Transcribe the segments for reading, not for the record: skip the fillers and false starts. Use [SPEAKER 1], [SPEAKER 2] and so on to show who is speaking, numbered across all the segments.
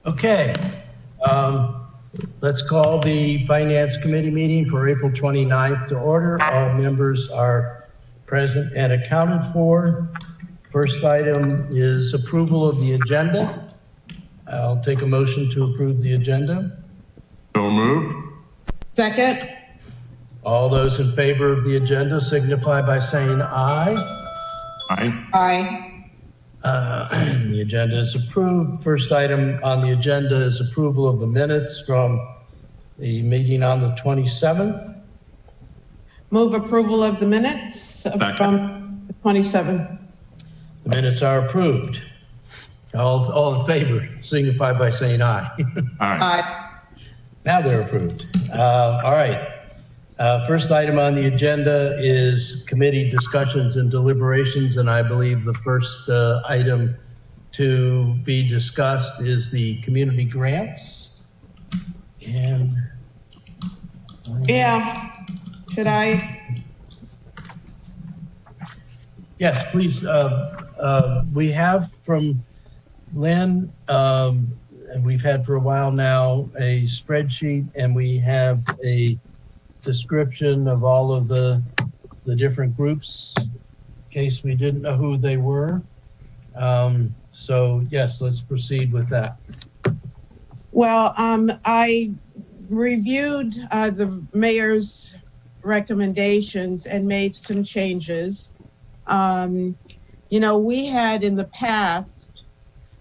[SPEAKER 1] Okay, let's call the Finance Committee meeting for April 29th to order. All members are present and accounted for. First item is approval of the agenda. I'll take a motion to approve the agenda.
[SPEAKER 2] So moved.
[SPEAKER 3] Second.
[SPEAKER 1] All those in favor of the agenda signify by saying aye.
[SPEAKER 2] Aye.
[SPEAKER 3] Aye.
[SPEAKER 1] The agenda is approved. First item on the agenda is approval of the minutes from the meeting on the 27th.
[SPEAKER 3] Move approval of the minutes
[SPEAKER 2] Second.
[SPEAKER 3] from the 27th.
[SPEAKER 1] The minutes are approved. All in favor signify by saying aye.
[SPEAKER 2] Aye.
[SPEAKER 3] Aye.
[SPEAKER 1] Now they're approved. All right. First item on the agenda is committee discussions and deliberations, and I believe the first item to be discussed is the community grants. And
[SPEAKER 3] Yeah. Should I?
[SPEAKER 1] yes, please. We have from Lynn, and we've had for a while now, a spreadsheet, and we have a description of all of the different groups in case we didn't know who they were. So yes, let's proceed with that.
[SPEAKER 3] Well, I reviewed the mayor's recommendations and made some changes. You know, we had in the past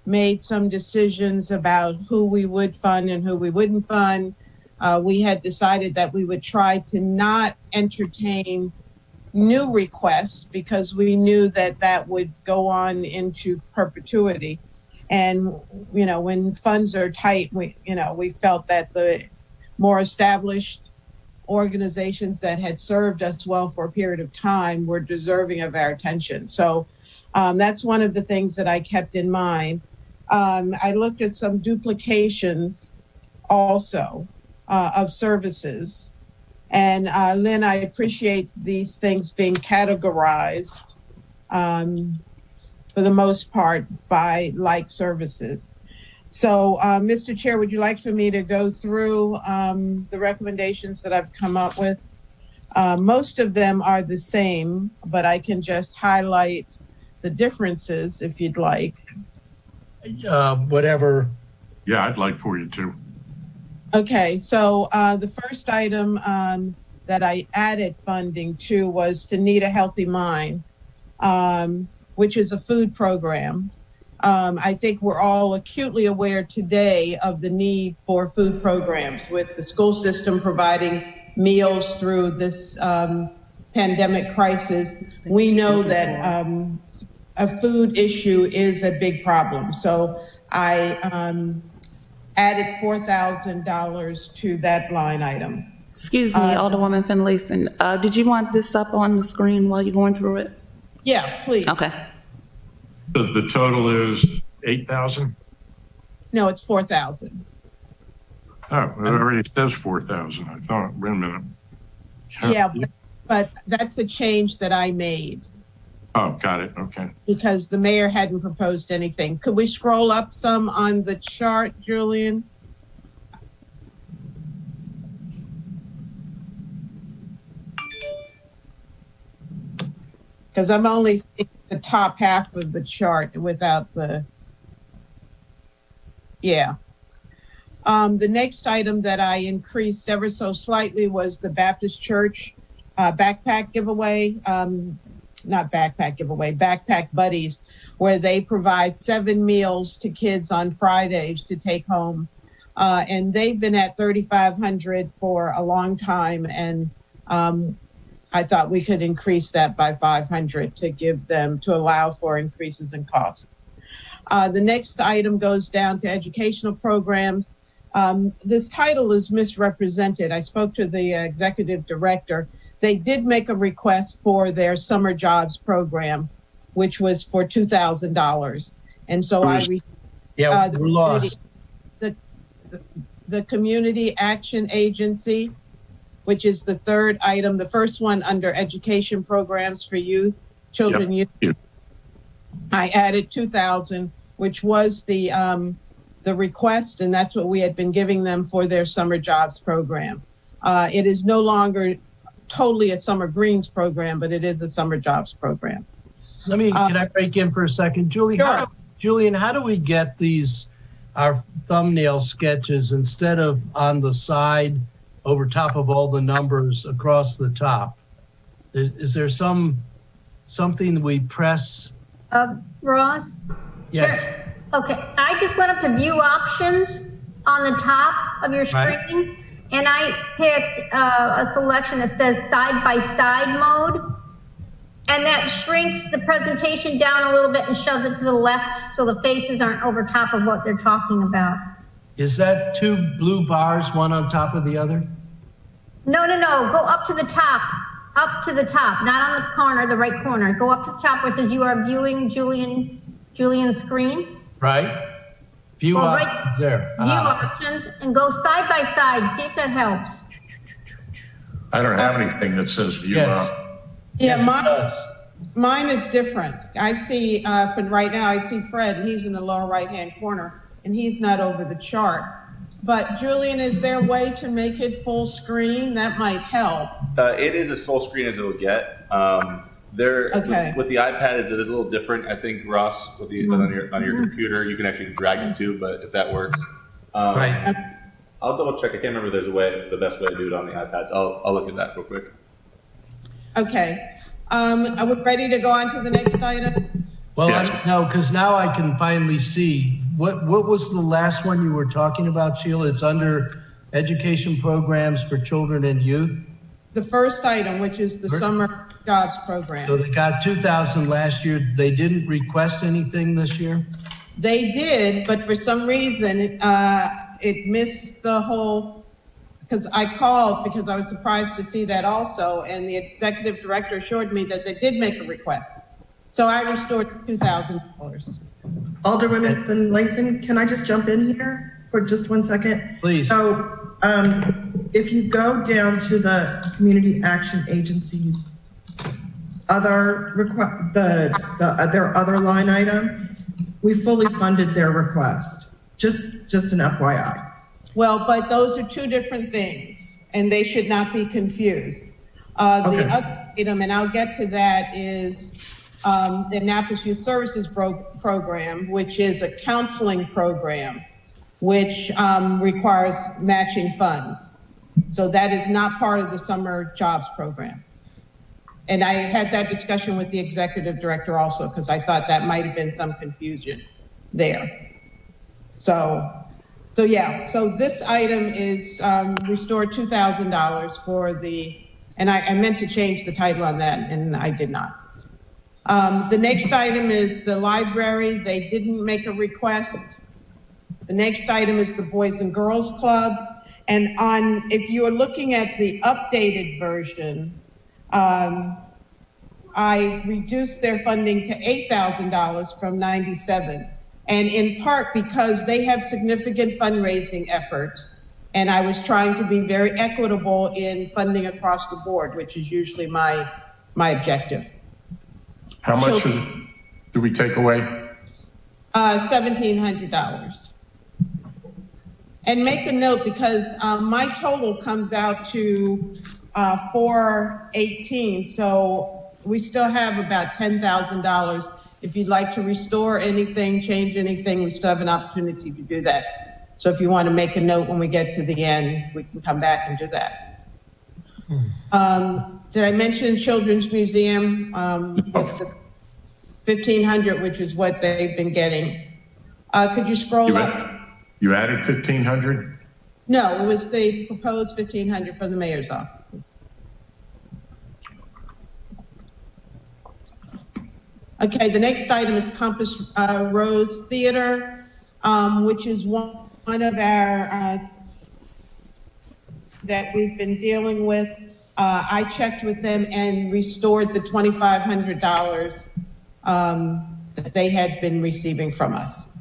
[SPEAKER 3] made some decisions about who we would fund and who we wouldn't fund. We had decided that we would try to not entertain new requests because we knew that that would go on into perpetuity. And, you know, when funds are tight, we felt that the more established organizations that had served us well for a period of time were deserving of our attention. So that's one of the things that I kept in mind. I looked at some duplications also of services. And Lynn, I appreciate these things being categorized for the most part by like services. So, Mr. Chair, would you like for me to go through the recommendations that I've come up with? Most of them are the same, but I can just highlight the differences if you'd like.
[SPEAKER 1] Whatever.
[SPEAKER 2] Yeah, I'd like for you to.
[SPEAKER 3] Okay, so the first item that I added funding to was To Need a Healthy Mind, which is a food program. I think we're all acutely aware today of the need for food programs with the school system providing meals through this pandemic crisis. We know that a food issue is a big problem. So I added $4,000 to that line item.
[SPEAKER 4] Excuse me, Alderwoman Finlayson. Did you want this up on the screen while you're going through it?
[SPEAKER 3] Yeah, please.
[SPEAKER 4] Okay.
[SPEAKER 2] So the total is 8,000?
[SPEAKER 3] No, it's 4,000.
[SPEAKER 2] Oh, it already says 4,000. I thought, wait a minute.
[SPEAKER 3] Yeah, but that's a change that I made
[SPEAKER 2] Oh, got it. Okay.
[SPEAKER 3] because the mayor hadn't proposed anything. Could we scroll up some on the chart, Julian? Because I'm only seeing the top half of the chart without the, yeah. The next item that I increased ever so slightly was the Baptist Church backpack giveaway. Not backpack giveaway, backpack buddies, where they provide 7 meals to kids on Fridays to take home. And they've been at $3,500 for a long time. And I thought we could increase that by 500 to give them, to allow for increases in cost. The next item goes down to educational programs. This title is misrepresented. I spoke to the executive director. They did make a request for their summer jobs program, which was for $2,000. And so
[SPEAKER 1] We're lost.
[SPEAKER 3] The Community Action Agency, which is the third item, the first one under education programs for youth, children,
[SPEAKER 2] Yep.
[SPEAKER 3] youth. I added 2,000, which was the the request, and that's what we had been giving them for their summer jobs program. It is no longer totally a summer greens program, but it is a summer jobs program.
[SPEAKER 1] Can I break in for a second?
[SPEAKER 3] Sure.
[SPEAKER 1] Julian, how do we get our thumbnail sketches instead of on the side over top of all the numbers across the top? Is there something we press?
[SPEAKER 5] Ross?
[SPEAKER 1] Yes.
[SPEAKER 5] Sure. Okay, I just went up to view options on the top of your screen,
[SPEAKER 1] Right.
[SPEAKER 5] and I picked a selection that says side-by-side mode, and that shrinks the presentation down a little bit and shoves it to the left so the faces aren't over top of what they're talking about.
[SPEAKER 1] Is that two blue bars, one on top of the other?
[SPEAKER 5] No, go up to the top, not on the corner, the right corner. Go up to the top where it says you are viewing Julian's screen.
[SPEAKER 1] Right? View
[SPEAKER 5] Well,
[SPEAKER 1] options there.
[SPEAKER 5] View options and go side by side. See if that helps.
[SPEAKER 2] I don't have anything that says view
[SPEAKER 1] Yes.
[SPEAKER 2] up.
[SPEAKER 3] Yeah,
[SPEAKER 1] Yes, it does.
[SPEAKER 3] mine is different. I see, but right now I see Fred, and he's in the lower right-hand corner, and he's not over the chart. But Julian, is there a way to make it full screen? That might help.
[SPEAKER 6] It is as full screen as it'll get.
[SPEAKER 3] Okay.
[SPEAKER 6] With the iPad, it is a little different. I think Ross, on your computer, you can actually drag it to, but if that works,
[SPEAKER 1] Right.
[SPEAKER 6] I'll double check. I can't remember if there's the best way to do it on the iPads. I'll look at that real quick.
[SPEAKER 3] Okay. Are we ready to go on to the next item?
[SPEAKER 1] Well,
[SPEAKER 2] Yes.
[SPEAKER 1] no, because now I can finally see. What was the last one you were talking about, Sheila? It's under education programs for children and youth.
[SPEAKER 3] The first item, which is the summer jobs program.
[SPEAKER 1] So they got 2,000 last year. They didn't request anything this year?
[SPEAKER 3] They did, but for some reason, it missed the whole, because I called because I was surprised to see that also, and the executive director assured me that they did make a request. So I restored $2,000.
[SPEAKER 7] Alderwoman Finlayson, can I just jump in here for just 1 second?
[SPEAKER 1] Please.
[SPEAKER 7] So if you go down to the Community Action Agency's their other line item, we fully funded their request. Just an FYI.
[SPEAKER 3] Well, but those are two different things, and they should not be confused.
[SPEAKER 7] Okay.
[SPEAKER 3] The other item, and I'll get to that, is the Annapolis Youth Services Program, which is a counseling program, which requires matching funds. So that is not part of the summer jobs program. And I had that discussion with the executive director also, because I thought that might have been some confusion there. So yeah, so this item is restore $2,000 for and I meant to change the title on that, and I did not. The next item is the library. They didn't make a request. The next item is the Boys and Girls Club. And if you're looking at the updated version, I reduced their funding to $8,000 from $97,000. And in part because they have significant fundraising efforts. And I was trying to be very equitable in funding across the board, which is usually my objective.
[SPEAKER 2] How much
[SPEAKER 3] Children.
[SPEAKER 2] do we take away?
[SPEAKER 3] $1,700. And make a note, because my total comes out to $418. So we still have about $10,000. If you'd like to restore anything, change anything, we still have an opportunity to do that. So if you want to make a note when we get to the end, we can come back and do that. Did I mention Children's Museum? With the $1,500, which is what they've been getting. Could you scroll up?
[SPEAKER 2] You added 1,500?
[SPEAKER 3] No, it was the proposed $1,500 for the mayor's office. Okay, the next item is Compass Rose Theater, which is one of our that we've been dealing with. I checked with them and restored the $2,500 that they had been receiving from us.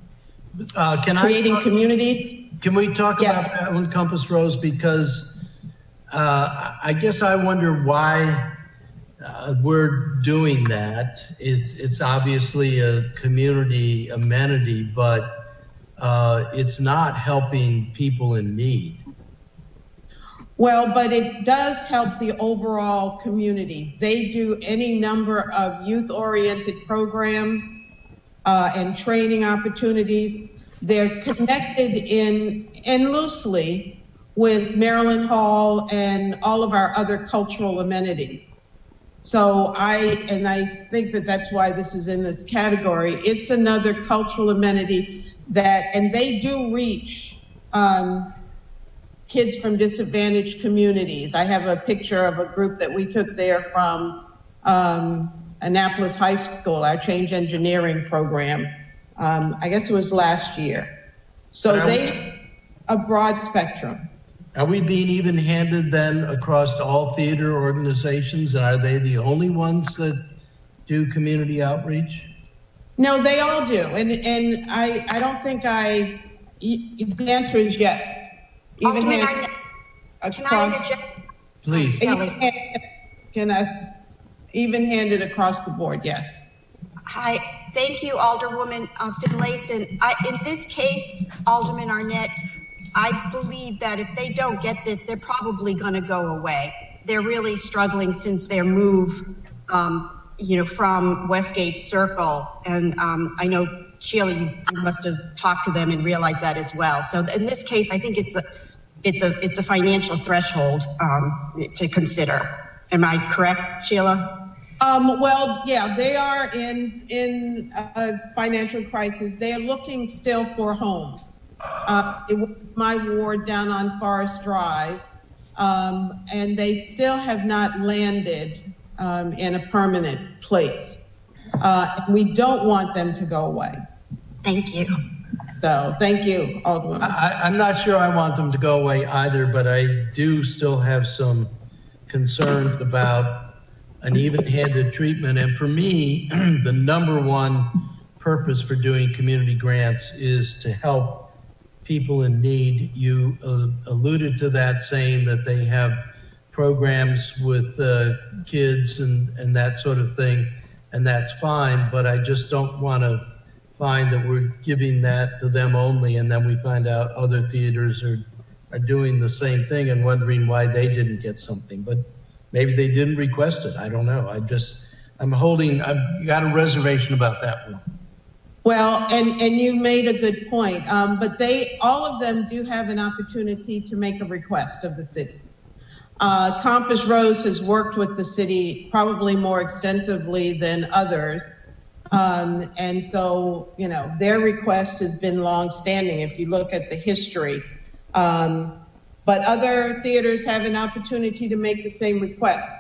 [SPEAKER 3] Creating communities.
[SPEAKER 1] Can we talk
[SPEAKER 3] Yes.
[SPEAKER 1] about that one, Compass Rose? Because I guess I wonder why we're doing that. It's obviously a community amenity, but it's not helping people in need.
[SPEAKER 3] Well, but it does help the overall community. They do any number of youth-oriented programs and training opportunities. They're connected in and loosely with Maryland Hall and all of our other cultural amenities. So I think that that's why this is in this category. It's another cultural amenity that, and they do reach kids from disadvantaged communities. I have a picture of a group that we took there from Annapolis High School, our change engineering program. I guess it was last year. So they, a broad spectrum.
[SPEAKER 1] Are we being even-handed then across all theater organizations? And are they the only ones that do community outreach?
[SPEAKER 3] No, they all do. And I don't think the answer is yes. Even
[SPEAKER 8] Alderman
[SPEAKER 3] across,
[SPEAKER 8] can I interject?
[SPEAKER 1] Please.
[SPEAKER 3] Can I even-handed across the board? Yes.
[SPEAKER 8] Hi, thank you, Alderwoman Finlayson. In this case, Alderman Arnett, I believe that if they don't get this, they're probably going to go away. They're really struggling since their move, from Westgate Circle. And I know, Sheila, you must have talked to them and realized that as well. So in this case, I think it's a financial threshold to consider. Am I correct, Sheila?
[SPEAKER 3] Well, yeah, they are in a financial crisis. They are looking still for a home. It was my ward down on Forest Drive, and they still have not landed in a permanent place. We don't want them to go away.
[SPEAKER 8] Thank you.
[SPEAKER 3] So, thank you, Alderman.
[SPEAKER 1] I'm not sure I want them to go away either, but I do still have some concerns about an even-handed treatment. And for me, the number one purpose for doing community grants is to help people in need. You alluded to that, saying that they have programs with kids and that sort of thing, and that's fine, but I just don't want to find that we're giving that to them only, and then we find out other theaters are doing the same thing and wondering why they didn't get something. But maybe they didn't request it. I don't know. I've got a reservation about that one.
[SPEAKER 3] Well, and you made a good point, but all of them do have an opportunity to make a request of the city. Compass Rose has worked with the city probably more extensively than others. And so, their request has been longstanding if you look at the history. But other theaters have an opportunity to make the same request.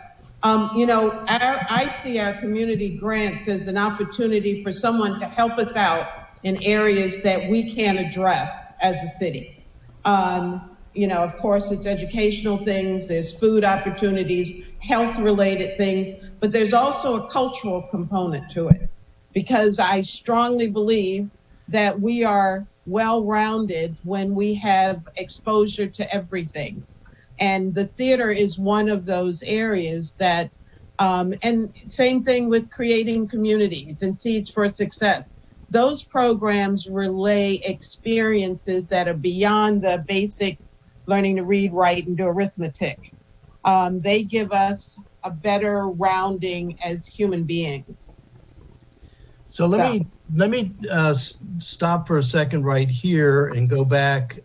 [SPEAKER 3] I see our community grants as an opportunity for someone to help us out in areas that we can't address as a city. Of course, it's educational things, there's food opportunities, health-related things, but there's also a cultural component to it, because I strongly believe that we are well-rounded when we have exposure to everything. And the theater is one of those areas that, and same thing with creating communities and Seeds for Success. Those programs relay experiences that are beyond the basic learning to read, write, and do arithmetic. They give us a better rounding as human beings.
[SPEAKER 1] So let me stop for a second right here and go back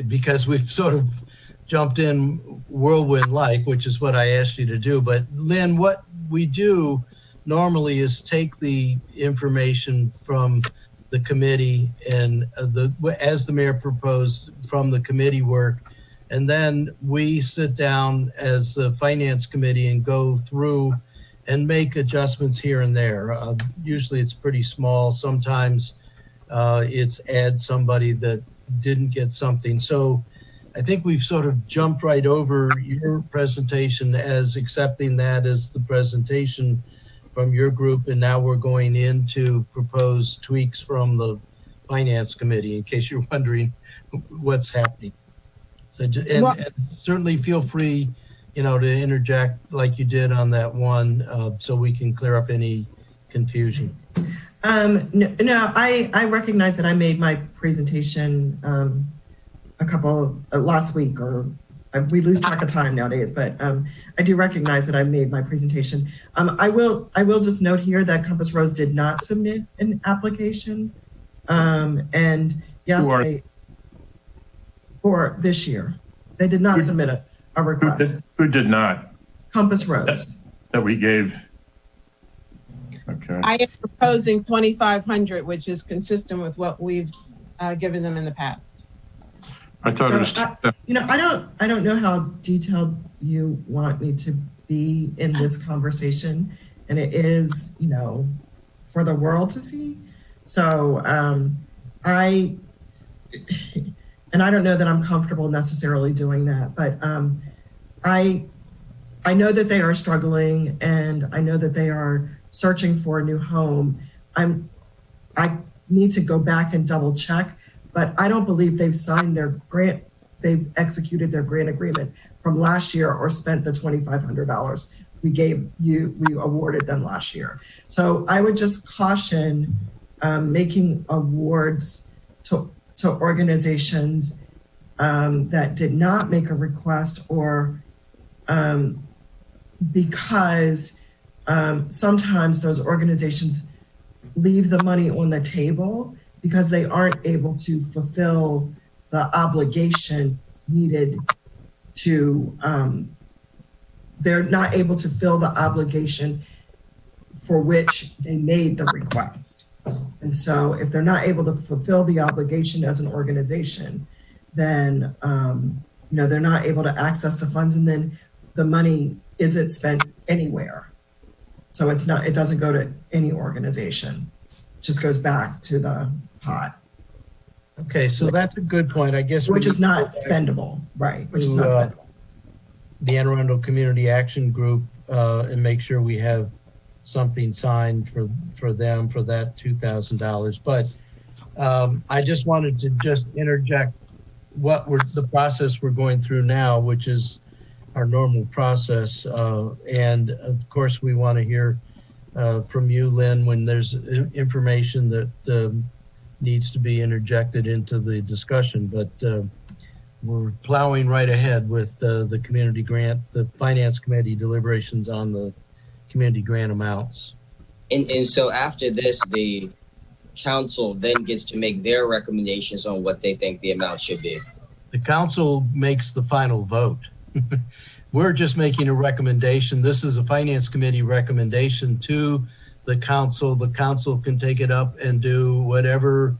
[SPEAKER 1] because we've sort of jumped in whirlwind-like, which is what I asked you to do. But Lynn, what we do normally is take the information from the committee and as the mayor proposed from the committee work, and then we sit down as the finance committee and go through and make adjustments here and there. Usually it's pretty small. Sometimes it's add somebody that didn't get something. So I think we've sort of jumped right over your presentation as accepting that as the presentation from your group, and now we're going into proposed tweaks from the finance committee, in case you're wondering what's happening. So, and certainly feel free, to interject like you did on that one, so we can clear up any confusion.
[SPEAKER 7] No, I recognize that I made my presentation last week, or we lose track of time nowadays, but I do recognize that I made my presentation. I will just note here that Compass Rose did not submit an application. And yes, for this year, they did not submit a request.
[SPEAKER 2] Who did not?
[SPEAKER 7] Compass Rose.
[SPEAKER 2] That we gave. Okay.
[SPEAKER 3] I am proposing 2,500, which is consistent with what we've given them in the past.
[SPEAKER 2] I thought it was.
[SPEAKER 7] I don't know how detailed you want me to be in this conversation, and it is, for the world to see. So I don't know that I'm comfortable necessarily doing that, but I know that they are struggling, and I know that they are searching for a new home. I need to go back and double check, but I don't believe they've signed their grant. They've executed their grant agreement from last year or spent the $2,500 we awarded them last year. So I would just caution making awards to organizations that did not make a request, or because sometimes those organizations leave the money on the table because they aren't able to fulfill the obligation needed to, they're not able to fill the obligation for which they made the request. And so if they're not able to fulfill the obligation as an organization, then they're not able to access the funds, and then the money isn't spent anywhere. So it doesn't go to any organization. It just goes back to the pot.
[SPEAKER 1] Okay, so that's a good point. I guess
[SPEAKER 7] which is not spendable, right? Which is not spendable.
[SPEAKER 1] The Anne Arundel Community Action Group and make sure we have something signed for them for that $2,000. But I just wanted to just interject the process we're going through now, which is our normal process. And of course, we want to hear from you, Lynn, when there's information that needs to be interjected into the discussion. But we're plowing right ahead with the community grant, the Finance Committee deliberations on the community grant amounts.
[SPEAKER 9] And so after this, the council then gets to make their recommendations on what they think the amount should be.
[SPEAKER 1] The council makes the final vote. We're just making a recommendation. This is a Finance Committee recommendation to the council. The council can take it up and do whatever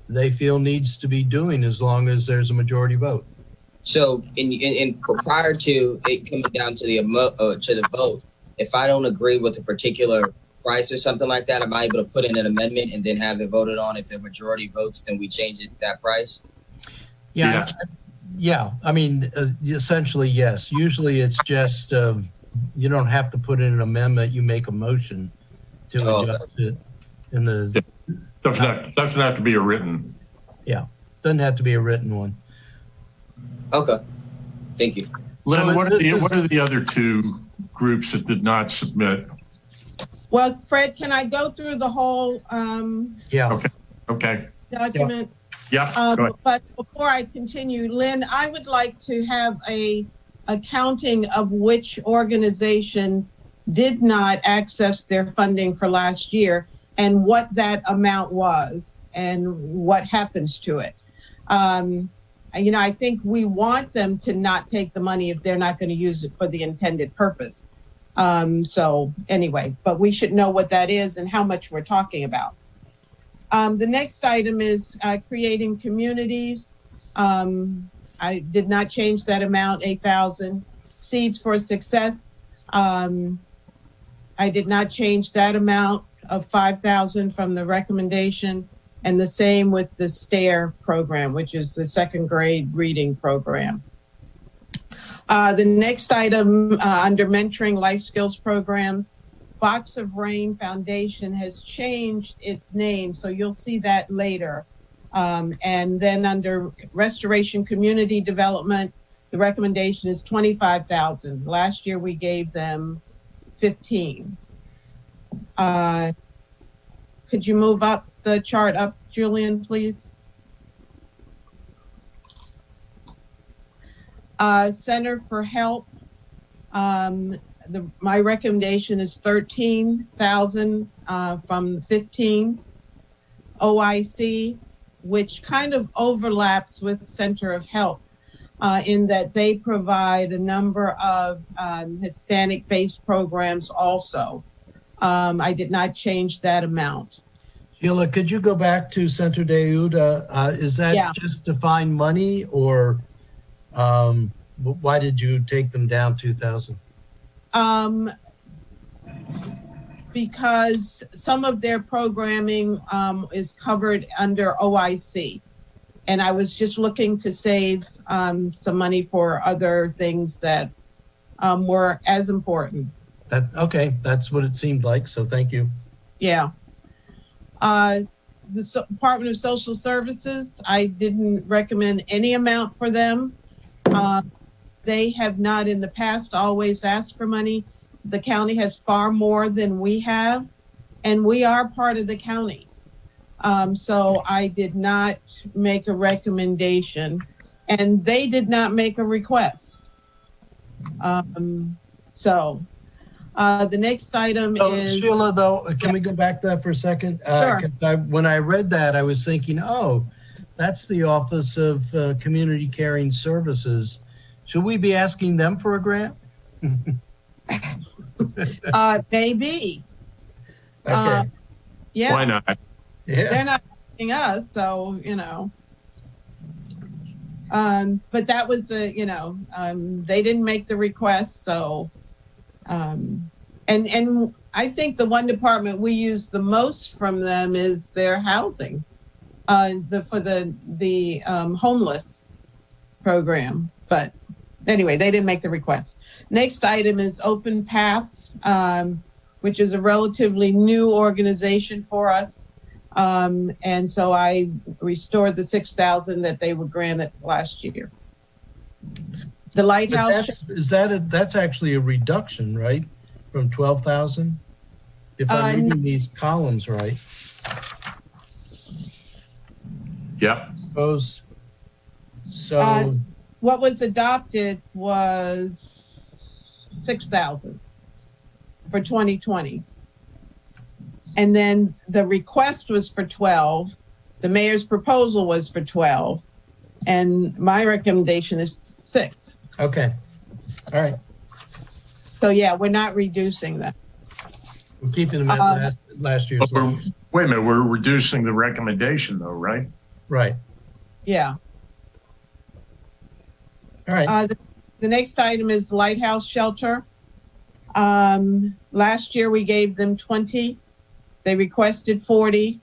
[SPEAKER 1] they feel needs to be doing, as long as there's a majority vote.
[SPEAKER 9] So in prior to it coming down to the vote, if I don't agree with a particular price or something like that, am I able to put in an amendment and then have it voted on? If a majority votes, then we change it that price?
[SPEAKER 1] Yeah. I mean, essentially, yes. Usually it's just, you don't have to put in an amendment. You make a motion to adjust it in the.
[SPEAKER 2] Doesn't have to be a written.
[SPEAKER 1] Yeah. Doesn't have to be a written one.
[SPEAKER 9] Okay. Thank you.
[SPEAKER 2] Lynn, what are the other two groups that did not submit?
[SPEAKER 3] Well, Fred, can I go through the whole
[SPEAKER 2] Okay.
[SPEAKER 3] document?
[SPEAKER 2] Yeah.
[SPEAKER 3] But before I continue, Lynn, I would like to have a counting of which organizations did not access their funding for last year and what that amount was and what happens to it. I think we want them to not take the money if they're not going to use it for the intended purpose. So anyway, but we should know what that is and how much we're talking about. The next item is creating communities. I did not change that amount, 8,000. Seeds for Success. I did not change that amount of 5,000 from the recommendation, and the same with the STARE program, which is the second grade reading program. The next item under mentoring life skills programs, Box of Rain Foundation has changed its name, so you'll see that later. And then under restoration community development, the recommendation is 25,000. Last year we gave them 15. Could you move up the chart up, Julian, please? Center for Help. My recommendation is 13,000 from 15. OIC, which kind of overlaps with Center of Help in that they provide a number of Hispanic-based programs also. I did not change that amount.
[SPEAKER 1] Sheila, could you go back to Centro de Ayuda? Is that just to find money, or why did you take them down 2,000? Because some of their programming is covered under OIC. And I was just looking to save some money for other things that were as important. Okay, that's what it seemed like, so thank you. Yeah. The Department of Social Services, I didn't recommend any amount for them. They have not in the past always asked for money. The county has far more than we have, and we are part of the county. So I did not make a recommendation, and they did not make a request. The next item is... Sheila, though, can we go back to that for a second?
[SPEAKER 3] Sure.
[SPEAKER 1] When I read that, I was thinking, oh, that's the Office of Community Caring Services. Should we be asking them for a grant?
[SPEAKER 3] Maybe.
[SPEAKER 1] Okay.
[SPEAKER 3] Yeah.
[SPEAKER 2] Why not?
[SPEAKER 1] Yeah.
[SPEAKER 3] They're not asking us, so, you know. But that was they didn't make the request, so, and I think the one department we use the most from them is their housing, for the homeless program. But anyway, they didn't make the request. Next item is Open Paths, which is a relatively new organization for us. And so I restored the 6,000 that they were granted last year. The Lighthouse.
[SPEAKER 1] That's actually a reduction, right? From 12,000? If I'm reading these columns right.
[SPEAKER 2] Yep.
[SPEAKER 1] So
[SPEAKER 3] what was adopted was 6,000 for 2020. And then the request was for 12. The mayor's proposal was for 12. And my recommendation is 6.
[SPEAKER 1] Okay. All right.
[SPEAKER 3] So yeah, we're not reducing that.
[SPEAKER 1] We're keeping them at last year's.
[SPEAKER 2] Wait a minute, we're reducing the recommendation though, right?
[SPEAKER 1] Right.
[SPEAKER 3] Yeah.
[SPEAKER 1] All right.
[SPEAKER 3] The next item is Lighthouse Shelter. Last year we gave them 20. They requested 40.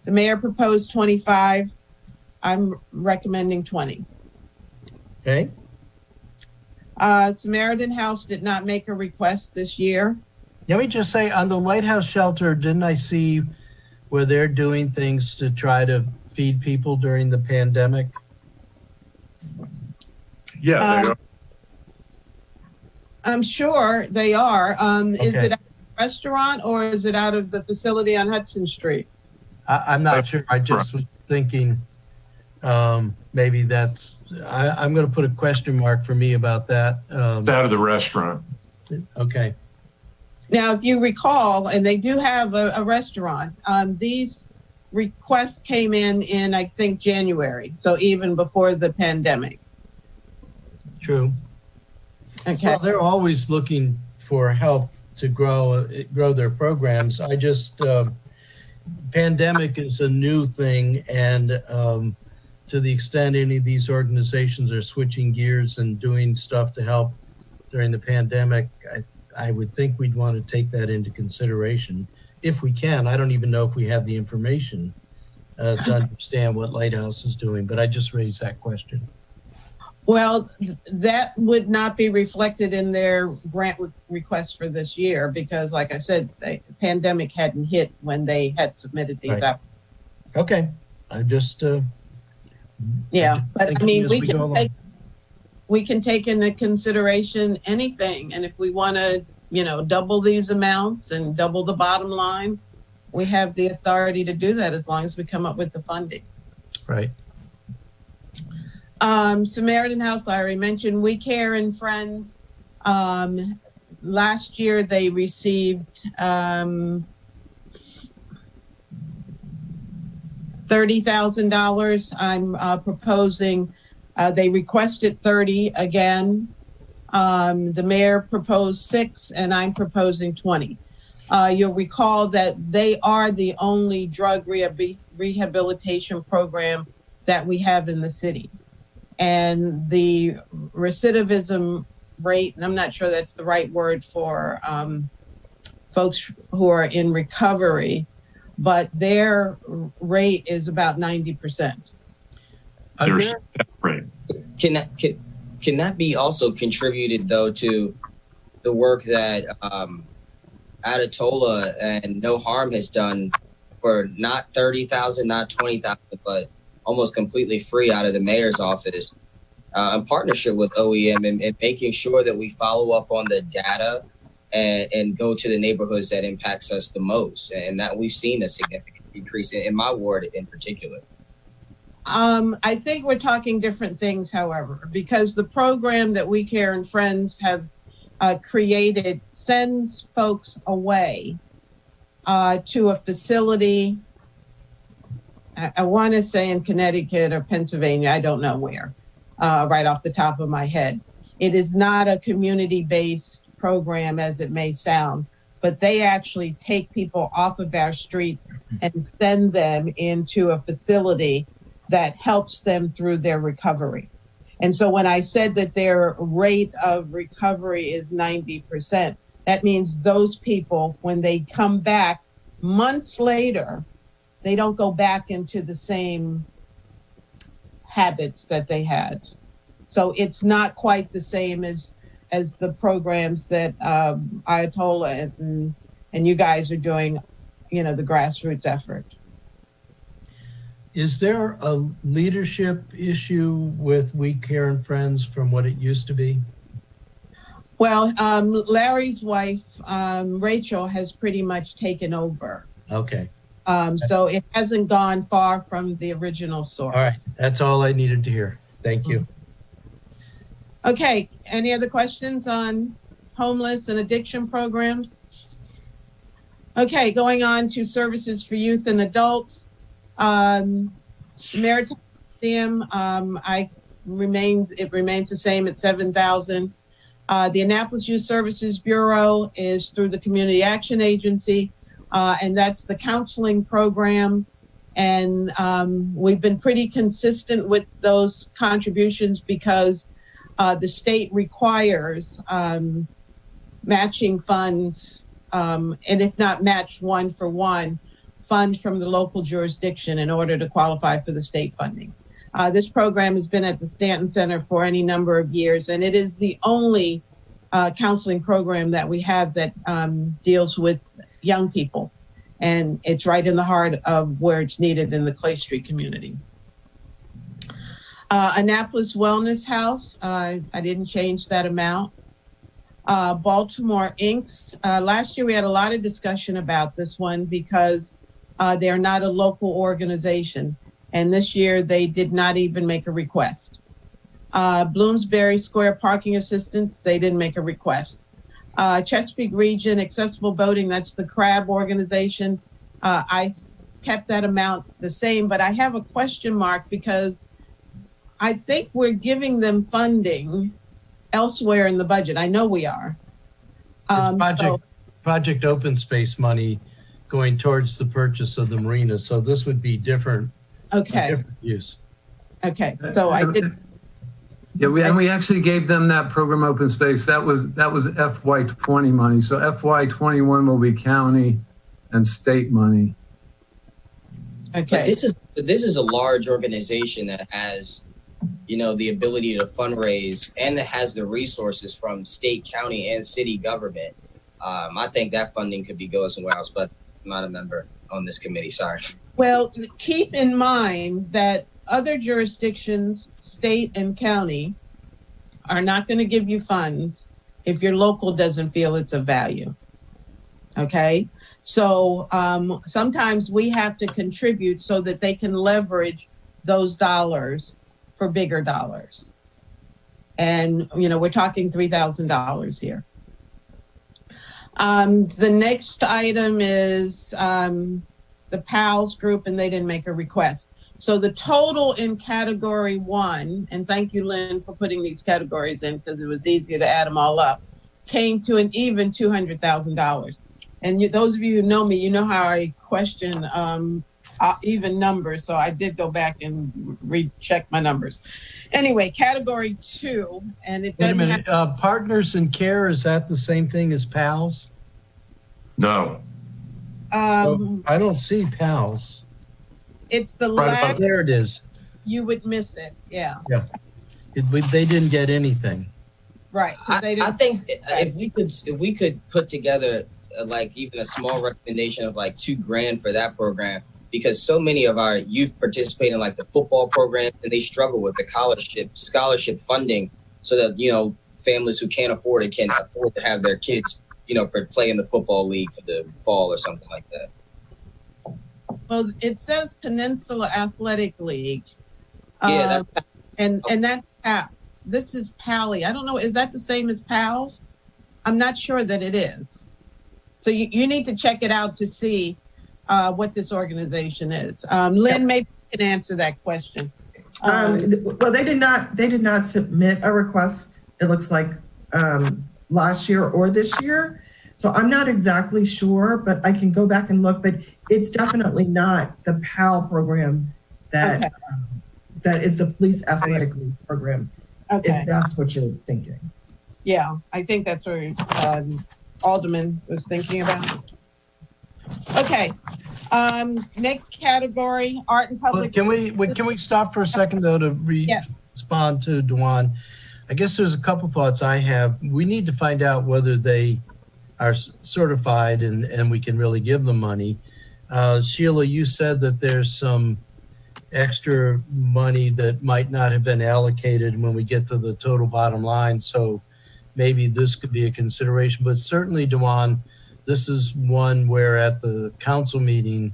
[SPEAKER 3] The mayor proposed 25. I'm recommending 20.
[SPEAKER 1] Okay.
[SPEAKER 3] Samaritan House did not make a request this year.
[SPEAKER 1] Let me just say, on the Lighthouse Shelter, didn't I see where they're doing things to try to feed people during the pandemic?
[SPEAKER 2] Yeah, they are.
[SPEAKER 3] I'm sure they are. Is
[SPEAKER 1] Okay.
[SPEAKER 3] it at a restaurant or is it out of the facility on Hudson Street?
[SPEAKER 1] I'm not sure. I just was thinking maybe that's, I'm going to put a question mark for me about that.
[SPEAKER 2] It's out of the restaurant.
[SPEAKER 1] Okay.
[SPEAKER 3] Now, if you recall, and they do have a restaurant, these requests came in, I think, January. So even before the pandemic.
[SPEAKER 1] True.
[SPEAKER 3] Okay.
[SPEAKER 1] Well, they're always looking for help to grow their programs. I just, pandemic is a new thing, and to the extent any of these organizations are switching gears and doing stuff to help during the pandemic, I would think we'd want to take that into consideration if we can. I don't even know if we have the information to understand what Lighthouse is doing, but I just raised that question.
[SPEAKER 3] Well, that would not be reflected in their grant request for this year because, like I said, the pandemic hadn't hit when they had submitted these
[SPEAKER 1] Right. Okay, I just
[SPEAKER 3] yeah, but I mean,
[SPEAKER 1] as we go along.
[SPEAKER 3] we can take into consideration anything, and if we want to, double these amounts and double the bottom line, we have the authority to do that as long as we come up with the funding.
[SPEAKER 1] Right.
[SPEAKER 3] Samaritan House, I already mentioned. We Care and Friends. Last year they received $30,000. I'm proposing, they requested 30 again. The mayor proposed 6 and I'm proposing 20. You'll recall that they are the only drug rehabilitation program that we have in the city. And the recidivism rate, and I'm not sure that's the right word for folks who are in recovery, but their rate is about 90%.
[SPEAKER 2] Their step rate.
[SPEAKER 9] Can that be also contributed though to the work that Adatola and No Harm has done for not 30,000, not 20,000, but almost completely free out of the mayor's office in partnership with OEM and making sure that we follow up on the data and go to the neighborhoods that impacts us the most. And that we've seen a significant decrease in my ward in particular.
[SPEAKER 3] I think we're talking different things, however, because the program that We Care and Friends have created sends folks away to a facility. I want to say in Connecticut or Pennsylvania, I don't know where, right off the top of my head. It is not a community-based program as it may sound, but they actually take people off of our streets and send them into a facility that helps them through their recovery. And so when I said that their rate of recovery is 90%, that means those people, when they come back months later, they don't go back into the same habits that they had. So it's not quite the same as the programs that Ayatollah and you guys are doing, the grassroots effort.
[SPEAKER 1] Is there a leadership issue with We Care and Friends from what it used to be?
[SPEAKER 3] Well, Larry's wife, Rachel, has pretty much taken over.
[SPEAKER 1] Okay.
[SPEAKER 3] So it hasn't gone far from the original source.
[SPEAKER 1] All right. That's all I needed to hear. Thank you.
[SPEAKER 3] Okay. Any other questions on homeless and addiction programs? Okay. Going on to services for youth and adults. Maritime Museum, it remains the same at 7,000. The Annapolis Youth Services Bureau is through the Community Action Agency. And that's the counseling program. And we've been pretty consistent with those contributions because the state requires matching funds, and if not matched 1-for-1, funds from the local jurisdiction in order to qualify for the state funding. This program has been at the Stanton Center for any number of years, and it is the only counseling program that we have that deals with young people. And it's right in the heart of where it's needed in the Clay Street community. Annapolis Wellness House, I didn't change that amount. Baltimore Inks, last year we had a lot of discussion about this one because they're not a local organization. And this year they did not even make a request. Bloomsbury Square Parking Assistance, they didn't make a request. Chesapeake Region Accessible Boating, that's the CRAB organization. I kept that amount the same, but I have a question mark because I think we're giving them funding elsewhere in the budget. I know we are.
[SPEAKER 1] Project Open Space money going towards the purchase of the marina. So this would be different.
[SPEAKER 3] Okay.
[SPEAKER 1] Different use.
[SPEAKER 3] Okay. So I did.
[SPEAKER 10] Yeah, we actually gave them that program Open Space. That was FY20 money. So FY21 will be county and state money.
[SPEAKER 3] Okay.
[SPEAKER 9] But this is a large organization that has, the ability to fundraise and that has the resources from state, county, and city government. I think that funding could be going somewhere else, but I'm not a member on this committee. Sorry.
[SPEAKER 3] Well, keep in mind that other jurisdictions, state and county, are not going to give you funds if your local doesn't feel it's of value. Okay? So sometimes we have to contribute so that they can leverage those dollars for bigger dollars. And, you know, we're talking $3,000 here. The next item is the PALS group, and they didn't make a request. So the total in category 1, and thank you, Lynn, for putting these categories in because it was easier to add them all up, came to an even $200,000. And those of you who know me, you know how I question even numbers. So I did go back and recheck my numbers. Anyway, category 2, and it
[SPEAKER 1] Wait a
[SPEAKER 3] doesn't
[SPEAKER 1] minute,
[SPEAKER 3] have,
[SPEAKER 1] Partners in Care, is that the same thing as PALS?
[SPEAKER 2] No.
[SPEAKER 1] I don't see PALS.
[SPEAKER 3] it's the
[SPEAKER 2] Right
[SPEAKER 3] last,
[SPEAKER 2] above
[SPEAKER 1] There it is.
[SPEAKER 3] you would miss it. Yeah,
[SPEAKER 1] They didn't get anything.
[SPEAKER 3] right. 'Cause they
[SPEAKER 9] I
[SPEAKER 3] didn't-
[SPEAKER 9] think if we could put together like even a small recommendation of like $2,000 for that program, because so many of our youth participate in like the football program and they struggle with the scholarship funding, so that, you know, families who can't afford it can afford to have their kids, you know, play in the football league for the fall or something like that.
[SPEAKER 3] Well, it says Peninsula Athletic League.
[SPEAKER 9] Yeah, that's
[SPEAKER 3] and that this is Pally. I don't know. Is that the same as PALS? I'm not sure that it is. So you need to check it out to see what this organization is. Lynn, maybe you can answer that question.
[SPEAKER 7] Well, they did not submit a request, it looks like, last year or this year. So I'm not exactly sure, but I can go back and look, but it's definitely not the PAL program that,
[SPEAKER 3] Okay.
[SPEAKER 7] that is the police athletic league program,
[SPEAKER 3] Okay.
[SPEAKER 7] if that's what you're thinking.
[SPEAKER 3] Yeah, I think that's where Alderman was thinking about. Okay. Next category, art and
[SPEAKER 1] Well,
[SPEAKER 3] public.
[SPEAKER 1] can we stop for a second though to
[SPEAKER 3] Yes.
[SPEAKER 1] respond to Dewan? I guess there's a couple thoughts I have. We need to find out whether they are certified and we can really give them money. Sheila, you said that there's some extra money that might not have been allocated when we get to the total bottom line. So maybe this could be a consideration, but certainly, Dewan, this is one where at the council meeting,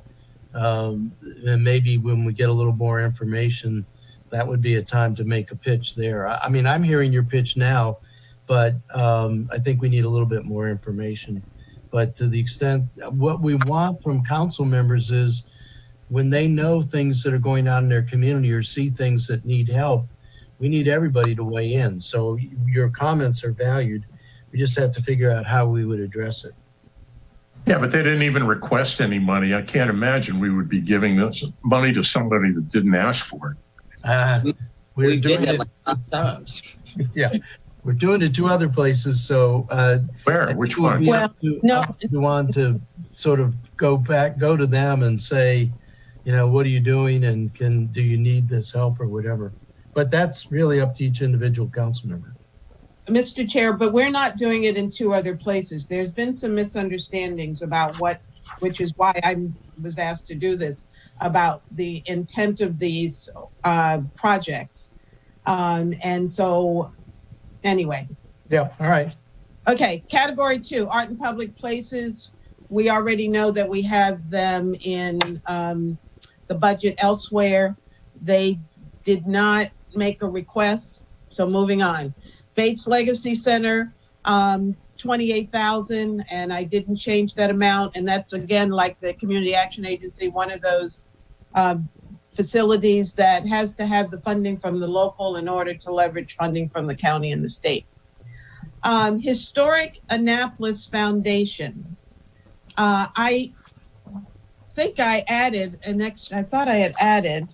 [SPEAKER 1] and maybe when we get a little more information, that would be a time to make a pitch there. I mean, I'm hearing your pitch now, but I think we need a little bit more information. But to the extent, what we want from council members is when they know things that are going on in their community or see things that need help, we need everybody to weigh in. So your comments are valued. We just have to figure out how we would address it.
[SPEAKER 2] Yeah, but they didn't even request any money. I can't imagine we would be giving this money to somebody that didn't ask for it.
[SPEAKER 1] We're
[SPEAKER 9] did
[SPEAKER 1] doing
[SPEAKER 9] that
[SPEAKER 1] it.
[SPEAKER 9] like 5 times.
[SPEAKER 1] Yeah, we're doing it 2 other places. So
[SPEAKER 2] Where? Which one?
[SPEAKER 3] Well, no.
[SPEAKER 1] You want to sort of go to them and say, you know, what are you doing, and do you need this help or whatever? But that's really up to each individual council member.
[SPEAKER 3] Mr. Chair, but we're not doing it in 2 other places. There's been some misunderstandings about which is why I was asked to do this, about the intent of these projects. And so, anyway.
[SPEAKER 1] Yeah, all right.
[SPEAKER 3] Okay, category 2, art and public places. We already know that we have them in the budget elsewhere. They did not make a request, so moving on. Bates Legacy Center, 28,000, and I didn't change that amount. And that's again, like the Community Action Agency, one of those facilities that has to have the funding from the local in order to leverage funding from the county and the state. Historic Annapolis Foundation. I think I added I thought I had added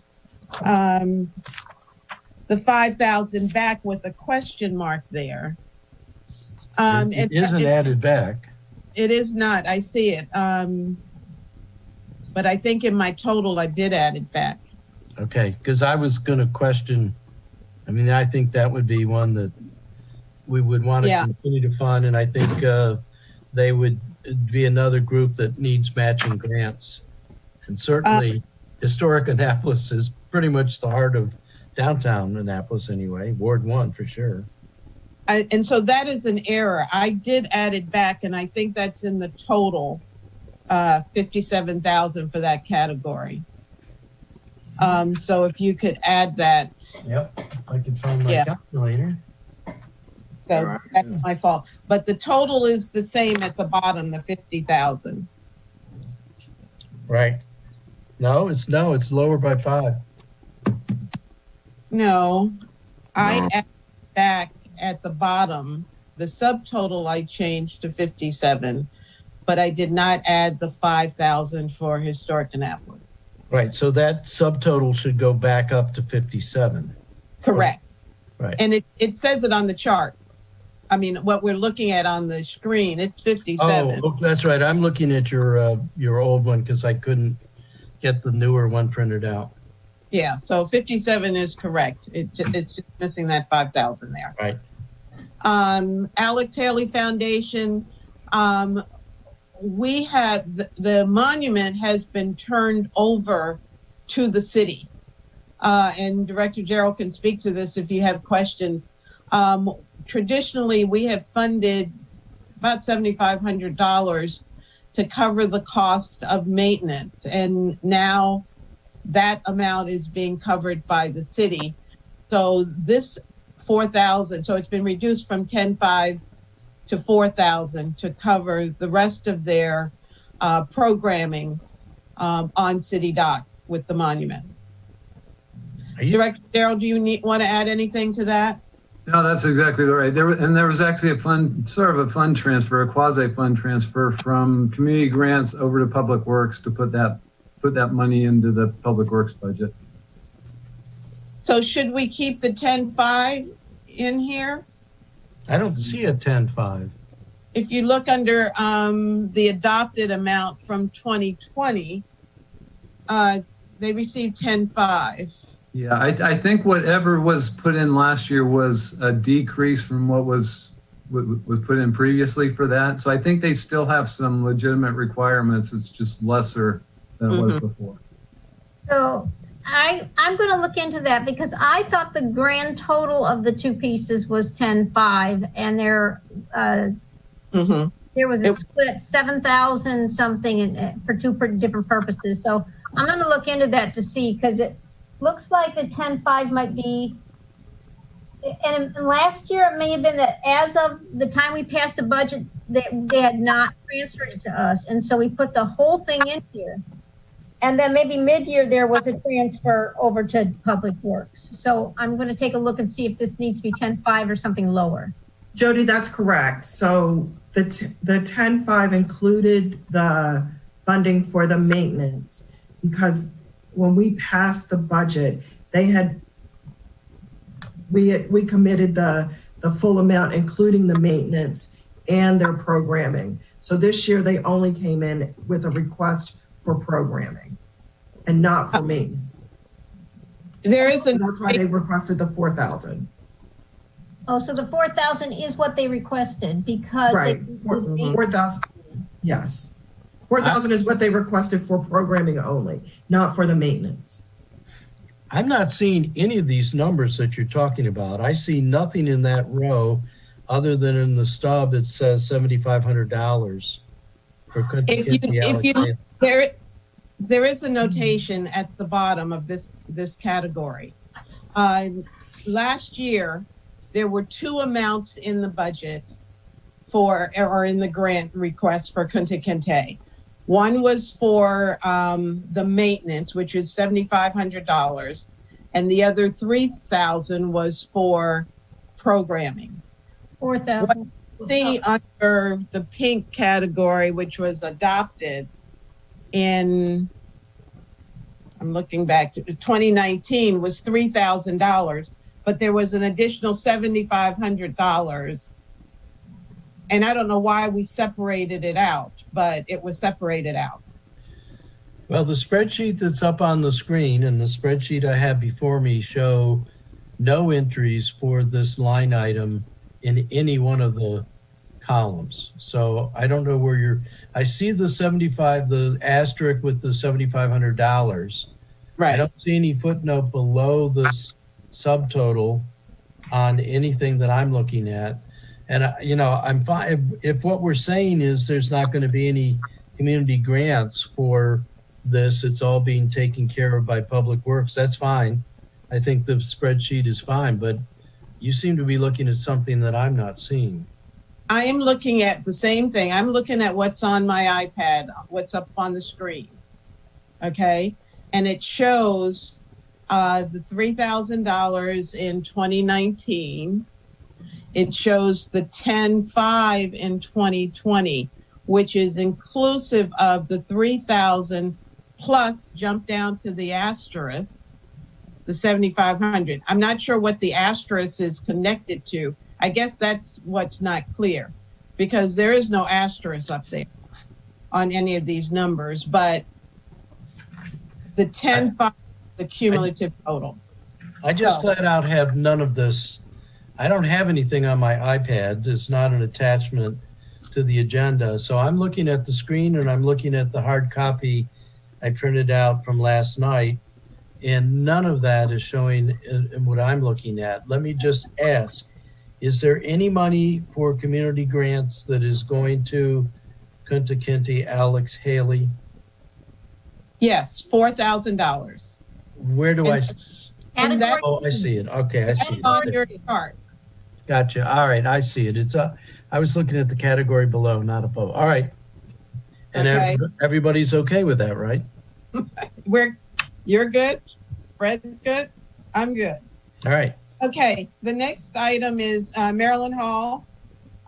[SPEAKER 3] the 5,000 back with a question mark there.
[SPEAKER 1] It isn't added back.
[SPEAKER 3] It is not. I see it. But I think in my total, I did add it back.
[SPEAKER 1] Okay, because I was going to question. I mean, I think that would be one that we would want to continue to fund, and I think they would be another group that needs matching grants. And certainly, Historic Annapolis is pretty much the heart of downtown Annapolis anyway, Ward 1 for sure.
[SPEAKER 3] And so that is an error. I did add it back, and I think that's in the total. 57,000 for that category. So if you could add that.
[SPEAKER 1] Yep, I can find my
[SPEAKER 3] Yeah.
[SPEAKER 1] calculator.
[SPEAKER 3] So that's my fault. But the total is the same at the bottom, the 50,000.
[SPEAKER 1] Right. No, it's lower by 5.
[SPEAKER 3] No, I added back at the bottom, the subtotal I changed to 57, but I did not add the 5,000 for Historic Annapolis.
[SPEAKER 1] Right, so that subtotal should go back up to 57.
[SPEAKER 3] Correct.
[SPEAKER 1] Right.
[SPEAKER 3] And it says it on the chart. I mean, what we're looking at on the screen, it's 57.
[SPEAKER 1] Oh, that's right. I'm looking at your old one because I couldn't get the newer one printed out.
[SPEAKER 3] Yeah, so 57 is correct. It's just missing that 5,000 there.
[SPEAKER 1] Right.
[SPEAKER 3] Alex Haley Foundation, we have, the monument has been turned over to the city. And Director Gerald can speak to this if you have questions. Traditionally, we have funded about $7,500 to cover the cost of maintenance. And now that amount is being covered by the city. So this 4,000, so it's been reduced from 10,500 to 4,000 to cover the rest of their programming on City Dock with the monument. Director Darrell, do you want to add anything to that?
[SPEAKER 10] No, that's exactly right. There was actually a fund transfer, a quasi fund transfer from community grants over to Public Works to put that money into the Public Works budget.
[SPEAKER 3] So should we keep the 10,500 in here?
[SPEAKER 1] I don't see a 10,500.
[SPEAKER 3] If you look under the adopted amount from 2020, they received 10,500.
[SPEAKER 10] Yeah, I think whatever was put in last year was a decrease from what was put in previously for that. So I think they still have some legitimate requirements. It's just lesser than it was before.
[SPEAKER 5] So I'm going to look into that because I thought the grand total of the two pieces was 10,500, and there was a split 7,000 something for two different purposes. So I'm going to look into that to see, because it looks like the 10,500 might be, and last year it may have been that as of the time we passed the budget, they had not transferred it to us, and so we put the whole thing in here. And then maybe mid-year there was a transfer over to Public Works. So I'm going to take a look and see if this needs to be 10,500 or something lower.
[SPEAKER 7] Jody, that's correct. So the 10,500 included the funding for the maintenance, because when we passed the budget, we committed the full amount, including the maintenance and their programming. So this year they only came in with a request for programming and not for maintenance. That's why they requested the 4,000.
[SPEAKER 5] Oh, so the 4,000 is what they requested because
[SPEAKER 7] right. 4,000. Yes. 4,000 is what they requested for programming only, not for the maintenance.
[SPEAKER 1] I'm not seeing any of these numbers that you're talking about. I see nothing in that row other than in the stub it says $7,500 for
[SPEAKER 3] there is a notation at the bottom of this category. Last year, there were two amounts in the budget or in the grant request for Kunta Kinte. One was for the maintenance, which is $7,500, and the other $3,000 was for programming.
[SPEAKER 5] 4,000.
[SPEAKER 3] See under the pink category, which was adopted in, I'm looking back to 2019, was $3,000, but there was an additional $7,500. And I don't know why we separated it out, but it was separated out.
[SPEAKER 1] Well, the spreadsheet that's up on the screen and the spreadsheet I have before me show no entries for this line item in any one of the columns. So I don't know where I see the the asterisk with the $7,500.
[SPEAKER 3] Right.
[SPEAKER 1] I don't see any footnote below this subtotal on anything that I'm looking at. And I'm fine if what we're saying is there's not going to be any community grants for this. It's all being taken care of by Public Works. That's fine. I think the spreadsheet is fine, but you seem to be looking at something that I'm not seeing.
[SPEAKER 3] I am looking at the same thing. I'm looking at what's on my iPad, what's up on the screen. Okay. And it shows the $3,000 in 2019. It shows the 10.5 in 2020, which is inclusive of the 3,000 plus jump down to the asterisk, the 7,500. I'm not sure what the asterisk is connected to. I guess that's what's not clear, because there is no asterisk up there on any of these numbers, but the 10.5, the cumulative total.
[SPEAKER 1] I just flat out have none of this. I don't have anything on my iPad. It's not an attachment to the agenda. So I'm looking at the screen and I'm looking at the hard copy I printed out from last night, and none of that is showing in what I'm looking at. Let me just ask, is there any money for community grants that is going to Kunta Kinte, Alex Haley?
[SPEAKER 3] Yes, $4,000.
[SPEAKER 1] Where do I?
[SPEAKER 3] And that,
[SPEAKER 1] Oh, I see it. Okay, I see it.
[SPEAKER 3] on your chart.
[SPEAKER 1] Gotcha. All right, I see it. It's I was looking at the category below, not above. All right. And
[SPEAKER 3] Okay.
[SPEAKER 1] everybody's okay with that, right?
[SPEAKER 3] You're good. Fred's good. I'm good.
[SPEAKER 1] All right.
[SPEAKER 3] Okay, the next item is Maryland Hall,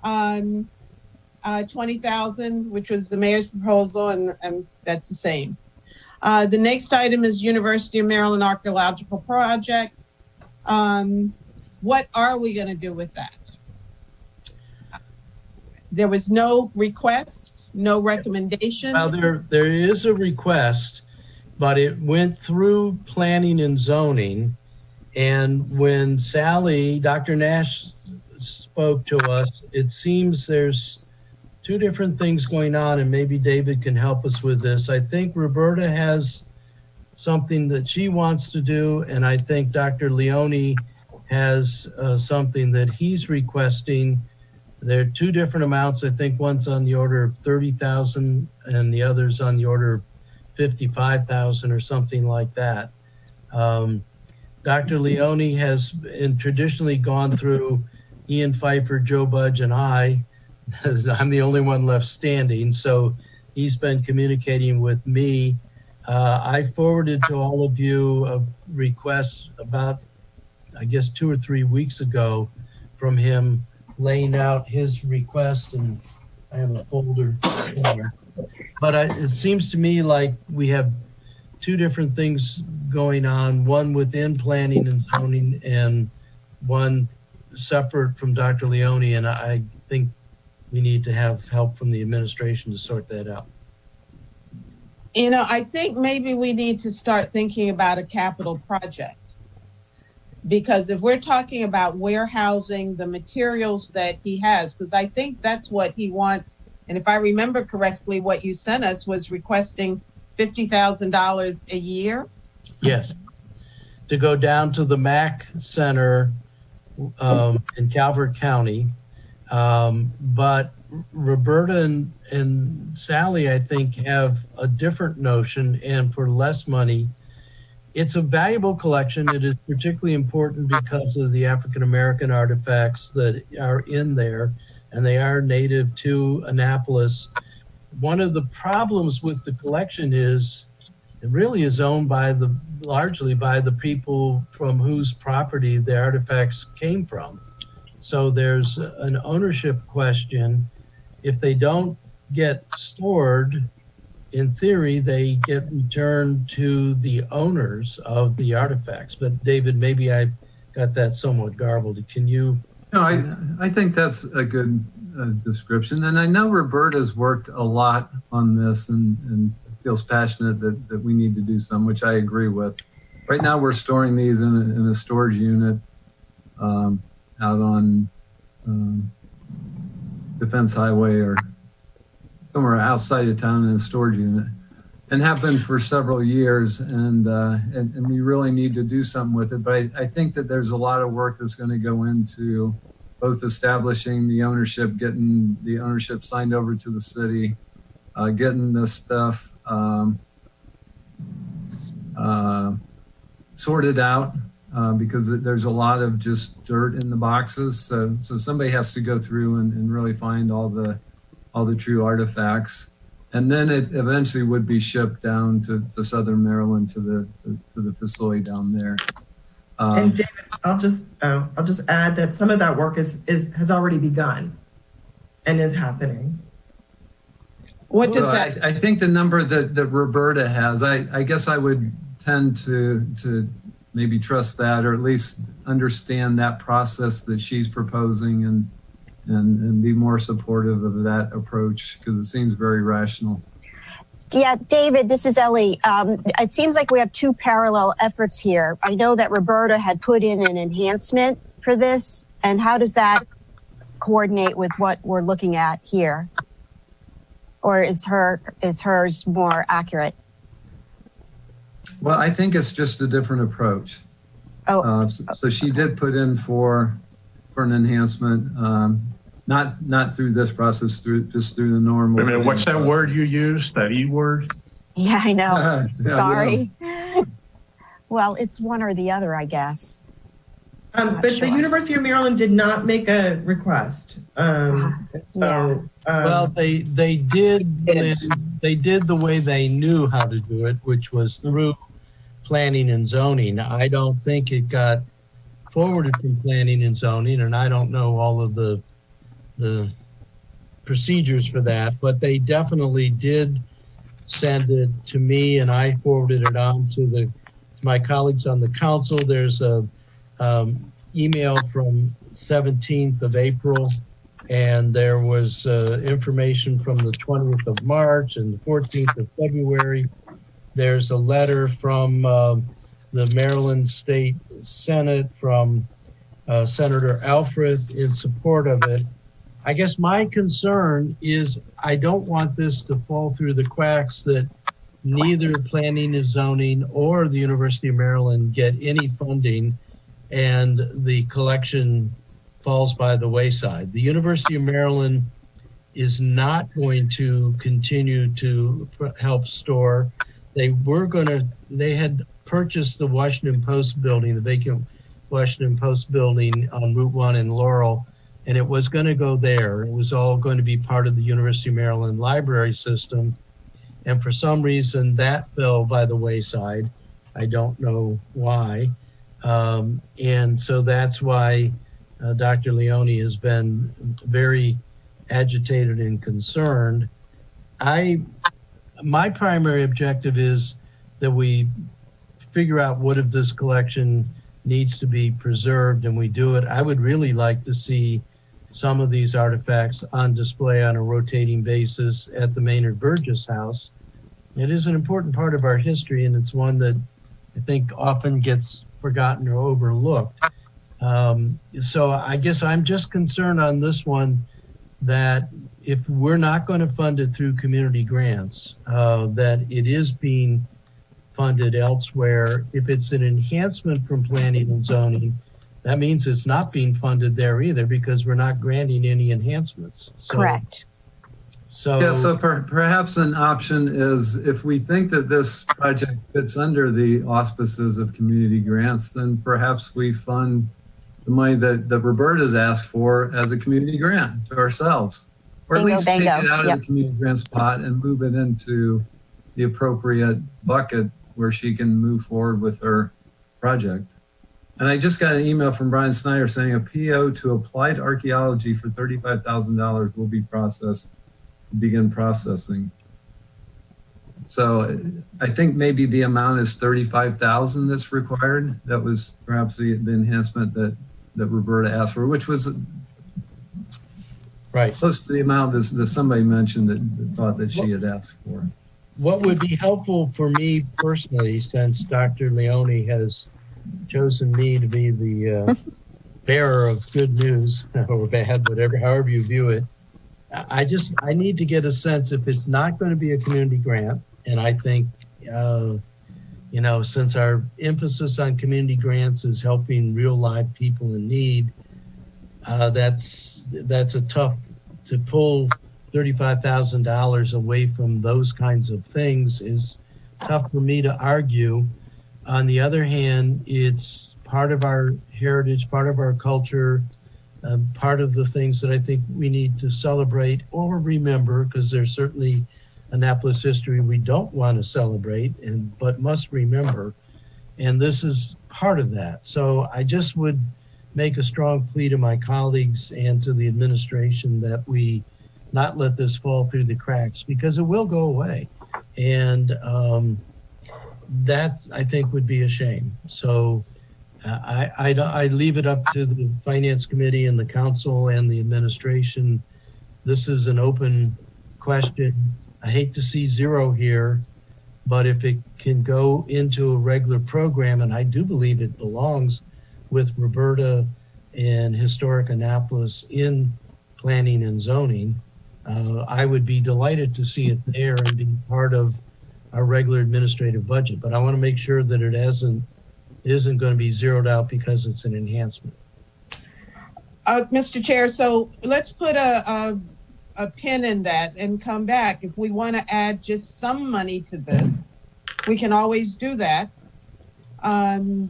[SPEAKER 3] 20,000, which was the mayor's proposal, and that's the same. The next item is University of Maryland Archaeological Project. What are we going to do with that? There was no request, no recommendation.
[SPEAKER 1] Well, there is a request, but it went through planning and zoning. And when Dr. Nash spoke to us, it seems there's two different things going on, and maybe David can help us with this. I think Roberta has something that she wants to do, and I think Dr. Leone has something that he's requesting. There are two different amounts. I think one's on the order of 30,000 and the other's on the order of 55,000 or something like that. Dr. Leone has traditionally gone through Ian Pfeiffer, Joe Budge, and I. I'm the only one left standing, so he's been communicating with me. I forwarded to all of you a request about, I guess, 2 or 3 weeks ago from him laying out his request, and I have a folder somewhere. But it seems to me like we have two different things going on, one within planning and zoning and one separate from Dr. Leone, and I think we need to have help from the administration to sort that out.
[SPEAKER 3] You know, I think maybe we need to start thinking about a capital project. Because if we're talking about warehousing the materials that he has, because I think that's what he wants. And if I remember correctly, what you sent us was requesting $50,000 a year.
[SPEAKER 1] Yes, to go down to the MAC Center in Calvert County. But Roberta and Sally, I think, have a different notion, and for less money. It's a valuable collection. It is particularly important because of the African-American artifacts that are in there, and they are native to Annapolis. One of the problems with the collection is it really is owned largely by the people from whose property the artifacts came from. So there's an ownership question. If they don't get stored, in theory, they get returned to the owners of the artifacts. But David, maybe I got that somewhat garbled. Can you?
[SPEAKER 10] No, I think that's a good description. And I know Roberta's worked a lot on this and feels passionate that we need to do some, which I agree with. Right now, we're storing these in a storage unit out on Defense Highway or somewhere outside of town in a storage unit, and have been for several years. And we really need to do something with it. But I think that there's a lot of work that's going to go into both establishing the ownership, getting the ownership signed over to the city, getting this stuff sorted out because there's a lot of just dirt in the boxes. So somebody has to go through and really find all the true artifacts. And then it eventually would be shipped down to Southern Maryland to the facility down there.
[SPEAKER 7] And David, I'll just add that some of that work has already begun and is happening.
[SPEAKER 3] What does that?
[SPEAKER 10] I think the number that Roberta has, I guess I would tend to maybe trust that, or at least understand that process that she's proposing and be more supportive of that approach, because it seems very rational.
[SPEAKER 11] Yeah, David, this is Ellie. It seems like we have two parallel efforts here. I know that Roberta had put in an enhancement for this, and how does that coordinate with what we're looking at here? Or is hers more accurate?
[SPEAKER 10] Well, I think it's just a different approach.
[SPEAKER 11] Oh,
[SPEAKER 10] so she did put in for an enhancement, not through this process, just through the normal.
[SPEAKER 2] Wait a minute, what's that word you used? That E word?
[SPEAKER 11] yeah, I know.
[SPEAKER 10] Yeah,
[SPEAKER 11] Sorry. Well, it's one or the other, I guess.
[SPEAKER 7] But the University of Maryland did not make a request.
[SPEAKER 1] Well, they did the way they knew how to do it, which was through planning and zoning. I don't think it got forwarded from planning and zoning, and I don't know all of the procedures for that, but they definitely did send it to me, and I forwarded it on to my colleagues on the council. There's a email from 17th of April, and there was information from the 20th of March and the 14th of February. There's a letter from the Maryland State Senate from Senator Alfred in support of it. I guess my concern is I don't want this to fall through the cracks that neither planning and zoning or the University of Maryland get any funding and the collection falls by the wayside. The University of Maryland is not going to continue to help store. They had purchased the Washington Post building, the vacant Washington Post building on Route 1 in Laurel, and it was going to go there. It was all going to be part of the University of Maryland library system. And for some reason that fell by the wayside. I don't know why. And so that's why Dr. Leone has been very agitated and concerned. My primary objective is that we figure out what of this collection needs to be preserved, and we do it. I would really like to see some of these artifacts on display on a rotating basis at the Maynard Burgess House. It is an important part of our history, and it's one that I think often gets forgotten or overlooked. So I guess I'm just concerned on this one that if we're not going to fund it through community grants, that it is being funded elsewhere. If it's an enhancement from planning and zoning, that means it's not being funded there either because we're not granting any enhancements. So,
[SPEAKER 11] correct.
[SPEAKER 10] So perhaps an option is if we think that this project fits under the auspices of community grants, then perhaps we fund the money that Roberta's asked for as a community grant to ourselves. Or at least take it out of the community grants pot and move it into the appropriate bucket where she can move forward with her project. And I just got an email from Brian Snyder saying a PO to Applied Archaeology for $35,000 will be begin processing. So I think maybe the amount is $35,000 that's required. That was perhaps the enhancement that Roberta asked for, which was
[SPEAKER 1] right
[SPEAKER 10] close to the amount that somebody mentioned that thought that she had asked for.
[SPEAKER 1] What would be helpful for me personally, since Dr. Leone has chosen me to be the bearer of good news or bad, however you view it, I need to get a sense if it's not going to be a community grant. And I think, since our emphasis on community grants is helping real live people in need, that's a tough to pull $35,000 away from those kinds of things is tough for me to argue. On the other hand, it's part of our heritage, part of our culture, part of the things that I think we need to celebrate or remember, because there's certainly Annapolis history we don't want to celebrate, but must remember. And this is part of that. So I just would make a strong plea to my colleagues and to the administration that we not let this fall through the cracks, because it will go away. And that, I think, would be a shame. So I leave it up to the Finance Committee and the Council and the administration. This is an open question. I hate to see zero here, but if it can go into a regular program, and I do believe it belongs with Roberta and Historic Annapolis in planning and zoning, I would be delighted to see it there and be part of our regular administrative budget. But I want to make sure that it isn't going to be zeroed out because it's an enhancement.
[SPEAKER 3] Mr. Chair, so let's put a pin in that and come back. If we want to add just some money to this, we can always do that.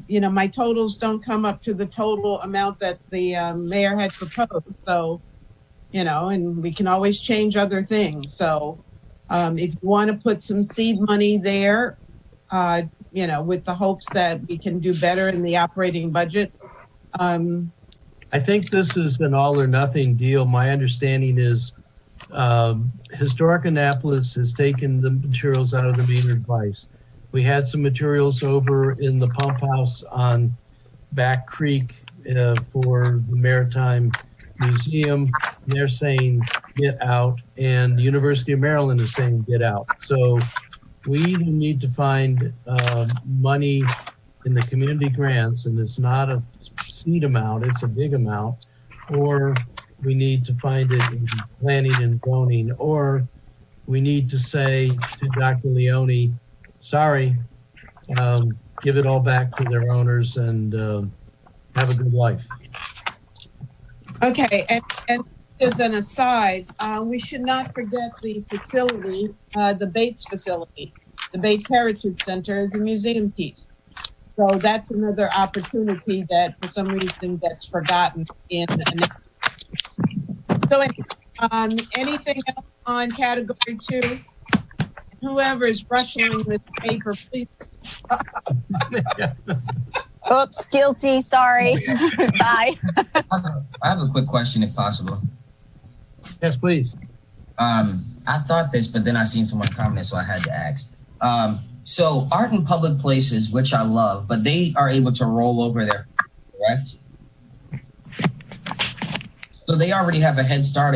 [SPEAKER 3] You know, my totals don't come up to the total amount that the mayor had proposed. So, you know, and we can always change other things. So if you want to put some seed money there, you know, with the hopes that we can do better in the operating budget.
[SPEAKER 1] I think this is an all or nothing deal. My understanding is Historic Annapolis has taken the materials out of the Maynard Vice. We had some materials over in the pump house on Back Creek for the Maritime Museum. They're saying get out, and the University of Maryland is saying get out. So we either need to find money in the community grants, and it's not a seed amount, it's a big amount, or we need to find it in planning and zoning, or we need to say to Dr. Leone, sorry, give it all back to their owners and have a good life.
[SPEAKER 3] Okay, and as an aside, we should not forget the facility, the Bates facility. The Bates Heritage Center is a museum piece. So that's another opportunity that for some reason gets forgotten in. So anything else on category 2? Whoever is rustling this paper, please.
[SPEAKER 11] Oops, guilty, sorry. Bye.
[SPEAKER 9] I have a quick question, if possible.
[SPEAKER 1] Yes, please.
[SPEAKER 9] I thought this, but then I seen someone comment, so I had to ask. So art in public places, which I love, but they are able to roll over their, correct? So they already have a head start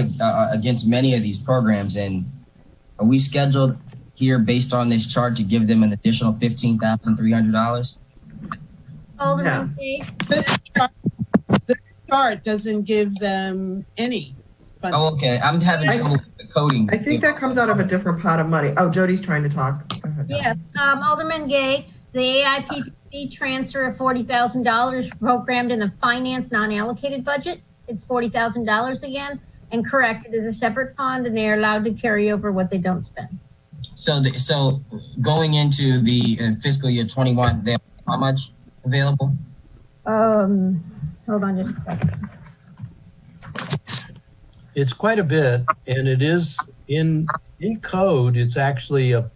[SPEAKER 9] against many of these programs. And are we scheduled here based on this chart to give them an additional $15,300?
[SPEAKER 5] Alderman Gay?
[SPEAKER 3] This chart doesn't give them any funding.
[SPEAKER 9] Oh, okay. I'm having trouble with the coding.
[SPEAKER 7] I think that comes out of a different pot of money. Oh, Jody's trying to talk. Go ahead.
[SPEAKER 5] Yes, Alderman Gay, the AIPPC transfer of $40,000 programmed in the finance non-allocated budget. It's $40,000 again, and correct, it is a separate fund, and they are allowed to carry over what they don't spend.
[SPEAKER 9] So, so going into the fiscal year 21, they have how much available?
[SPEAKER 5] Hold on just a second.
[SPEAKER 1] It's quite a bit, and it is in code. It's actually a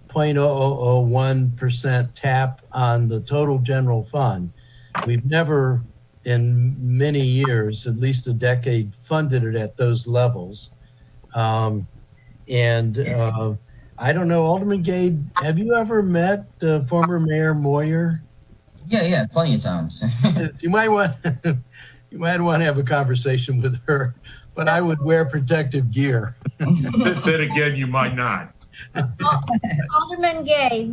[SPEAKER 1] 0.0001% tap on the total general fund. We've never, in many years, at least a decade, funded it at those levels. I don't know, Alderman Gay, have you ever met former Mayor Moyer?
[SPEAKER 9] Yeah, plenty of times.
[SPEAKER 1] You might want to have a conversation with her, but I would wear protective gear.
[SPEAKER 2] Then again, you might not.
[SPEAKER 5] Alderman Gay,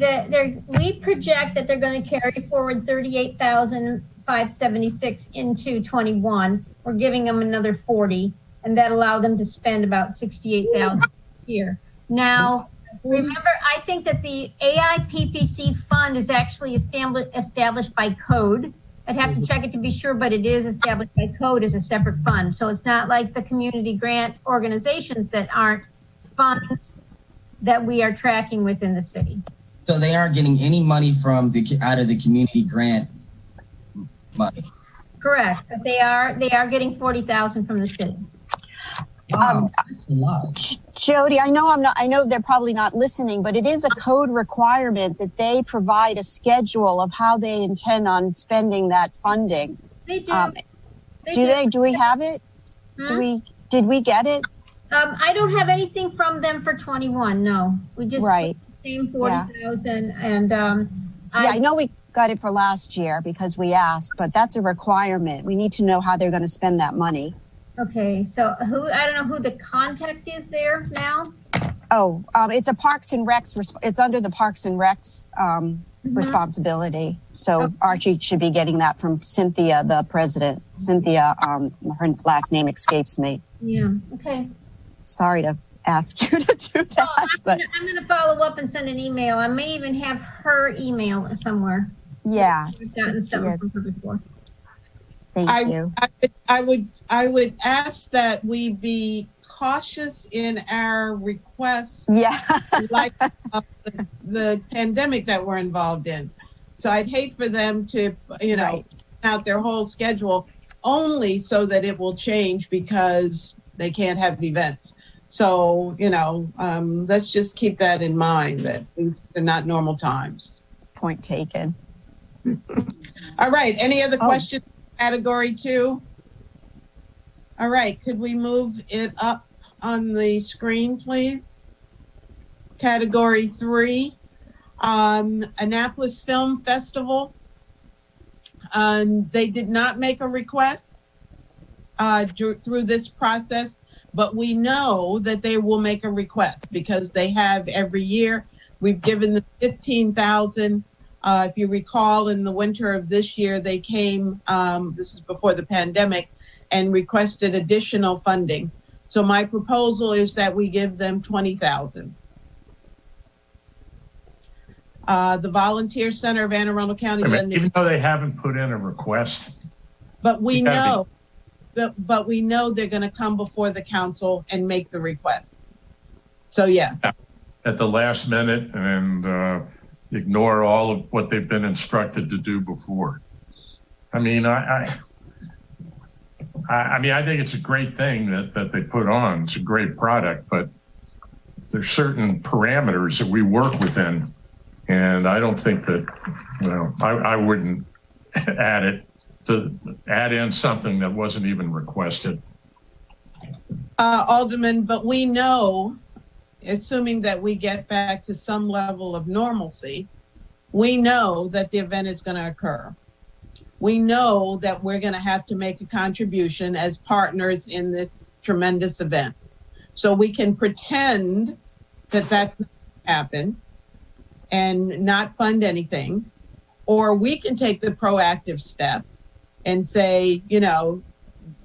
[SPEAKER 5] we project that they're going to carry forward $38,576 into 21. We're giving them another 40, and that allowed them to spend about $68,000 a year. Now, remember, I think that the AIPPC fund is actually established by code, I'd have to check it to be sure, but it is established by code as a separate fund. So it's not like the community grant organizations that aren't funds that we are tracking within the city.
[SPEAKER 9] So they aren't getting any money from out of the community grant money.
[SPEAKER 5] Correct, but they are getting 40,000 from the city.
[SPEAKER 9] Wow, that's a lot.
[SPEAKER 11] Jody, I know they're probably not listening, but it is a code requirement that they provide a schedule of how they intend on spending that funding.
[SPEAKER 5] They do.
[SPEAKER 11] Do we have it? Did we get it?
[SPEAKER 5] I don't have anything from them for 21. No, we just
[SPEAKER 11] right.
[SPEAKER 5] put the same 40,000, and
[SPEAKER 11] I know we got it for last year because we asked, but that's a requirement. We need to know how they're going to spend that money.
[SPEAKER 5] Okay, so I don't know who the contact is there now.
[SPEAKER 11] Oh, it's a Parks and Recs. It's under the Parks and Recs responsibility. So Archie should be getting that from Cynthia, the president. Cynthia, her last name escapes me.
[SPEAKER 5] Yeah. Okay.
[SPEAKER 11] Sorry to ask you to do that, but
[SPEAKER 5] I'm going to follow up and send an email. I may even have her email somewhere.
[SPEAKER 11] Yeah.
[SPEAKER 5] I've gotten stuff from her before.
[SPEAKER 11] Thank you.
[SPEAKER 3] I would ask that we be cautious in our requests.
[SPEAKER 11] Yeah.
[SPEAKER 3] Like the pandemic that we're involved in. So I'd hate for them to, out their whole schedule only so that it will change because they can't have events. So, let's just keep that in mind that these are not normal times.
[SPEAKER 11] Point taken.
[SPEAKER 3] All right. Any other questions? Category 2. All right, could we move it up on the screen, please? Category 3, Annapolis Film Festival. They did not make a request through this process, but we know that they will make a request because they have every year. We've given them $15,000. If you recall, in the winter of this year, they came, this is before the pandemic, and requested additional funding. So my proposal is that we give them $20,000. The Volunteer Center of Anne Arundel County.
[SPEAKER 2] Even though they haven't put in a request.
[SPEAKER 3] But we know, but we know they're going to come before the council and make the request. So yes.
[SPEAKER 2] At the last minute and ignore all of what they've been instructed to do before. I mean, I think it's a great thing that they put on. It's a great product, but there's certain parameters that we work within. And I don't think that, I wouldn't add in something that wasn't even requested.
[SPEAKER 3] Alderman, but we know, assuming that we get back to some level of normalcy, we know that the event is going to occur. We know that we're going to have to make a contribution as partners in this tremendous event. So we can pretend that that's not going to happen and not fund anything, or we can take the proactive step and say,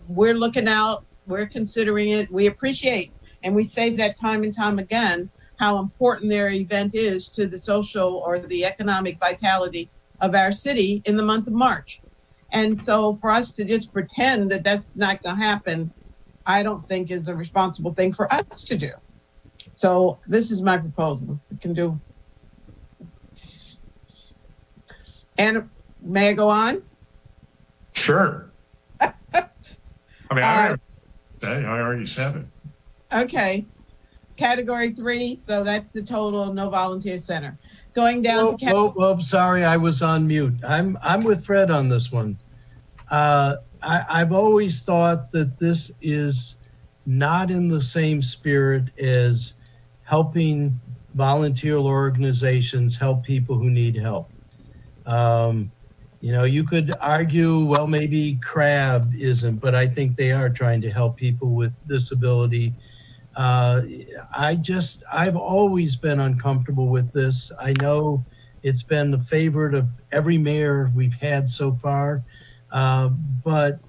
[SPEAKER 3] we're looking out, we're considering it, we appreciate, and we say that time and time again, how important their event is to the social or the economic vitality of our city in the month of March. And so for us to just pretend that that's not going to happen, I don't think is a responsible thing for us to do. So this is my proposal. We can do. And may I go on?
[SPEAKER 2] Sure. I already said it.
[SPEAKER 3] Okay. Category 3, so that's the total, no volunteer center. Going down to
[SPEAKER 1] sorry, I was on mute. I'm with Fred on this one. I've always thought that this is not in the same spirit as helping volunteer organizations help people who need help. You could argue, well, maybe CRAB isn't, but I think they are trying to help people with disability. I've always been uncomfortable with this. I know it's been the favorite of every mayor we've had so far, but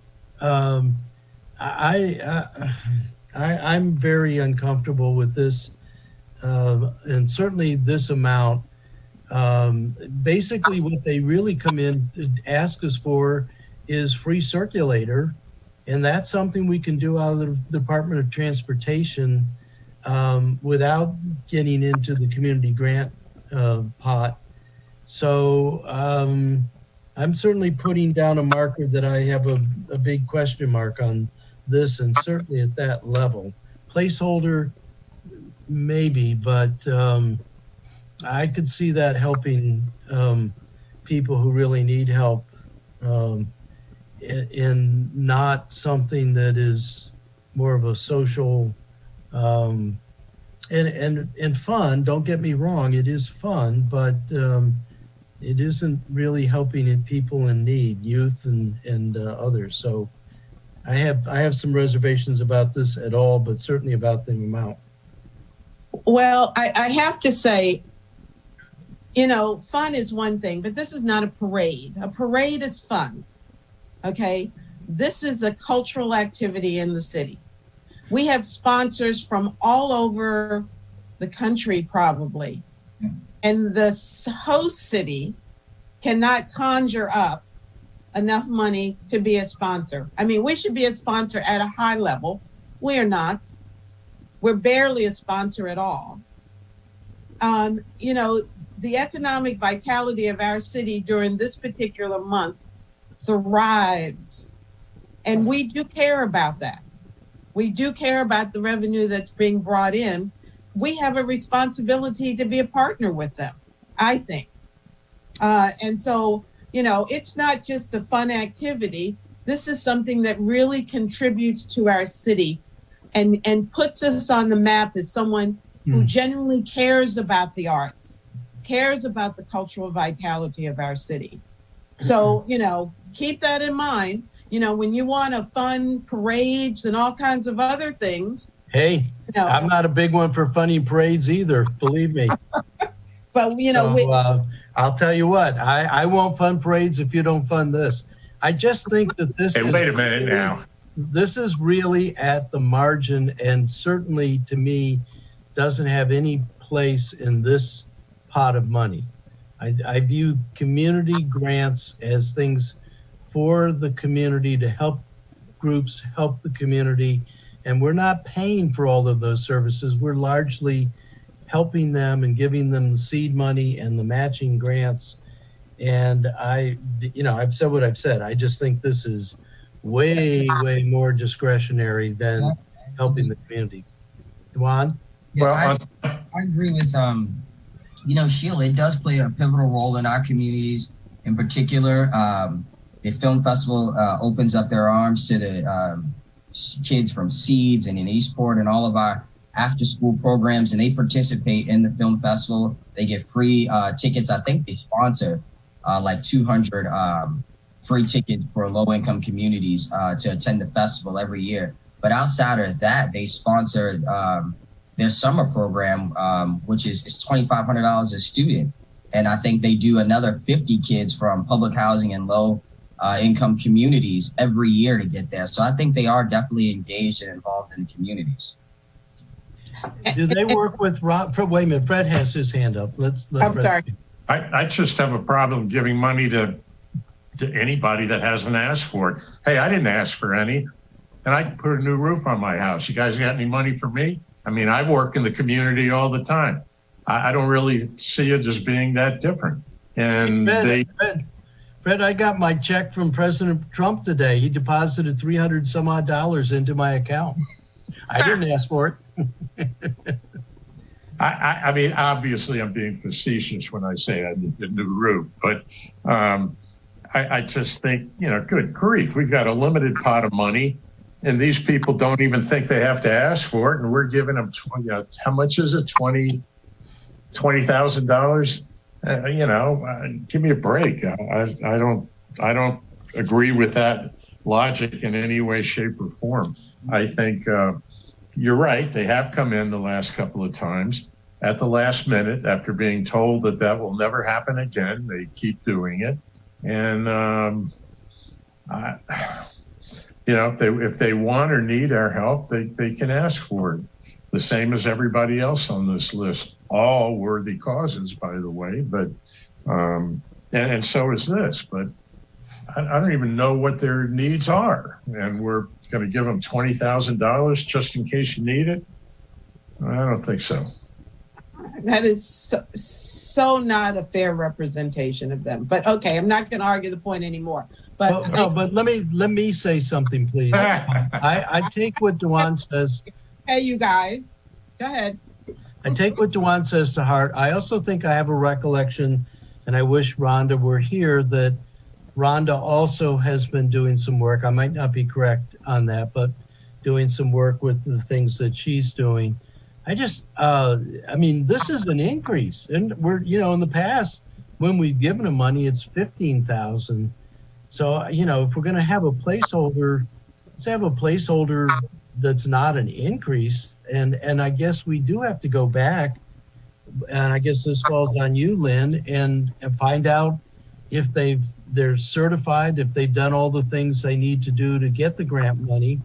[SPEAKER 1] I'm very uncomfortable with this, and certainly this amount. Basically what they really come in to ask us for is free circulator. And that's something we can do out of the Department of Transportation without getting into the community grant pot. So I'm certainly putting down a marker that I have a big question mark on this, and certainly at that level. Placeholder, maybe, but I could see that helping people who really need help in not something that is more of a social and fun. Don't get me wrong, it is fun, but it isn't really helping people in need, youth and others. So I have some reservations about this at all, but certainly about the amount.
[SPEAKER 3] Well, I have to say, you know, fun is one thing, but this is not a parade. A parade is fun. Okay, this is a cultural activity in the city. We have sponsors from all over the country, probably, and the host city cannot conjure up enough money to be a sponsor. I mean, we should be a sponsor at a high level. We are not. We're barely a sponsor at all. You know, the economic vitality of our city during this particular month thrives. And we do care about that. We do care about the revenue that's being brought in. We have a responsibility to be a partner with them, I think. And so, you know, it's not just a fun activity. This is something that really contributes to our city and puts us on the map as someone who genuinely cares about the arts, cares about the cultural vitality of our city. So, you know, keep that in mind. You know, when you want a fun parades and all kinds of other things.
[SPEAKER 1] Hey,
[SPEAKER 3] you know,
[SPEAKER 1] I'm not a big one for funny parades either, believe me.
[SPEAKER 3] But, you know,
[SPEAKER 1] so, I'll tell you what, I won't fund parades if you don't fund this. I just think that this is,
[SPEAKER 2] wait a minute now.
[SPEAKER 1] This is really at the margin, and certainly to me doesn't have any place in this pot of money. I view community grants as things for the community to help groups, help the community. And we're not paying for all of those services. We're largely helping them and giving them the seed money and the matching grants. And I've said what I've said. I just think this is way more discretionary than helping the community. Juan?
[SPEAKER 9] Yeah, I agree with, Sheila, it does play a pivotal role in our communities. In particular, the film festival opens up their arms to the kids from Seeds and in Eastport and all of our after-school programs, and they participate in the film festival. They get free tickets. I think they sponsor like 200 free tickets for low-income communities to attend the festival every year. But outside of that, they sponsor their summer program, which is $2,500 a student. And I think they do another 50 kids from public housing and low income communities every year to get there. So I think they are definitely engaged and involved in the communities.
[SPEAKER 1] Do they work with Rob? Wait a minute, Fred has his hand up. Let's
[SPEAKER 3] I'm
[SPEAKER 1] Fred.
[SPEAKER 3] sorry.
[SPEAKER 2] I just have a problem giving money to anybody that hasn't asked for it. Hey, I didn't ask for any, and I put a new roof on my house. You guys got any money for me? I mean, I work in the community all the time. I don't really see it as being that different. And
[SPEAKER 1] Fred, I got my check from President Trump today. He deposited $300 some odd into my account. I didn't ask for it.
[SPEAKER 2] I mean, obviously, I'm being facetious when I say I need a new roof, but I just think, good grief, we've got a limited pot of money, and these people don't even think they have to ask for it, and we're giving them, how much is it? $20,000? Give me a break. I don't agree with that logic in any way, shape, or form. I think you're right. They have come in the last couple of times at the last minute after being told that will never happen again. They keep doing it. And, if they want or need our help, they can ask for it. the same as everybody else on this list. All worthy causes, by the way, but and so is this. But I don't even know what their needs are, and we're going to give them $20,000 just in case you need it. I don't think so.
[SPEAKER 3] That is so not a fair representation of them. But okay, I'm not going to argue the point anymore. But
[SPEAKER 1] no, but let me say something, please. I take what Dewan says.
[SPEAKER 3] Hey, you guys, go ahead.
[SPEAKER 1] I take what Dewan says to heart. I also think I have a recollection, and I wish Rhonda were here, that Rhonda also has been doing some work. I might not be correct on that, but doing some work with the things that she's doing. I just, I mean, this is an increase, and we're, you know, in the past when we've given them money, it's 15,000. So, you know, if we're going to have a placeholder, let's have a placeholder that's not an increase. And I guess we do have to go back, and I guess this falls on you, Lynn, and find out if they're certified, if they've done all the things they need to do to get the grant money.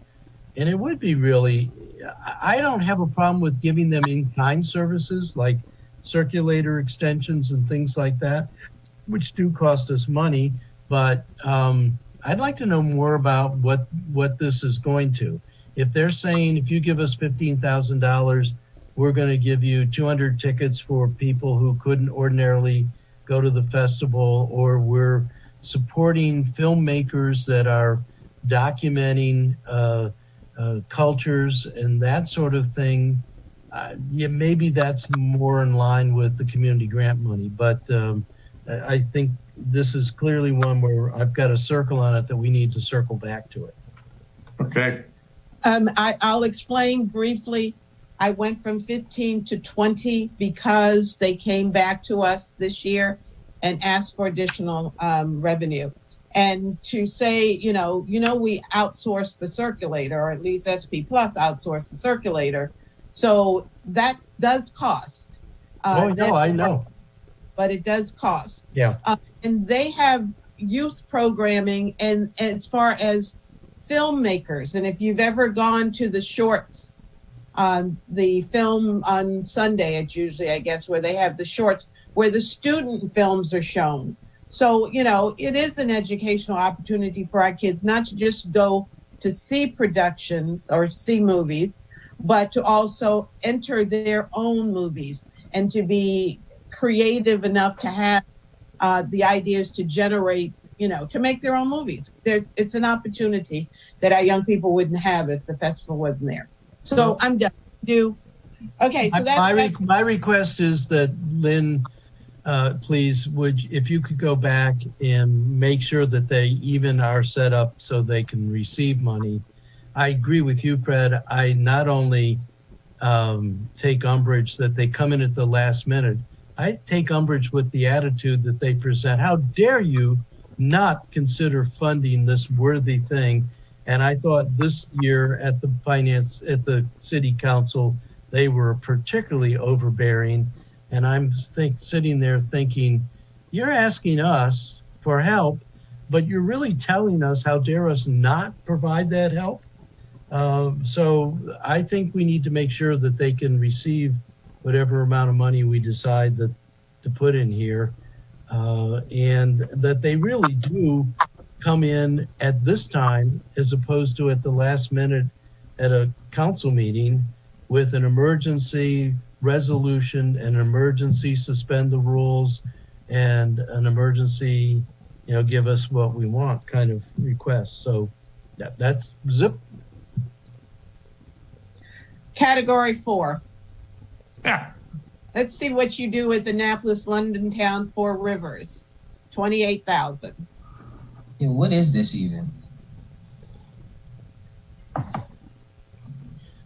[SPEAKER 1] And it would be really, I don't have a problem with giving them in-kind services like circulator extensions and things like that, which do cost us money. But I'd like to know more about what this is going to. If they're saying, if you give us $15,000, we're going to give you 200 tickets for people who couldn't ordinarily go to the festival, or we're supporting filmmakers that are documenting cultures and that sort of thing, yeah, maybe that's more in line with the community grant money. But I think this is clearly one where I've got a circle on it that we need to circle back to it.
[SPEAKER 2] Okay.
[SPEAKER 3] I'll explain briefly. I went from 15 to 20 because they came back to us this year and asked for additional revenue. And to say, we outsourced the circulator, or at least SP Plus outsourced the circulator. So that does cost.
[SPEAKER 1] I know.
[SPEAKER 3] But it does cost.
[SPEAKER 1] Yeah.
[SPEAKER 3] And they have youth programming and as far as filmmakers. And if you've ever gone to the shorts, the film on Sunday, it's usually, I guess, where they have the shorts where the student films are shown. So, it is an educational opportunity for our kids, not to just go to see productions or see movies, but to also enter their own movies and to be creative enough to have the ideas to generate, to make their own movies. It's an opportunity that our young people wouldn't have if the festival wasn't there. So I'm done. Okay, so that's
[SPEAKER 1] my request is that Lynn, please, if you could go back and make sure that they even are set up so they can receive money. I agree with you, Fred. I not only take umbrage that they come in at the last minute, I take umbrage with the attitude that they present. How dare you not consider funding this worthy thing? And I thought this year at the city council, they were particularly overbearing. And I'm sitting there thinking, you're asking us for help, but you're really telling us, how dare us not provide that help? So I think we need to make sure that they can receive whatever amount of money we decide to put in here, and that they really do come in at this time as opposed to at the last minute at a council meeting with an emergency resolution, an emergency suspend the rules, and an emergency, give us what we want kind of request. So that's zip.
[SPEAKER 3] Category 4.
[SPEAKER 2] Yeah.
[SPEAKER 3] Let's see what you do with Annapolis, London Town, Four Rivers, 28,000.
[SPEAKER 9] Yeah, what is this even?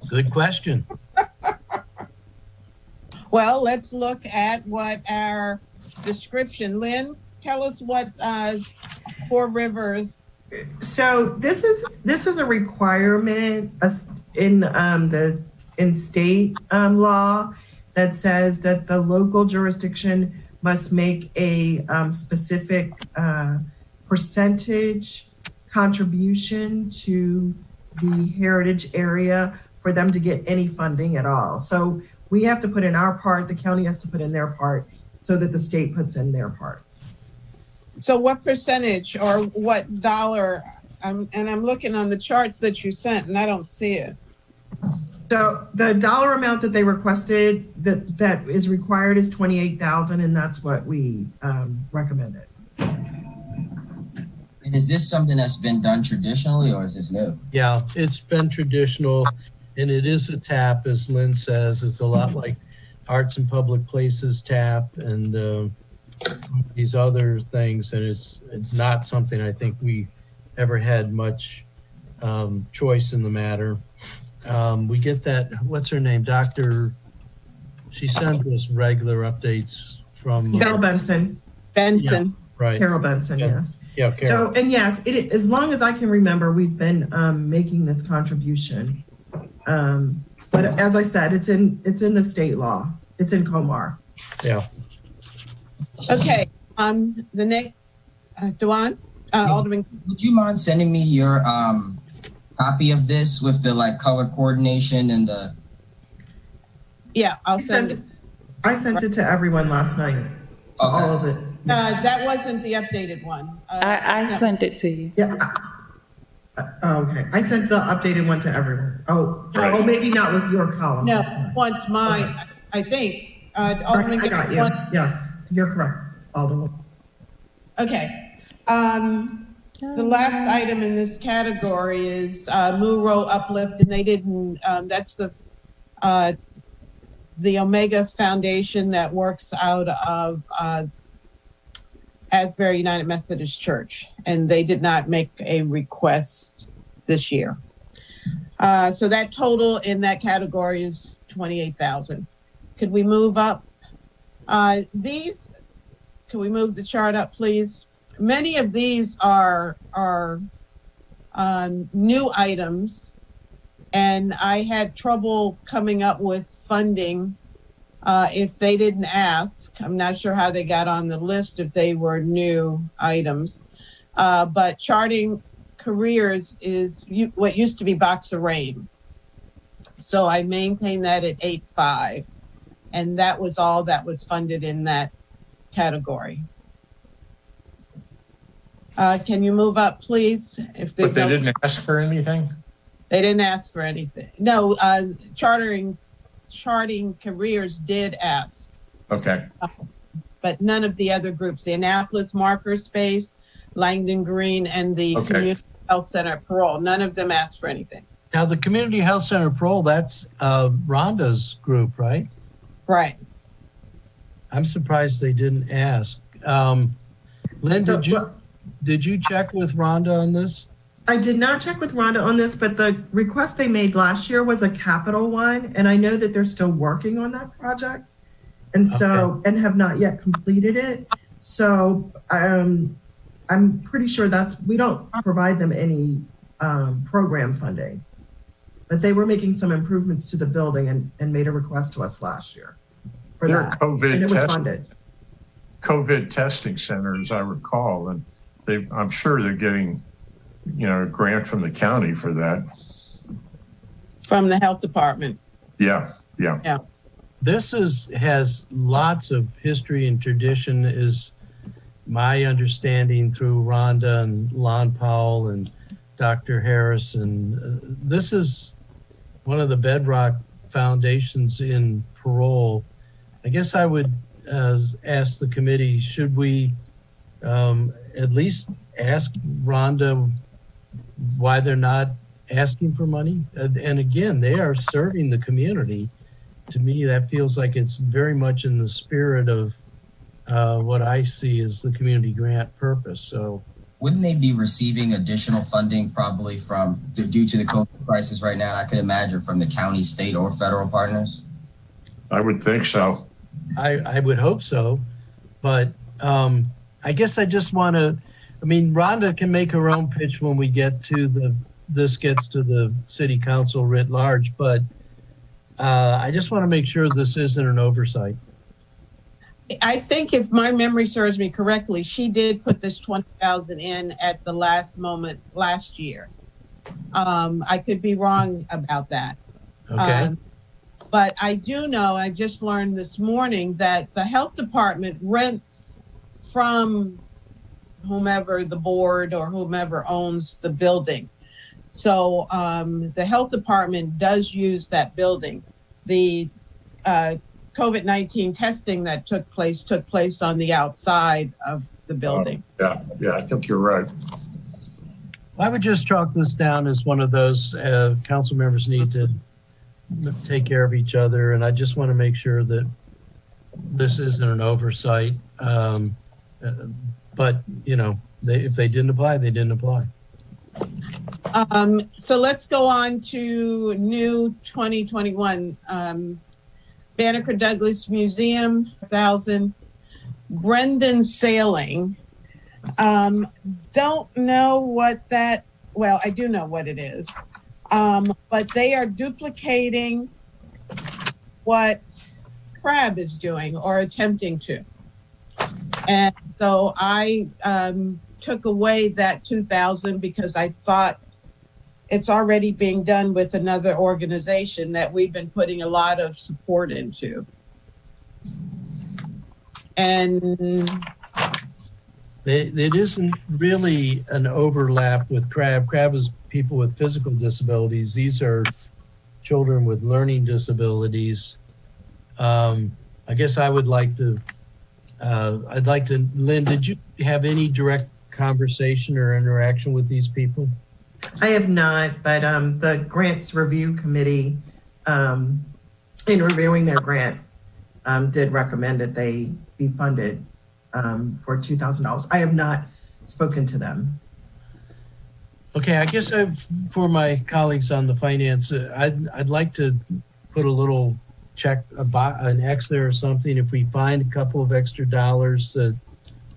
[SPEAKER 1] Good question.
[SPEAKER 3] Well, let's look at what our description. Lynn, tell us what Four Rivers.
[SPEAKER 7] So this is a requirement in state law that says that the local jurisdiction must make a specific percentage contribution to the heritage area for them to get any funding at all. So we have to put in our part, the county has to put in their part, so that the state puts in their part.
[SPEAKER 3] So what percentage or what dollar? And I'm looking on the charts that you sent and I don't see it.
[SPEAKER 7] So the dollar amount that they requested that is required is $28,000, and that's what we recommended.
[SPEAKER 9] And is this something that's been done traditionally, or is this new?
[SPEAKER 1] Yeah, it's been traditional, and it is a TAP, as Lynn says. It's a lot like Arts and Public Places TAP and these other things, and it's not something I think we ever had much choice in the matter. We get that, what's her name, she sends us regular updates from
[SPEAKER 7] Carol Benson.
[SPEAKER 3] Benson.
[SPEAKER 1] Yeah, right.
[SPEAKER 7] Carol Benson,
[SPEAKER 1] Yeah.
[SPEAKER 7] yes.
[SPEAKER 1] Yeah, Carol.
[SPEAKER 7] So, and yes, as long as I can remember, we've been making this contribution. But as I said, it's in the state law. It's in Comar.
[SPEAKER 1] Yeah.
[SPEAKER 3] Okay, the next, Dewan, Alderman.
[SPEAKER 9] Would you mind sending me your copy of this with the like color coordination and the?
[SPEAKER 3] Yeah, I'll send it.
[SPEAKER 7] I sent it to everyone last night.
[SPEAKER 9] Okay.
[SPEAKER 7] All of it.
[SPEAKER 3] That wasn't the updated one.
[SPEAKER 4] I sent it to you.
[SPEAKER 7] Yeah. Okay. I sent the updated one to everyone. Oh,
[SPEAKER 2] Right.
[SPEAKER 7] oh, maybe not with your column.
[SPEAKER 3] No,
[SPEAKER 7] That's fine.
[SPEAKER 3] once mine,
[SPEAKER 7] Okay.
[SPEAKER 3] I think.
[SPEAKER 7] Alderman, I got you. Yes, you're correct, Alderman.
[SPEAKER 3] Okay. The last item in this category is Muro Uplift, and they didn't, that's the Omega Foundation that works out of Asbury United Methodist Church, and they did not make a request this year. So that total in that category is $28,000. Could we move up? Can we move the chart up, please? Many of these are new items, and I had trouble coming up with funding if they didn't ask. I'm not sure how they got on the list if they were new items. But charting careers is what used to be Box of Rain. So I maintained that at 8.5. And that was all that was funded in that category. Can you move up, please?
[SPEAKER 2] But they didn't ask for anything?
[SPEAKER 3] They didn't ask for anything. No, charting careers did ask.
[SPEAKER 2] Okay.
[SPEAKER 3] But none of the other groups, the Annapolis Marker Space, Langdon Green, and the Community Health Center Parole, none of them asked for anything.
[SPEAKER 1] Now, the Community Health Center Parole, that's Rhonda's group, right?
[SPEAKER 3] Right.
[SPEAKER 1] I'm surprised they didn't ask. Lynn, did you check with Rhonda on this?
[SPEAKER 7] I did not check with Rhonda on this, but the request they made last year was a capital one, and I know that they're still working on that project, and so and have not yet completed it. So I'm pretty sure we don't provide them any program funding, but they were making some improvements to the building and made a request to us last year for
[SPEAKER 2] They're
[SPEAKER 7] that, and it was funded.
[SPEAKER 2] COVID testing center, as I recall, and I'm sure they're getting, a grant from the county for that.
[SPEAKER 3] From the health department.
[SPEAKER 2] Yeah.
[SPEAKER 1] This has lots of history and tradition, is my understanding through Rhonda and Lon Powell and Dr. Harris. And this is one of the bedrock foundations in parole. I guess I would ask the committee, should we at least ask Rhonda why they're not asking for money? And again, they are serving the community. To me, that feels like it's very much in the spirit of what I see as the community grant purpose. So,
[SPEAKER 9] wouldn't they be receiving additional funding probably due to the COVID crisis right now? I could imagine from the county, state, or federal partners.
[SPEAKER 2] I would think so.
[SPEAKER 1] I would hope so, but I guess I just want to. Rhonda can make her own pitch when we get to this gets to the city council writ large, but I just want to make sure this isn't an oversight.
[SPEAKER 3] I think if my memory serves me correctly, she did put this 20,000 in at the last moment last year. I could be wrong about that.
[SPEAKER 1] Okay.
[SPEAKER 3] But I do know, I just learned this morning that the health department rents from whomever the board or whomever owns the building. So the health department does use that building. The COVID-19 testing that took place on the outside of the building.
[SPEAKER 2] Yeah, I think you're right.
[SPEAKER 1] I would just chalk this down as one of those council members need to take care of each other. And I just want to make sure that this isn't an oversight. But, you know, if they didn't apply, they didn't apply.
[SPEAKER 3] So let's go on to new 2021. Banneker Douglas Museum, 1,000. Brendan Sailing. Don't know what that, well, I do know what it is. But they are duplicating what Crab is doing or attempting to. And so I took away that 2,000 because I thought it's already being done with another organization that we've been putting a lot of support into. And
[SPEAKER 1] it isn't really an overlap with Crab. Crab is people with physical disabilities. These are children with learning disabilities. I guess I would like to, Lynn, did you have any direct conversation or interaction with these people?
[SPEAKER 7] I have not, but the grants review committee, in reviewing their grant, did recommend that they be funded for $2,000. I have not spoken to them.
[SPEAKER 1] Okay, I guess for my colleagues on the finance, I'd like to put a little check, an X there or something. If we find a couple of extra dollars,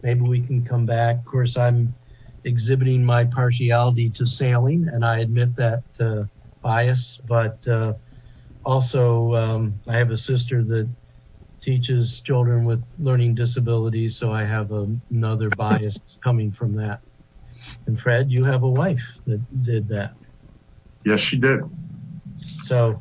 [SPEAKER 1] maybe we can come back. Of course, I'm exhibiting my partiality to sailing, and I admit that bias, but also I have a sister that teaches children with learning disabilities, so I have another bias coming from that. And Fred, you have a wife that did that.
[SPEAKER 2] Yes, she did.
[SPEAKER 1] So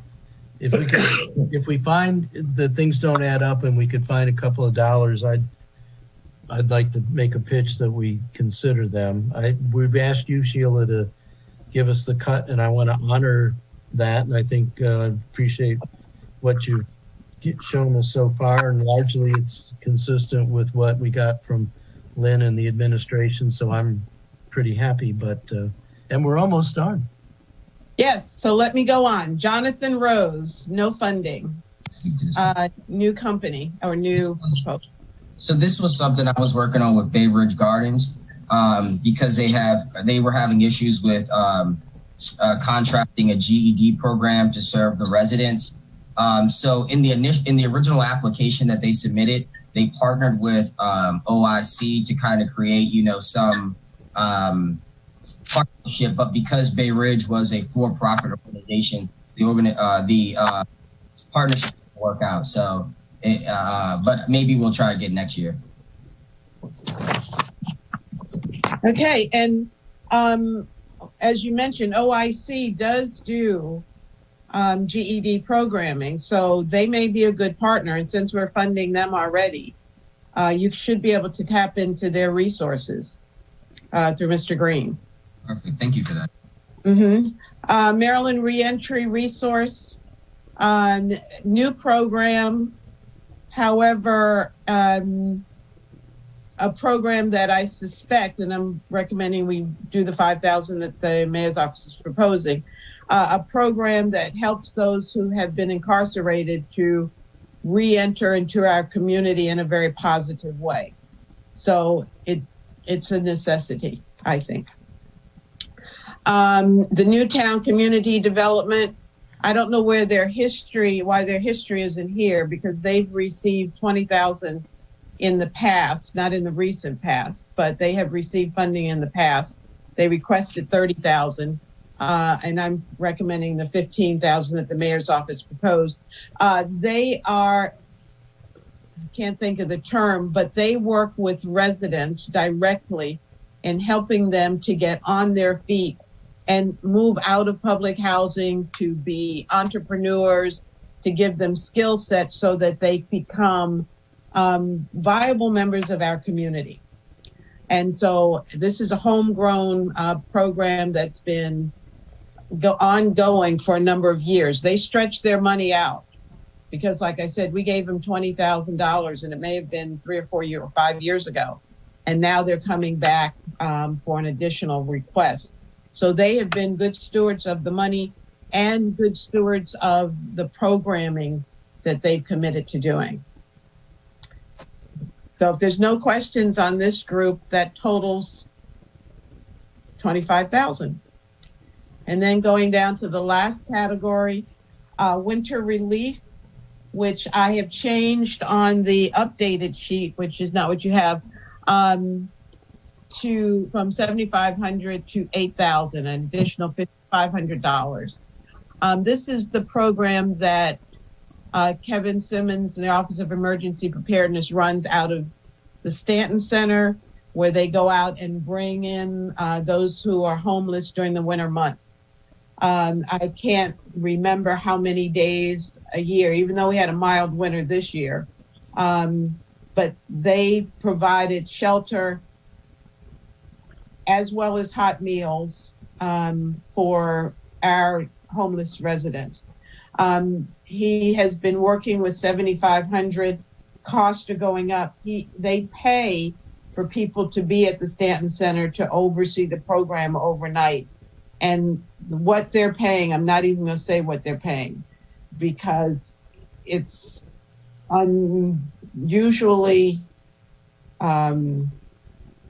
[SPEAKER 1] if we find that things don't add up and we could find a couple of dollars, I'd like to make a pitch that we consider them. We've asked you, Sheila, to give us the cut, and I want to honor that. And I think appreciate what you've shown us so far, and largely it's consistent with what we got from Lynn and the administration. So I'm pretty happy, but and we're almost done.
[SPEAKER 3] yes, so let me go on. Jonathan Rose, no funding. New company or new.
[SPEAKER 9] So this was something I was working on with Bay Ridge Gardens because they were having issues with contracting a GED program to serve the residents. So in the original application that they submitted, they partnered with OIC to kind of create, some partnership. But because Bay Ridge was a for-profit organization, the partnership didn't work out. So. But maybe we'll try again next year.
[SPEAKER 3] Okay, and as you mentioned, OIC does do GED programming, so they may be a good partner. And since we're funding them already, you should be able to tap into their resources through Mr. Green.
[SPEAKER 9] Perfect. Thank you for that.
[SPEAKER 3] Mm-hmm. Maryland Reentry Resource, new program. However, a program that I suspect, and I'm recommending we do the 5,000 that the mayor's office is proposing, a program that helps those who have been incarcerated to re-enter into our community in a very positive way. So it's a necessity, I think. The Newtown Community Development, I don't know why their history isn't here, because they've received 20,000 in the past, not in the recent past, but they have received funding in the past. They requested 30,000, and I'm recommending the 15,000 that the mayor's office proposed. They are, I can't think of the term, but they work with residents directly in helping them to get on their feet and move out of public housing to be entrepreneurs, to give them skill sets so that they become viable members of our community. And so this is a homegrown program that's been ongoing for a number of years. They stretched their money out because, like I said, we gave them $20,000, and it may have been 3 or 4 years or 5 years ago. And now they're coming back for an additional request. So they have been good stewards of the money and good stewards of the programming that they've committed to doing. So if there's no questions on this group, that totals $25,000. And then going down to the last category, winter relief, which I have changed on the updated sheet, which is not what you have, from $7,500 to $8,000, an additional $500. This is the program that Kevin Simmons and the Office of Emergency Preparedness runs out of the Stanton Center, where they go out and bring in those who are homeless during the winter months. I can't remember how many days a year, even though we had a mild winter this year, but they provided shelter as well as hot meals for our homeless residents. He has been working with 7,500. Costs are going up. They pay for people to be at the Stanton Center to oversee the program overnight. And what they're paying, I'm not even going to say what they're paying because it's unusually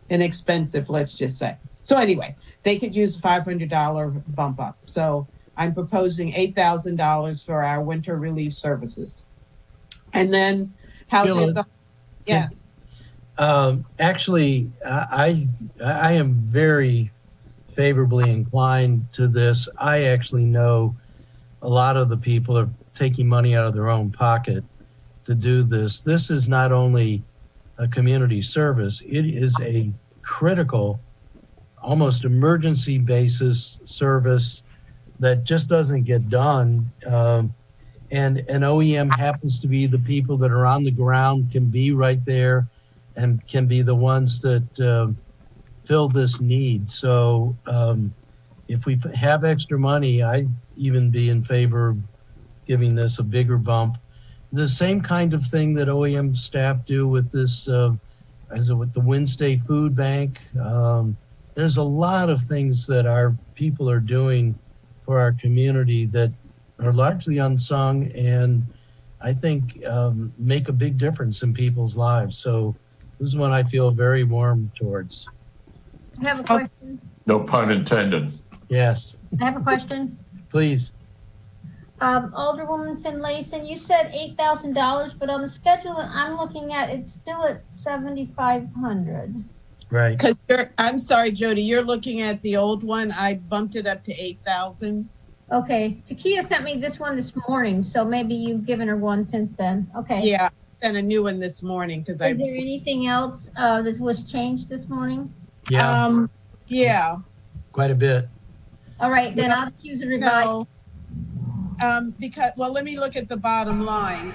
[SPEAKER 3] inexpensive, let's just say. So anyway, they could use a $500 bump up. So I'm proposing $8,000 for our winter relief services. And then housing. Yes.
[SPEAKER 1] Actually, I am very favorably inclined to this. I actually know a lot of the people are taking money out of their own pocket to do this. This is not only a community service, it is a critical, almost emergency basis service that just doesn't get done. And an OEM happens to be the people that are on the ground, can be right there, and can be the ones that fill this need. So if we have extra money, I'd even be in favor of giving this a bigger bump. The same kind of thing that OEM staff do with this, with the Wednesday Food Bank. There's a lot of things that our people are doing for our community that are largely unsung and I think make a big difference in people's lives. So this is one I feel very warm towards.
[SPEAKER 5] I have a question.
[SPEAKER 2] No pun intended.
[SPEAKER 1] Yes.
[SPEAKER 5] I have a question.
[SPEAKER 1] Please.
[SPEAKER 5] Alderwoman Finlayson, you said $8,000, but on the schedule that I'm looking at, it's still at $7,500.
[SPEAKER 1] Right.
[SPEAKER 3] I'm sorry, Jody, you're looking at the old one. I bumped it up to 8,000.
[SPEAKER 5] Okay. Takia sent me this one this morning, so maybe you've given her one since then. Okay.
[SPEAKER 3] Yeah, I sent a new one this morning because
[SPEAKER 5] Is there anything else that was changed this morning?
[SPEAKER 1] Yeah.
[SPEAKER 3] Yeah.
[SPEAKER 1] Quite a bit.
[SPEAKER 5] All right, then I'll choose a revised.
[SPEAKER 3] No. Because, well, let me look at the bottom line.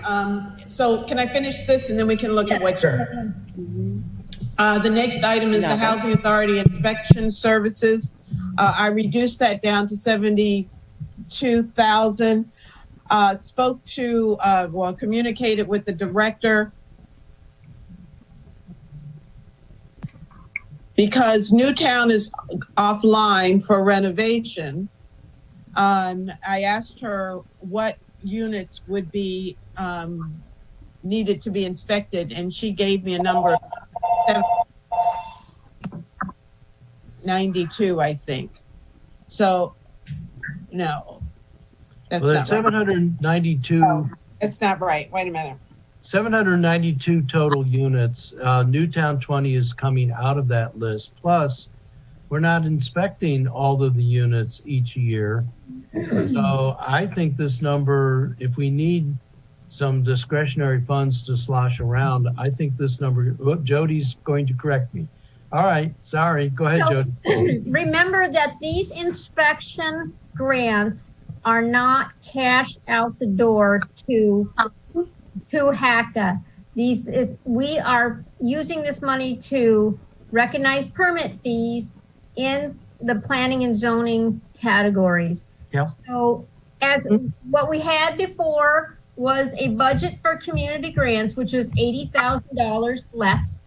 [SPEAKER 3] So can I finish this and then we can look at what you're. The next item is the Housing Authority Inspection Services. I reduced that down to $72,000. Spoke to, communicated with the director because Newtown is offline for renovation. I asked her what units would be needed to be inspected, and she gave me a number, 92, I think. So, no, that's
[SPEAKER 1] Well,
[SPEAKER 3] not
[SPEAKER 1] 792.
[SPEAKER 3] right. It's not right. Wait a minute.
[SPEAKER 1] 792 total units. Newtown 20 is coming out of that list. Plus, we're not inspecting all of the units each year. So I think this number, if we need some discretionary funds to slosh around, I think this number, Jody's going to correct me. All right, sorry. Go ahead, Jody.
[SPEAKER 5] Remember that these inspection grants are not cash out the door to HACA. We are using this money to recognize permit fees in the planning and zoning categories.
[SPEAKER 1] Yep.
[SPEAKER 5] So as what we had before was a budget for community grants, which was $80,000 less.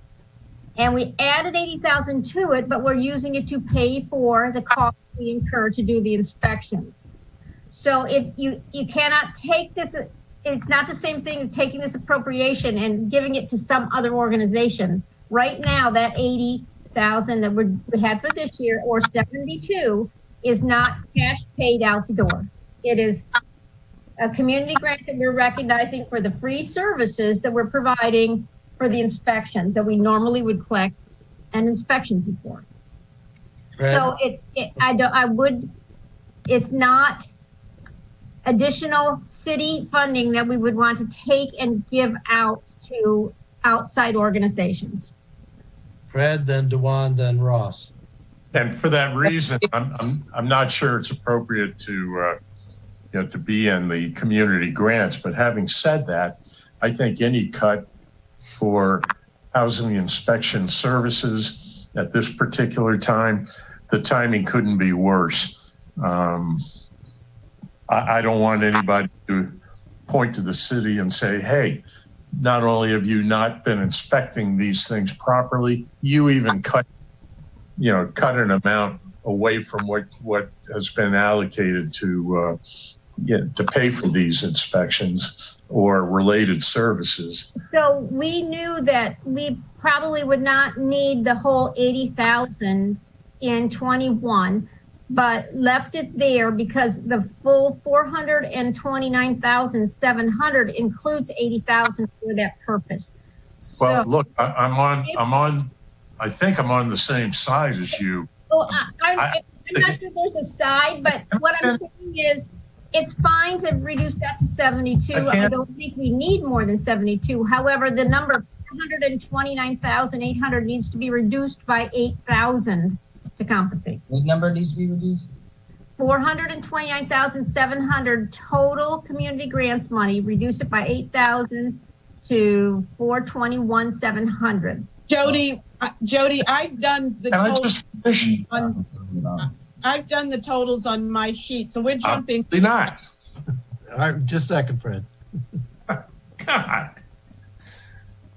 [SPEAKER 5] And we added 80,000 to it, but we're using it to pay for the cost we incur to do the inspections. So if you cannot take this, it's not the same thing as taking this appropriation and giving it to some other organization. Right now, that 80,000 that we had for this year, or 72, is not cash paid out the door. It is a community grant that we're recognizing for the free services that we're providing for the inspections that we normally would collect an inspection fee for.
[SPEAKER 1] Right.
[SPEAKER 5] So it's not additional city funding that we would want to take and give out to outside organizations.
[SPEAKER 1] Fred, then Dewan, then Ross.
[SPEAKER 2] And for that reason, I'm not sure it's appropriate to to be in the community grants. But having said that, I think any cut for housing inspection services at this particular time, the timing couldn't be worse. I don't want anybody to point to the city and say, hey, not only have you not been inspecting these things properly, you even cut an amount away from what has been allocated to pay for these inspections or related services.
[SPEAKER 5] So we knew that we probably would not need the whole 80,000 in 21, but left it there because the full 429,700 includes 80,000 for that purpose. So,
[SPEAKER 2] well, look, I think I'm on the same side as you.
[SPEAKER 5] Well, I'm not sure there's a side, but what I'm saying is it's fine to reduce that to 72. I don't think we need more than 72. However, the number 429,800 needs to be reduced by 8,000 to compensate.
[SPEAKER 9] What number needs to be reduced?
[SPEAKER 5] 429,700 total community grants money. Reduce it by 8,000 to 421,700.
[SPEAKER 3] Jody, I've done the totals I've done the totals on my sheet, so we're jumping.
[SPEAKER 2] Not.
[SPEAKER 1] All right, just a second, Fred.
[SPEAKER 2] God.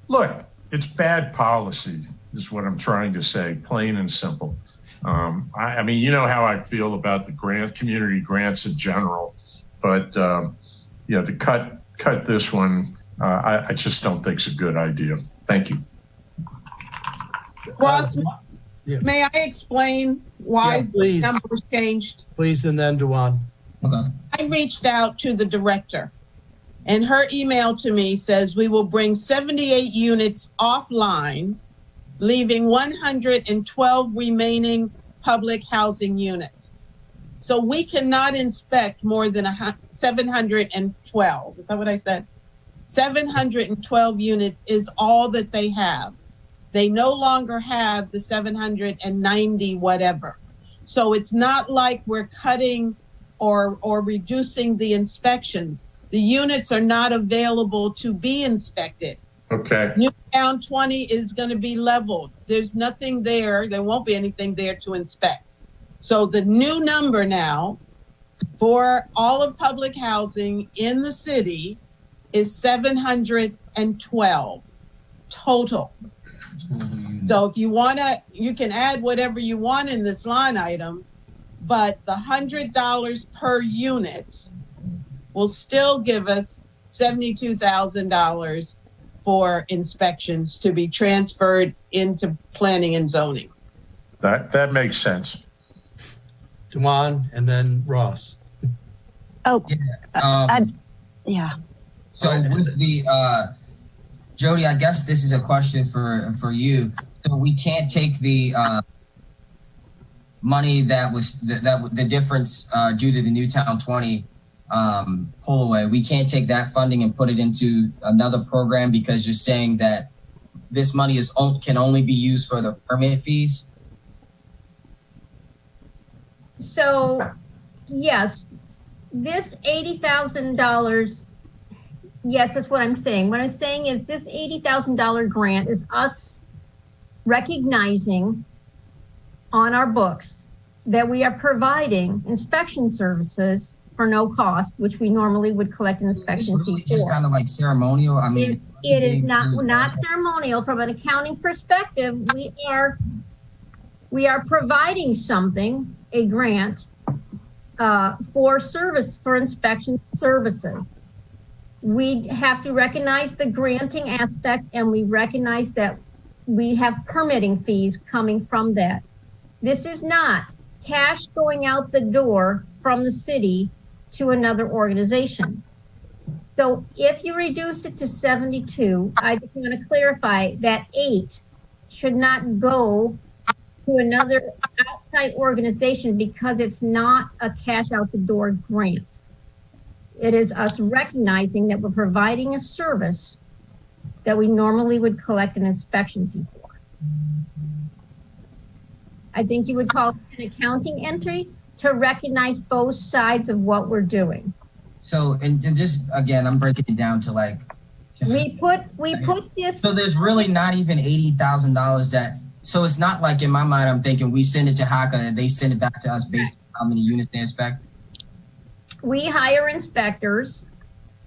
[SPEAKER 2] Look, it's bad policy is what I'm trying to say, plain and simple. I mean, you know how I feel about the community grants in general, but to cut this one, I just don't think it's a good idea. Thank you.
[SPEAKER 3] Ross, may I explain why the numbers changed?
[SPEAKER 1] Please, and then Dewan.
[SPEAKER 9] Okay.
[SPEAKER 3] I reached out to the director, and her email to me says we will bring 78 units offline, leaving 112 remaining public housing units. So we cannot inspect more than 712. Is that what I said? 712 units is all that they have. They no longer have the 790 whatever. So it's not like we're cutting or reducing the inspections. The units are not available to be inspected.
[SPEAKER 2] Okay.
[SPEAKER 3] Newtown 20 is going to be leveled. There's nothing there. There won't be anything there to inspect. So the new number now for all of public housing in the city is 712 total. So if you want to, you can add whatever you want in this line item, but the $100 per unit will still give us $72,000 for inspections to be transferred into planning and zoning.
[SPEAKER 2] That makes sense.
[SPEAKER 1] Dewan, and then Ross.
[SPEAKER 11] Oh,
[SPEAKER 9] yeah. So with the Jody, I guess this is a question for you. So we can't take the money that was the difference due to the Newtown 20 pull away. We can't take that funding and put it into another program because you're saying that this money can only be used for the permit fees?
[SPEAKER 5] So, yes, this $80,000, yes, that's what I'm saying. What I'm saying is this $80,000 grant is us recognizing on our books that we are providing inspection services for no cost, which we normally would collect an inspection
[SPEAKER 9] It's really
[SPEAKER 5] fee
[SPEAKER 9] just
[SPEAKER 5] for.
[SPEAKER 9] kind of like ceremonial. I mean,
[SPEAKER 5] It is not ceremonial. From an accounting perspective, we are providing something, a grant, for inspection services. We have to recognize the granting aspect, and we recognize that we have permitting fees coming from that. This is not cash going out the door from the city to another organization. So if you reduce it to 72, I just want to clarify that 8 should not go to another outside organization because it's not a cash out the door grant. It is us recognizing that we're providing a service that we normally would collect an inspection fee for. I think you would call it an accounting entry to recognize both sides of what we're doing.
[SPEAKER 9] so, and just, again, I'm breaking it down to like.
[SPEAKER 5] We put this.
[SPEAKER 9] So there's really not even $80,000 so it's not like in my mind, I'm thinking we send it to HACA and they send it back to us based on how many units they inspect.
[SPEAKER 5] We hire inspectors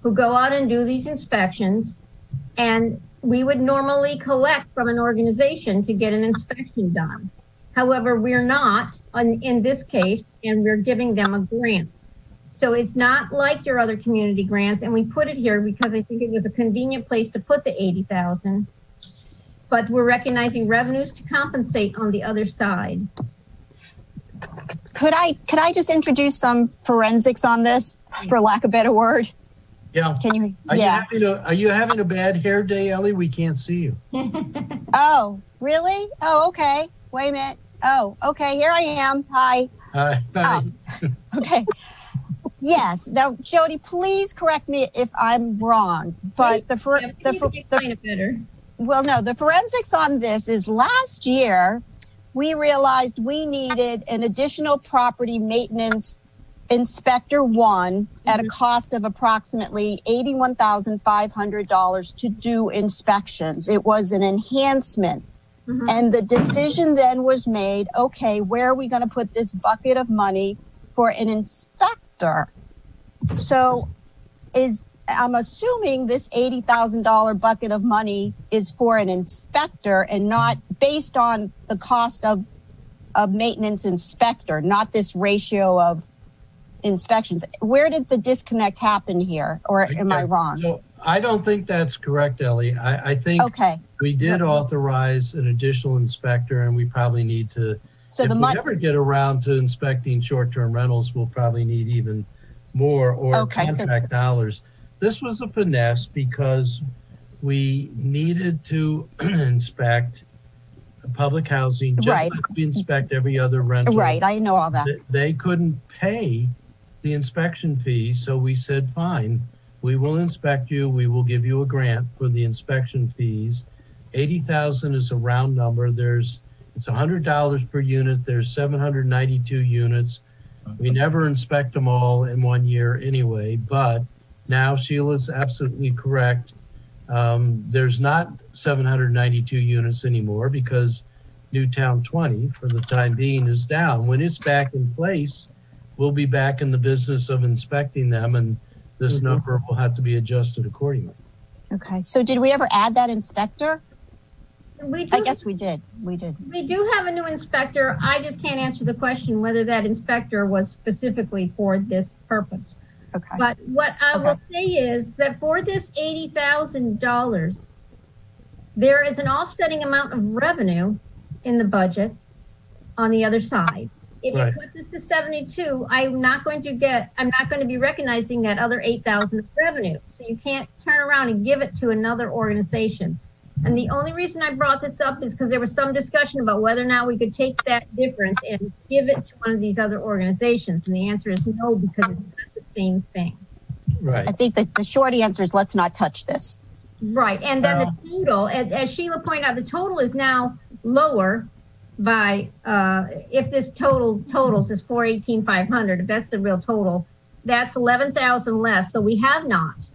[SPEAKER 5] who go out and do these inspections, and we would normally collect from an organization to get an inspection done. However, we're not in this case, and we're giving them a grant. So it's not like your other community grants, and we put it here because I think it was a convenient place to put the 80,000. But we're recognizing revenues to compensate on the other side.
[SPEAKER 11] Could I just introduce some forensics on this, for lack of a better word?
[SPEAKER 1] Yeah.
[SPEAKER 11] Can you?
[SPEAKER 1] Are you having a bad hair day, Ellie? We can't see you.
[SPEAKER 11] Oh, really? Oh, okay. Wait a minute. Oh, okay. Here I am. Hi.
[SPEAKER 1] Hi.
[SPEAKER 11] Okay. Yes. Now, Jody, please correct me if I'm wrong. But the forensics on this is last year we realized we needed an additional property maintenance inspector 1 at a cost of approximately $81,500 to do inspections. It was an enhancement. And the decision then was made, okay, where are we going to put this bucket of money for an inspector? So I'm assuming this $80,000 bucket of money is for an inspector and not based on the cost of a maintenance inspector, not this ratio of inspections. Where did the disconnect happen here, or am I wrong?
[SPEAKER 1] So I don't think that's correct, Ellie. I think we did authorize an additional inspector, and we probably need to, if we ever get around to inspecting short-term rentals, we'll probably need even more or contract dollars. This was a finesse because we needed to inspect public housing just like we inspect every other rental.
[SPEAKER 11] Right, I know all that.
[SPEAKER 1] They couldn't pay the inspection fee, so we said, fine, we will inspect you. We will give you a grant for the inspection fees. 80,000 is a round number. It's $100 per unit. There's 792 units. We never inspect them all in 1 year anyway, but now Sheila's absolutely correct. There's not 792 units anymore because Newtown 20 for the time being is down. When it's back in place, we'll be back in the business of inspecting them, and this number will have to be adjusted accordingly.
[SPEAKER 11] Okay, so did we ever add that inspector? I guess we did. We
[SPEAKER 5] do have a new inspector. I just can't answer the question whether that inspector was specifically for this purpose.
[SPEAKER 11] Okay.
[SPEAKER 5] But what I will say is that for this $80,000, there is an offsetting amount of revenue in the budget on the other side. If you put this to 72, I'm not going to be recognizing that other 8,000 of revenue. So you can't turn around and give it to another organization. And the only reason I brought this up is because there was some discussion about whether or not we could take that difference and give it to one of these other organizations. And the answer is no, because it's not the same thing.
[SPEAKER 1] Right.
[SPEAKER 11] I think that the short answer is let's not touch this.
[SPEAKER 5] Right, and then the total, as Sheila pointed out, the total is now lower by, if this totals is 418,500, if that's the real total, that's 11,000 less. So we have not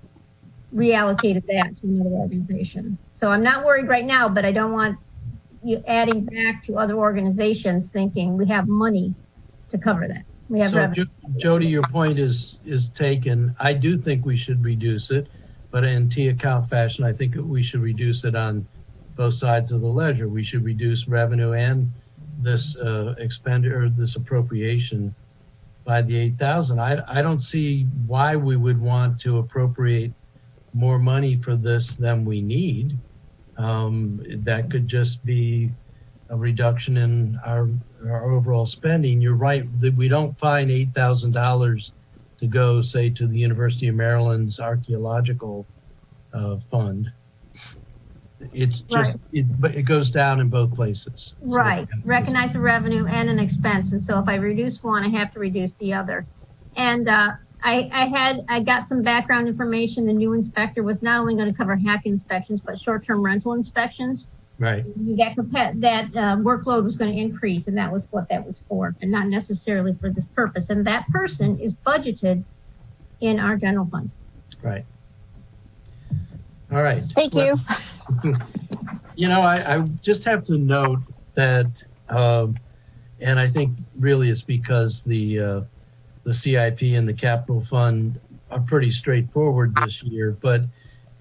[SPEAKER 5] reallocated that to another organization. So I'm not worried right now, but I don't want you adding back to other organizations thinking we have money to cover that. We have revenue.
[SPEAKER 1] Jody, your point is taken. I do think we should reduce it, but in T-account fashion, I think we should reduce it on both sides of the ledger. We should reduce revenue and this expenditure, this appropriation by the 8,000. I don't see why we would want to appropriate more money for this than we need. That could just be a reduction in our overall spending. You're right that we don't find $8,000 to go, say, to the University of Maryland's Archaeological fund. It's just, but it goes down in both places.
[SPEAKER 5] Right, recognize the revenue and an expense. And so if I reduce one, I have to reduce the other. And I got some background information. The new inspector was not only going to cover hack inspections, but short-term rental inspections.
[SPEAKER 1] Right.
[SPEAKER 5] That workload was going to increase, and that was what that was for, and not necessarily for this purpose. And that person is budgeted in our general fund.
[SPEAKER 1] Right. All right.
[SPEAKER 11] Thank you.
[SPEAKER 1] You know, I just have to note that, and I think really it's because the CIP and the capital fund are pretty straightforward this year, but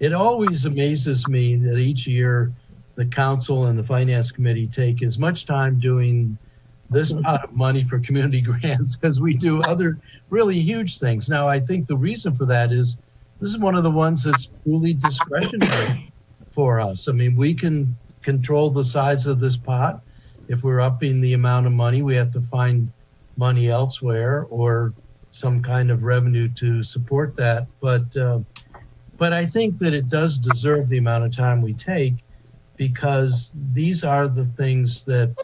[SPEAKER 1] it always amazes me that each year the council and the finance committee take as much time doing this pot of money for community grants as we do other really huge things. Now, I think the reason for that is this is one of the ones that's truly discretionary for us. I mean, we can control the size of this pot. If we're upping the amount of money, we have to find money elsewhere or some kind of revenue to support that. But I think that it does deserve the amount of time we take, because these are the things that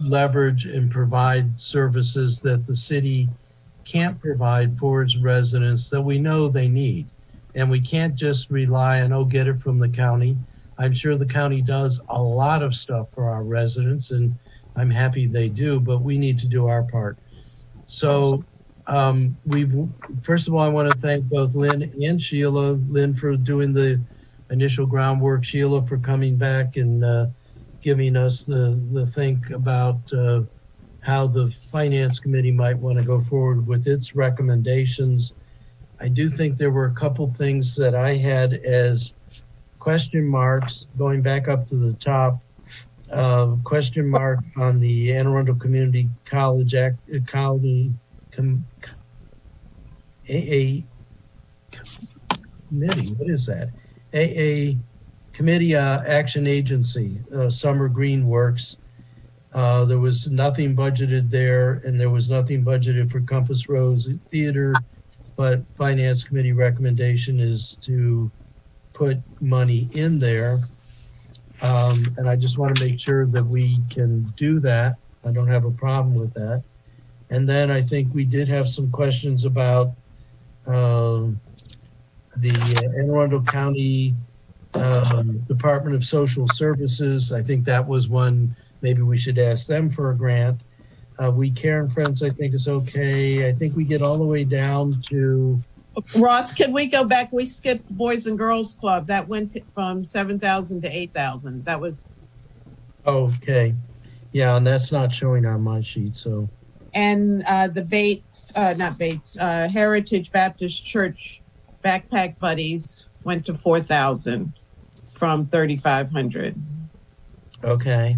[SPEAKER 1] leverage and provide services that the city can't provide for its residents that we know they need. And we can't just rely on, get it from the county. I'm sure the county does a lot of stuff for our residents, and I'm happy they do, but we need to do our part. So first of all, I want to thank both Lynn and Sheila. Lynn for doing the initial groundwork, Sheila for coming back and giving us the think about how the finance committee might want to go forward with its recommendations. I do think there were a couple things that I had as question marks going back up to the top. Question mark on the Anne Arundel Community College AA committee. What is that? AA Committee Action Agency, Summer Green Works. There was nothing budgeted there, and there was nothing budgeted for Compass Rose Theater, but Finance Committee recommendation is to put money in there. And I just want to make sure that we can do that. I don't have a problem with that. And then I think we did have some questions about the Anne Arundel County Department of Social Services. I think that was one, maybe we should ask them for a grant. We Care and Friends, I think is okay. I think we get all the way down to...
[SPEAKER 3] Ross, can we go back? We skipped Boys and Girls Club. That went from 7,000 to 8,000. That was...
[SPEAKER 1] Okay. Yeah, and that's not showing on my sheet, so...
[SPEAKER 3] And the Heritage Baptist Church Backpack Buddies went to 4,000 from 3,500.
[SPEAKER 1] Okay.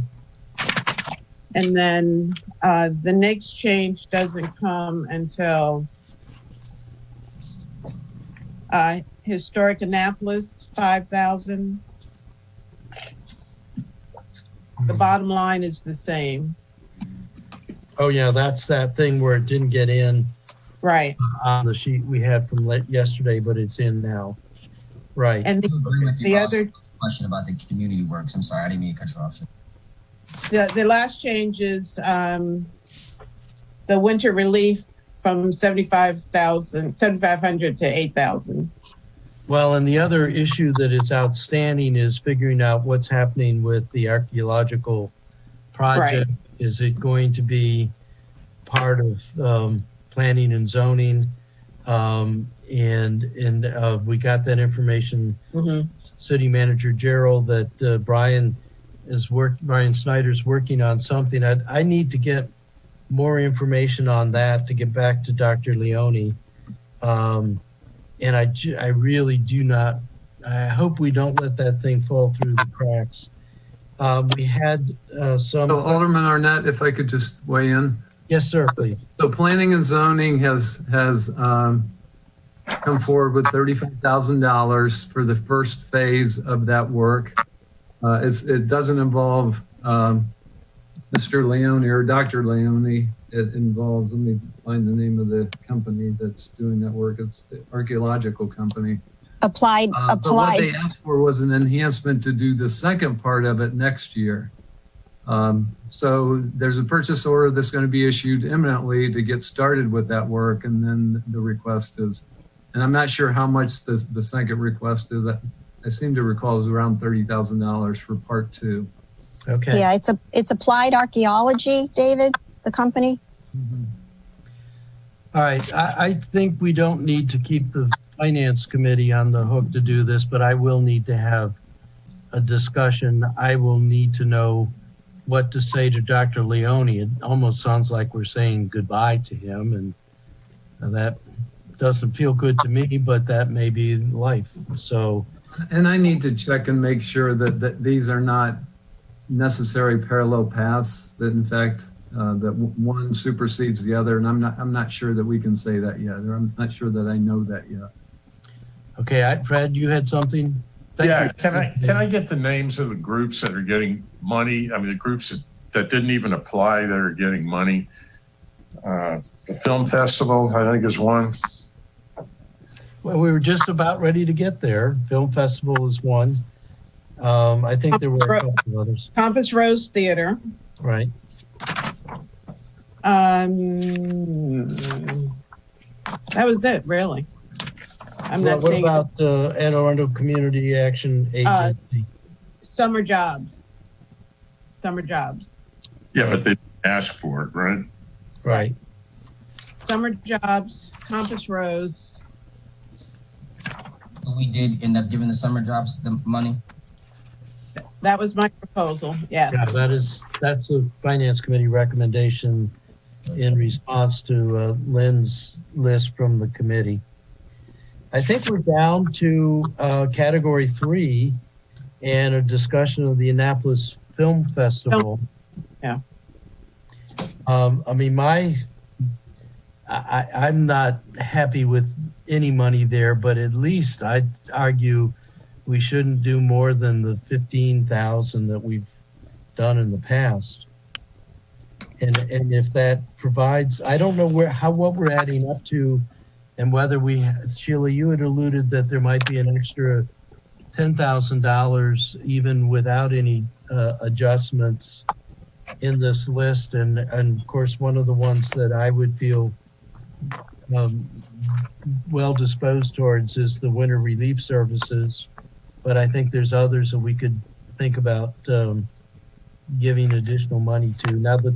[SPEAKER 3] And then the next change doesn't come until Historic Annapolis, 5,000. The bottom line is the same.
[SPEAKER 1] Oh yeah, that's that thing where it didn't get in
[SPEAKER 3] right
[SPEAKER 1] on the sheet we had from yesterday, but it's in now. Right.
[SPEAKER 3] And the other
[SPEAKER 9] question about the community works. I'm sorry, I didn't mean to cut you off.
[SPEAKER 3] The last change is the winter relief from 7,500 to 8,000.
[SPEAKER 1] Well, and the other issue that is outstanding is figuring out what's happening with the archaeological project.
[SPEAKER 3] Right.
[SPEAKER 1] Is it going to be part of planning and zoning? And we got that information.
[SPEAKER 3] Mhm.
[SPEAKER 1] City Manager Gerald that Brian Snyder's working on something. I need to get more information on that to get back to Dr. Leone. And I really do not, I hope we don't let that thing fall through the cracks. We had some.
[SPEAKER 10] So Alderman Arnett, if I could just weigh in.
[SPEAKER 1] Yes, sir, please.
[SPEAKER 10] So planning and zoning has come forward with $35,000 for the first phase of that work. It doesn't involve Mr. Leone or Dr. Leone. It involves, let me find the name of the company that's doing that work. It's the Archaeological company.
[SPEAKER 11] Applied.
[SPEAKER 10] But what they asked for was an enhancement to do the second part of it next year. So there's a purchase order that's going to be issued imminently to get started with that work. And then the request is, and I'm not sure how much the second request is. I seem to recall is around $30,000 for part 2.
[SPEAKER 1] Okay.
[SPEAKER 11] Yeah, it's Applied Archaeology, David, the company.
[SPEAKER 1] Mm-hmm. All right. I think we don't need to keep the Finance Committee on the hook to do this, but I will need to have a discussion. I will need to know what to say to Dr. Leone. It almost sounds like we're saying goodbye to him, and that doesn't feel good to me, but that may be life. So,
[SPEAKER 10] and I need to check and make sure that these are not necessary parallel paths, that in fact that one supersedes the other, and I'm not sure that we can say that yet, or I'm not sure that I know that yet.
[SPEAKER 1] Okay, Fred, you had something?
[SPEAKER 2] Yeah, can I get the names of the groups that are getting money? I mean, the groups that didn't even apply that are getting money. The film festival, I think, is one.
[SPEAKER 1] Well, we were just about ready to get there. Film festival is one. I think there were a couple of others.
[SPEAKER 3] Compass Rose Theater.
[SPEAKER 1] Right.
[SPEAKER 3] That was it, really. I'm not
[SPEAKER 1] what
[SPEAKER 3] seeing
[SPEAKER 1] about Anne Arundel Community Action Agency?
[SPEAKER 3] summer jobs. Summer jobs.
[SPEAKER 2] Yeah, but they asked for it, right?
[SPEAKER 1] Right.
[SPEAKER 3] Summer jobs, Compass Rose.
[SPEAKER 9] We did end up giving the summer jobs the money.
[SPEAKER 3] That was my proposal. Yes.
[SPEAKER 1] Yeah, that's a Finance Committee recommendation in response to Lynn's list from the committee. I think we're down to category 3 and a discussion of the Annapolis Film Festival.
[SPEAKER 3] Yeah.
[SPEAKER 1] I mean, I'm not happy with any money there, but at least I'd argue we shouldn't do more than the $15,000 that we've done in the past. And if that provides, I don't know what we're adding up to, and whether Sheila, you had alluded that there might be an extra $10,000 even without any adjustments in this list. And of course, one of the ones that I would feel well disposed towards is the winter relief services. But I think there's others that we could think about giving additional money to. Now, the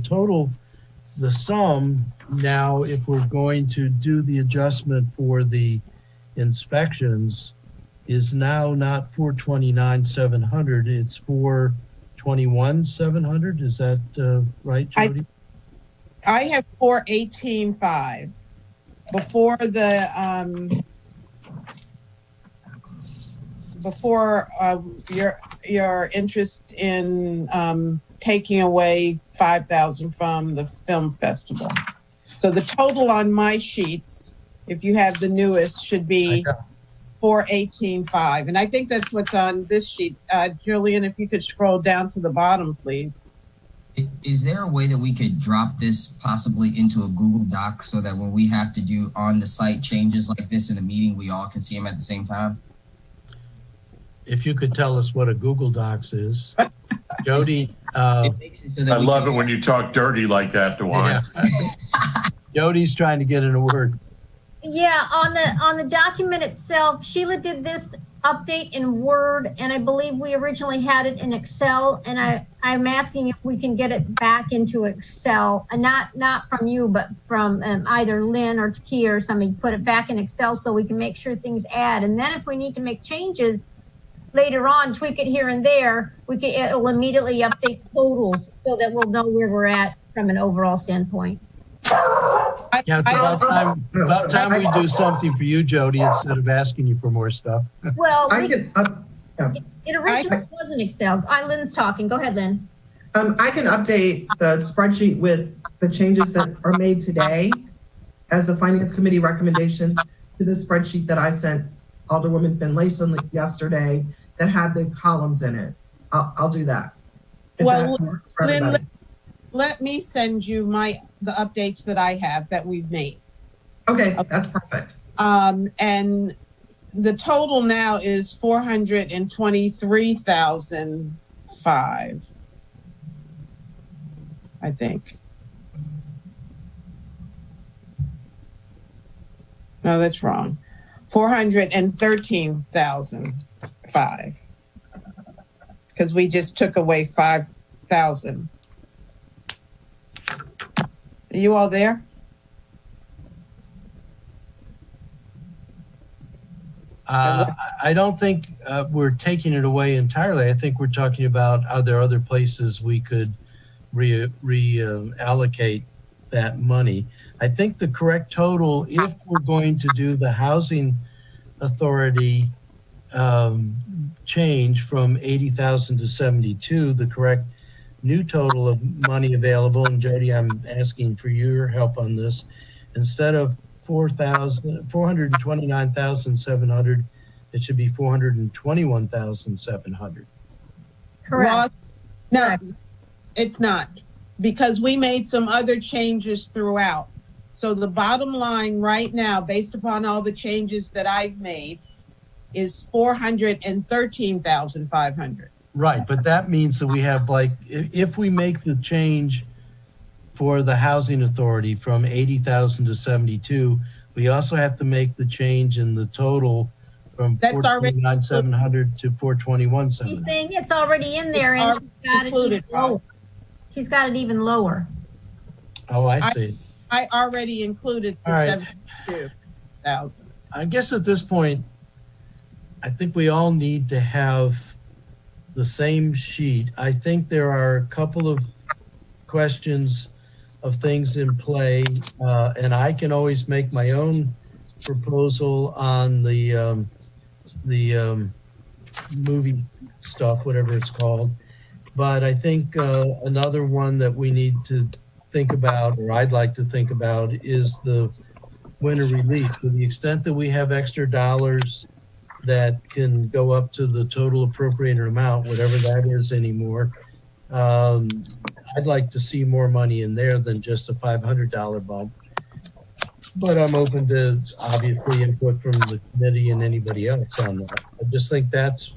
[SPEAKER 1] sum now, if we're going to do the adjustment for the inspections, is now not $429,700, it's $421,700. Is that right, Jody?
[SPEAKER 3] I have 418.5 before the your interest in taking away 5,000 from the film festival. So the total on my sheets, if you have the newest, should be 418.5, and I think that's what's on this sheet. Julian, if you could scroll down to the bottom, please.
[SPEAKER 9] Is there a way that we could drop this possibly into a Google Doc so that when we have to do on the site changes like this in a meeting, we all can see them at the same time?
[SPEAKER 1] If you could tell us what a Google Docs is. Jody.
[SPEAKER 2] I love it when you talk dirty like that, DeWine.
[SPEAKER 1] Yeah. Jody's trying to get in a word.
[SPEAKER 5] Yeah, on the document itself, Sheila did this update in Word, and I believe we originally had it in Excel, and I'm asking if we can get it back into Excel, and not from you, but from either Lynn or Takia or somebody, put it back in Excel so we can make sure things add. And then if we need to make changes later on, tweak it here and there, it'll immediately update totals so that we'll know where we're at from an overall standpoint.
[SPEAKER 1] Yeah, it's about time we do something for you, Jody, instead of asking you for more stuff.
[SPEAKER 5] Well,
[SPEAKER 7] it
[SPEAKER 5] originally was in Excel. Lynn's talking. Go ahead, Lynn.
[SPEAKER 7] I can update the spreadsheet with the changes that are made today as the Finance Committee recommendations to the spreadsheet that I sent Alderwoman Finlayson yesterday that had the columns in it. I'll do that.
[SPEAKER 3] Well, Lynn, let me send you the updates that I have that we've made.
[SPEAKER 7] Okay, that's perfect.
[SPEAKER 3] And the total now is 423,005, I think. No, that's wrong. 413,005, because we just took away 5,000. Are you all there?
[SPEAKER 1] I don't think we're taking it away entirely. I think we're talking about are there other places we could reallocate that money. I think the correct total, if we're going to do the housing authority change from 80,000 to 72, the correct new total of money available, and Jody, I'm asking for your help on this, instead of 429,700, it should be 421,700.
[SPEAKER 5] Correct.
[SPEAKER 3] Well, no, it's not, because we made some other changes throughout. So the bottom line right now, based upon all the changes that I've made, is 413,500.
[SPEAKER 1] Right, but that means that we have, like, if we make the change for the housing authority from 80,000 to 72, we also have to make the change in the total from 429,700 to 421,700.
[SPEAKER 5] He's saying it's already in there, and she's got it even lower.
[SPEAKER 1] Oh, I see.
[SPEAKER 3] I already included the 72,000.
[SPEAKER 1] I guess at this point, I think we all need to have the same sheet. I think there are a couple of questions of things in play, and I can always make my own proposal on the movie stuff, whatever it's called. But I think another one that we need to think about, or I'd like to think about, is the winter relief. To the extent that we have extra dollars that can go up to the total appropriated amount, whatever that is anymore, I'd like to see more money in there than just a $500 bump. But I'm open to, obviously, input from the committee and anybody else on that. I just think that's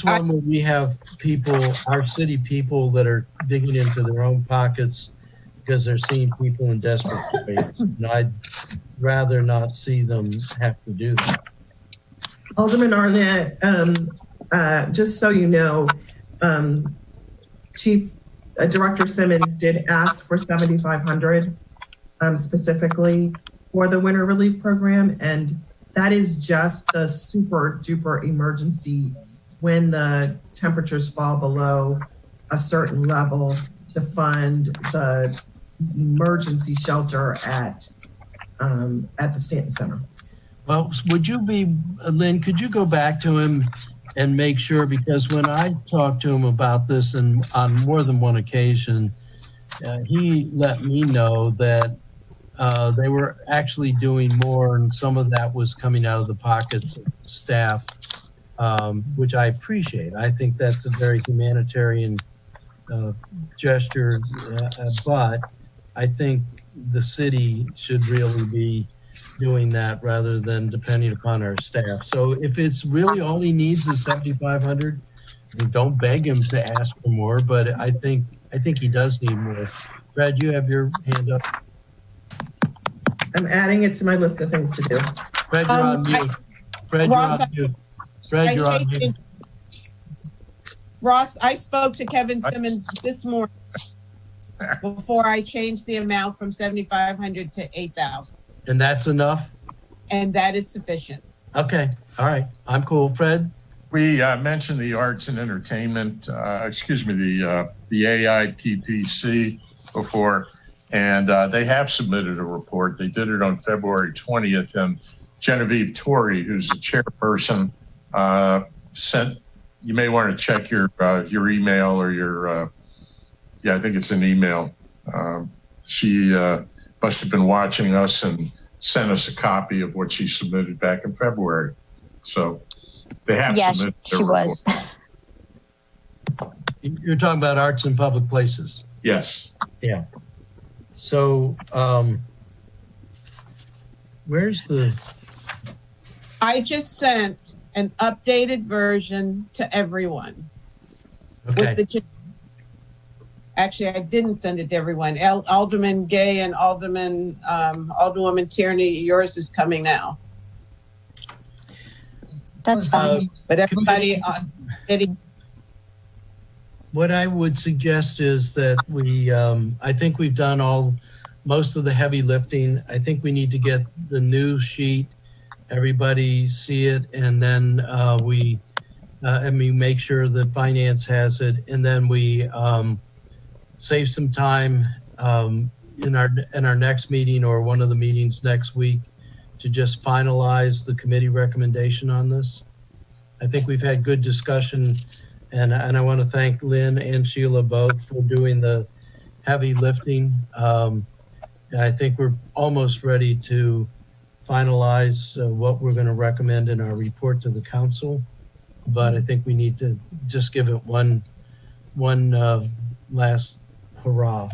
[SPEAKER 1] one where we have people, our city people, that are digging into their own pockets because they're seeing people in desperate ways. And I'd rather not see them have to do that.
[SPEAKER 7] Alderman Arnett, just so you know, Director Simmons did ask for 7,500 specifically for the winter relief program, and that is just the super duper emergency when the temperatures fall below a certain level to fund the emergency shelter at the Stanton Center.
[SPEAKER 1] Well, would you be, Lynn, could you go back to him and make sure, because when I talked to him about this, and on more than one occasion, he let me know that they were actually doing more, and some of that was coming out of the pockets of staff, which I appreciate. I think that's a very humanitarian gesture, but I think the city should really be doing that rather than depending upon our staff. So if it's really all he needs is 7,500, don't beg him to ask for more, but I think he does need more. Brad, you have your hand up.
[SPEAKER 7] I'm adding it to my list of things to do.
[SPEAKER 1] Fred, you're on mute. Fred, you're
[SPEAKER 3] Ross,
[SPEAKER 1] on mute. Fred, you're on mute.
[SPEAKER 3] Ross, I spoke to Kevin Simmons this morning before I changed the amount from 7,500 to 8,000.
[SPEAKER 1] And that's enough?
[SPEAKER 3] And that is sufficient.
[SPEAKER 1] Okay, all right, I'm cool. Fred?
[SPEAKER 2] We mentioned the arts and entertainment, the AIPPC before, and they have submitted a report. They did it on February 20th, and Genevieve Torrey, who's the chairperson, sent. You may want to check your email or your. I think it's an email. She must have been watching us and sent us a copy of what she submitted back in February. So they have submitted.
[SPEAKER 11] Yes, she was.
[SPEAKER 1] You're talking about arts and public places.
[SPEAKER 2] Yes.
[SPEAKER 1] Yeah. So where's the?
[SPEAKER 3] I just sent an updated version to everyone.
[SPEAKER 1] Okay.
[SPEAKER 3] Actually, I didn't send it to everyone. Alderman Gay and Alderwoman Tierney, yours is coming now.
[SPEAKER 11] That's fine.
[SPEAKER 3] But everybody,
[SPEAKER 1] What I would suggest is that we, I think we've done most of the heavy lifting. I think we need to get the new sheet, everybody see it, and then we make sure that finance has it, and then we save some time in our next meeting or one of the meetings next week to just finalize the committee recommendation on this. I think we've had good discussion, and I want to thank Lynn and Sheila both for doing the heavy lifting. And I think we're almost ready to finalize what we're going to recommend in our report to the council. But I think we need to just give it one last hurrah.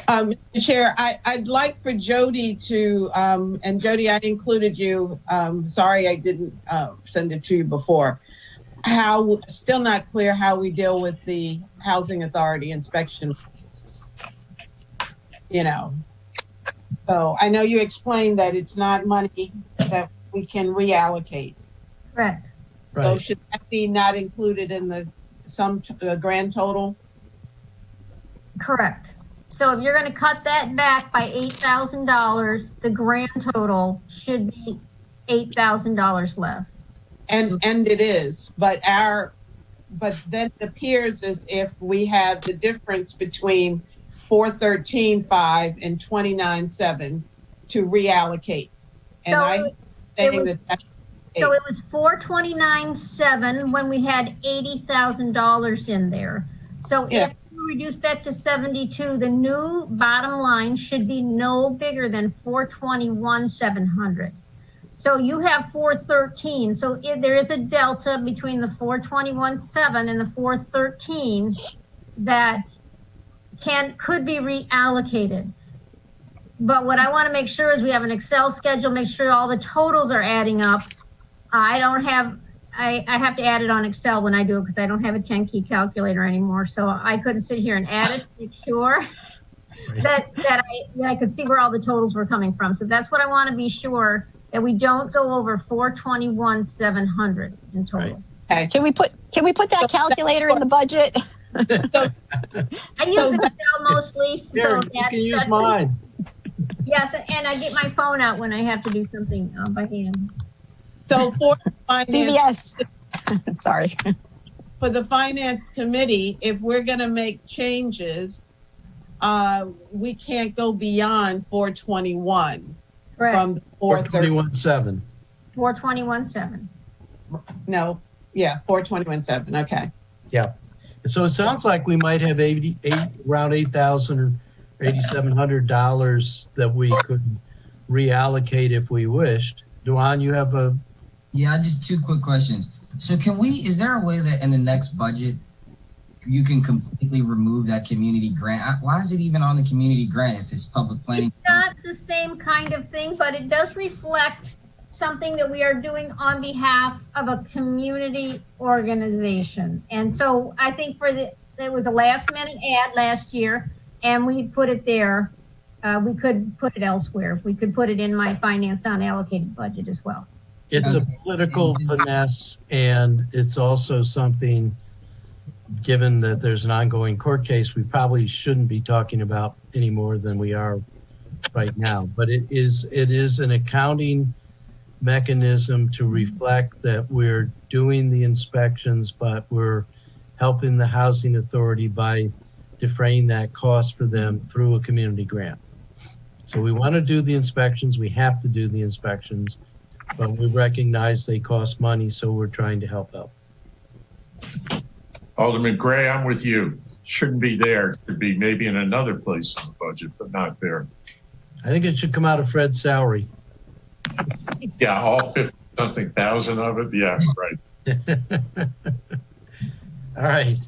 [SPEAKER 3] Mr. Chair, I'd like for Jody to, and Jody, I included you. Sorry, I didn't send it to you before. Still not clear how we deal with the Housing Authority inspection. So I know you explained that it's not money that we can reallocate.
[SPEAKER 5] Correct.
[SPEAKER 1] Right.
[SPEAKER 3] So should that be not included in the grand total?
[SPEAKER 5] Correct. So if you're going to cut that back by $8,000, the grand total should be $8,000 less.
[SPEAKER 3] And it is, but then it appears as if we have the difference between 413.5 and 29.7 to reallocate. And
[SPEAKER 5] So it was 429.7 when we had $80,000 in there. So if you reduce that to 72, the new bottom line should be no bigger than 421,700. So you have 413. So if there is a delta between the 421.7 and the 413 that could be reallocated. But what I want to make sure is we have an Excel schedule, make sure all the totals are adding up. I have to add it on Excel when I do it because I don't have a 10-key calculator anymore. So I couldn't sit here and add it to make sure that I could see where all the totals were coming from. So that's what I want to be sure, that we don't go over 421,700 in total.
[SPEAKER 3] Okay.
[SPEAKER 11] Can we put that calculator in the budget?
[SPEAKER 5] I use Excel mostly.
[SPEAKER 1] Here,
[SPEAKER 5] so
[SPEAKER 1] you can use mine.
[SPEAKER 5] Yes, and I get my phone out when I have to do something by hand.
[SPEAKER 3] So for finance,
[SPEAKER 11] CVS. Sorry.
[SPEAKER 3] For the finance committee, if we're going to make changes, we can't go beyond 421 from
[SPEAKER 1] 421.7.
[SPEAKER 5] 421.7.
[SPEAKER 3] No, 421.7. Okay.
[SPEAKER 1] Yeah. So it sounds like we might have around $8,000 or $8,700 that we could reallocate if we wished. Duan, you have a...
[SPEAKER 12] Yeah, just two quick questions. So is there a way that in the next budget, you can completely remove that community grant? Why is it even on the community grant if it's public planning?
[SPEAKER 5] It's not the same kind of thing, but it does reflect something that we are doing on behalf of a community organization. And so I think it was a last minute ad last year and we put it there we could put it elsewhere. We could put it in my finance non-allocated budget as well.
[SPEAKER 1] It's a political finesse, and it's also something, given that there's an ongoing court case, we probably shouldn't be talking about any more than we are right now. But it is an accounting mechanism to reflect that we're doing the inspections, but we're helping the housing authority by defraying that cost for them through a community grant. So we want to do the inspections, we have to do the inspections, but we recognize they cost money, so we're trying to help out.
[SPEAKER 2] Alderman Gray, I'm with you. Shouldn't be there. It should be maybe in another place in the budget, but not there.
[SPEAKER 1] I think it should come out of Fred's salary.
[SPEAKER 2] Yeah, all 50-something thousand of it. Yeah, right.
[SPEAKER 1] All right.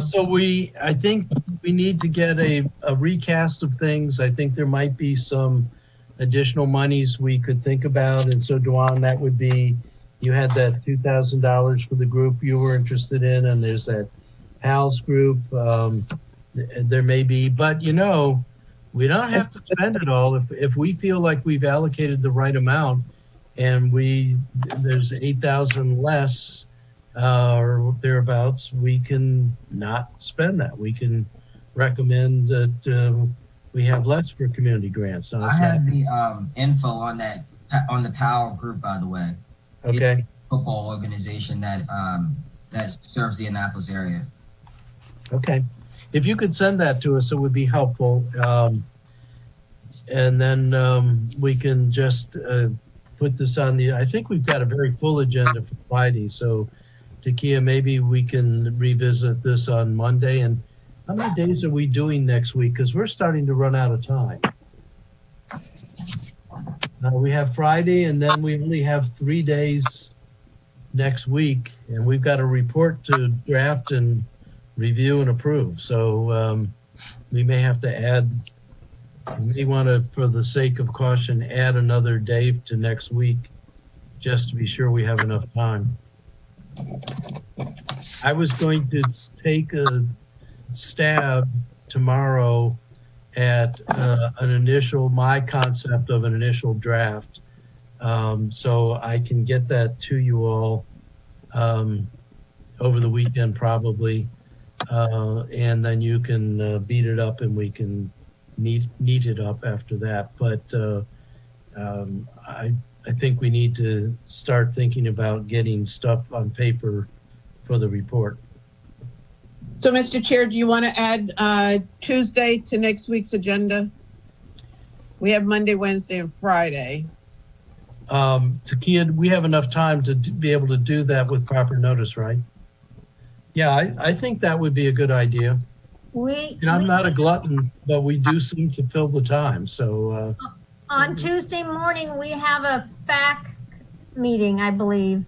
[SPEAKER 1] So I think we need to get a recast of things. I think there might be some additional monies we could think about. And so, Duan, that would be, you had that $2,000 for the group you were interested in, and there's that PALS group. There may be, but we don't have to spend it all. If we feel like we've allocated the right amount and there's 8,000 less or thereabouts, we can not spend that. We can recommend that we have less for community grants.
[SPEAKER 12] I have the info on the PAL group, by the way.
[SPEAKER 1] Okay.
[SPEAKER 12] It's a football organization that serves the Annapolis area.
[SPEAKER 1] Okay. If you could send that to us, it would be helpful. And then we can just put this on I think we've got a very full agenda for Friday. So, Takia, maybe we can revisit this on Monday. And how many days are we doing next week? Because we're starting to run out of time. We have Friday, and then we only have 3 days next week. And we've got a report to draft and review and approve. So we may have to add, we may want to, for the sake of caution, add another day to next week, just to be sure we have enough time. I was going to take a stab tomorrow at my concept of an initial draft. So I can get that to you all over the weekend probably. And then you can beat it up and we can neat it up after that. But I think we need to start thinking about getting stuff on paper for the report.
[SPEAKER 3] So, Mr. Chair, do you want to add Tuesday to next week's agenda? We have Monday, Wednesday, and Friday.
[SPEAKER 1] Takia, we have enough time to be able to do that with proper notice, right? Yeah, I think that would be a good idea. I'm not a glutton, but we do seem to fill the time. So
[SPEAKER 5] on Tuesday morning, we have a FAC meeting, I believe.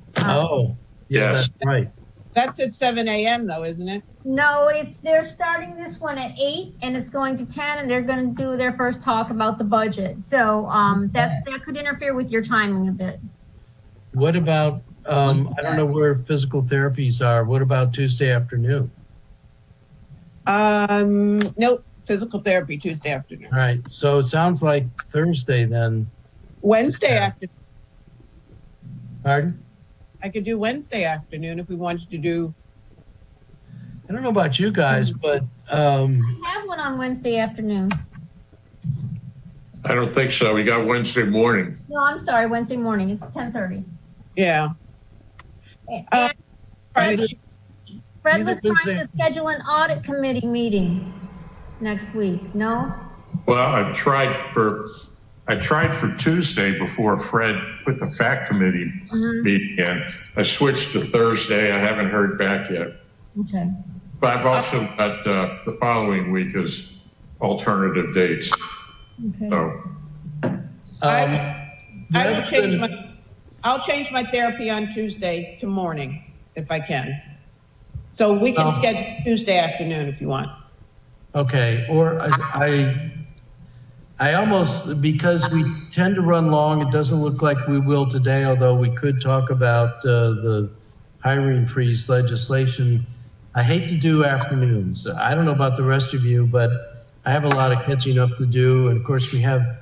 [SPEAKER 2] Yes.
[SPEAKER 1] That's right.
[SPEAKER 3] That's at 7 a.m. though, isn't it?
[SPEAKER 5] No, they're starting this one at 8 and it's going to 10 and they're going to do their first talk about the budget. So that could interfere with your timing a bit.
[SPEAKER 1] What about, I don't know where physical therapies are. What about Tuesday afternoon?
[SPEAKER 3] Nope, physical therapy Tuesday afternoon.
[SPEAKER 1] All right, so it sounds like Thursday then.
[SPEAKER 3] Wednesday afternoon.
[SPEAKER 1] Pardon?
[SPEAKER 3] I could do Wednesday afternoon if we wanted to do.
[SPEAKER 1] I don't know about you guys, but
[SPEAKER 5] I have one on Wednesday afternoon.
[SPEAKER 2] I don't think so. We got Wednesday morning.
[SPEAKER 5] No, I'm sorry, Wednesday morning. It's 10:30.
[SPEAKER 3] Yeah.
[SPEAKER 5] Fred was trying to schedule an audit committee meeting next week. No?
[SPEAKER 2] Well, I tried for Tuesday before Fred put the FAC committee meeting in. I switched to Thursday. I haven't heard back yet.
[SPEAKER 5] Okay.
[SPEAKER 2] But I've also got the following week as alternative dates.
[SPEAKER 5] Okay.
[SPEAKER 2] So
[SPEAKER 3] I'll change my therapy on Tuesday to morning if I can. So we can schedule Tuesday afternoon if you want.
[SPEAKER 1] okay. Or I almost, because we tend to run long, it doesn't look like we will today, although we could talk about the hiring freeze legislation. I hate to do afternoons. I don't know about the rest of you, but I have a lot of catching up to do. And of course, we have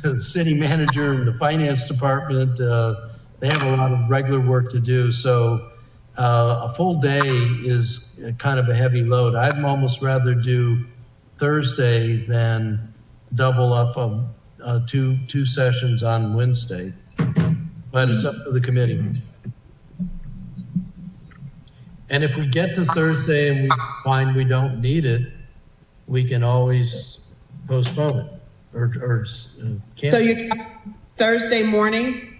[SPEAKER 1] the city manager and the finance department. They have a lot of regular work to do. So a full day is kind of a heavy load. I'd almost rather do Thursday than double up two sessions on Wednesday. But it's up to the committee. And if we get to Thursday and we find we don't need it, we can always postpone it or cancel.
[SPEAKER 3] So you Thursday morning?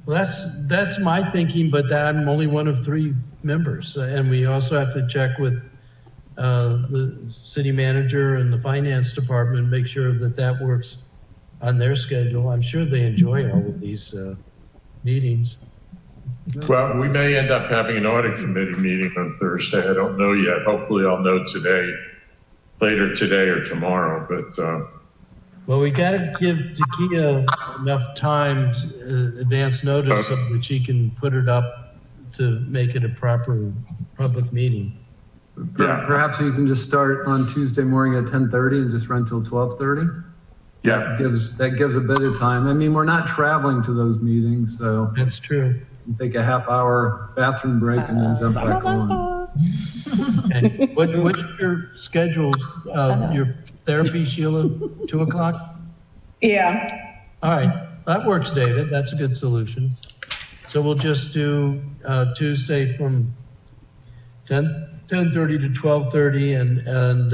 [SPEAKER 1] Well, that's my thinking, but I'm only one of 3 members. And we also have to check with the city manager and the finance department, make sure that that works on their schedule. I'm sure they enjoy all of these meetings.
[SPEAKER 2] Well, we may end up having an audit committee meeting on Thursday. I don't know yet. Hopefully I'll know later today or tomorrow, but.
[SPEAKER 1] Well, we got to give Takia enough time, advance notice so that she can put it up to make it a proper public meeting.
[SPEAKER 2] Yeah.
[SPEAKER 10] Perhaps you can just start on Tuesday morning at 10:30 and just run till 12:30.
[SPEAKER 2] Yeah.
[SPEAKER 10] That gives a bit of time. I mean, we're not traveling to those meetings, so.
[SPEAKER 1] That's true.
[SPEAKER 10] You take a half-hour bathroom break and then jump back on.
[SPEAKER 1] Okay. What's your schedule, your therapy, Sheila? 2 o'clock?
[SPEAKER 3] Yeah.
[SPEAKER 1] All right, that works, David. That's a good solution. So we'll just do Tuesday from 10:30 to 12:30, and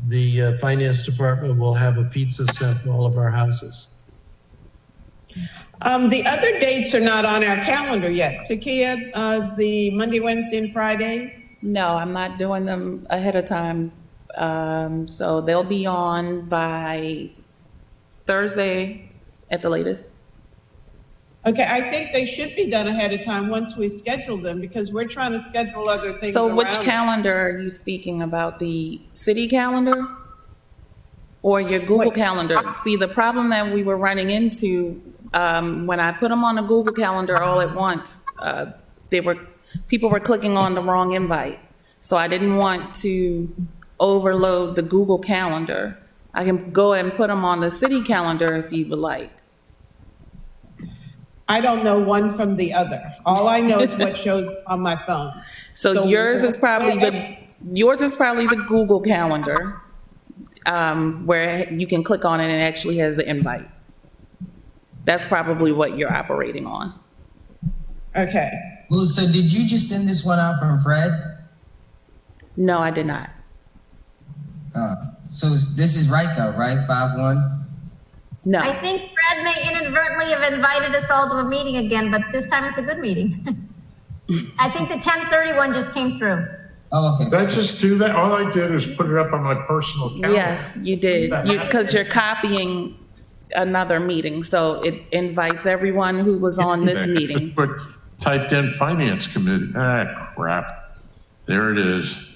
[SPEAKER 1] the finance department will have a pizza sent to all of our houses.
[SPEAKER 3] The other dates are not on our calendar yet. Takia, the Monday, Wednesday, and Friday?
[SPEAKER 4] No, I'm not doing them ahead of time. So they'll be on by Thursday at the latest.
[SPEAKER 3] Okay, I think they should be done ahead of time once we schedule them, because we're trying to schedule other things.
[SPEAKER 4] So which
[SPEAKER 3] around.
[SPEAKER 4] calendar are you speaking about? The city calendar or your Google calendar? See, the problem that we were running into when I put them on the Google calendar all at once, people were clicking on the wrong invite. So I didn't want to overload the Google calendar. I can go ahead and put them on the city calendar if you would like.
[SPEAKER 3] I don't know one from the other. All I know is what shows on my phone.
[SPEAKER 4] So yours is probably the Google calendar, where you can click on it and it actually has the invite. That's probably what you're operating on.
[SPEAKER 3] Okay.
[SPEAKER 12] Well, so did you just send this one out from Fred?
[SPEAKER 4] No, I did not.
[SPEAKER 12] So this is right though, right? 5-1?
[SPEAKER 4] No.
[SPEAKER 5] I think Fred may inadvertently have invited us all to a meeting again, but this time it's a good meeting. I think the 10:31 just came through.
[SPEAKER 12] Oh, okay.
[SPEAKER 2] Let's just do that. All I did is put it up on my personal calendar.
[SPEAKER 4] Yes, you did. Because you're copying another meeting. So it invites everyone who was on this meeting.
[SPEAKER 2] Typed in finance committee. Ah, crap. There it is.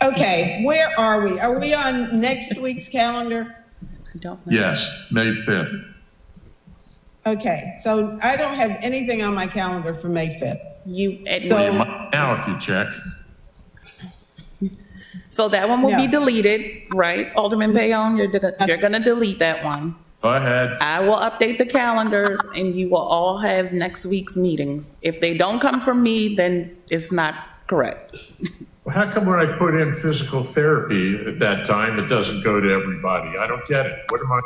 [SPEAKER 3] Okay, where are we? Are we on next week's calendar?
[SPEAKER 4] I don't know.
[SPEAKER 2] Yes, May 5th.
[SPEAKER 3] Okay, so I don't have anything on my calendar for May 5th.
[SPEAKER 4] You
[SPEAKER 2] might now if you check.
[SPEAKER 4] So that one will be deleted, right? Alderman Bayonne, you're gonna delete that one.
[SPEAKER 2] Go ahead.
[SPEAKER 4] I will update the calendars and you will all have next week's meetings. If they don't come from me, then it's not correct.
[SPEAKER 2] Well, how come when I put in physical therapy at that time, it doesn't go to everybody? I don't get it. What am I?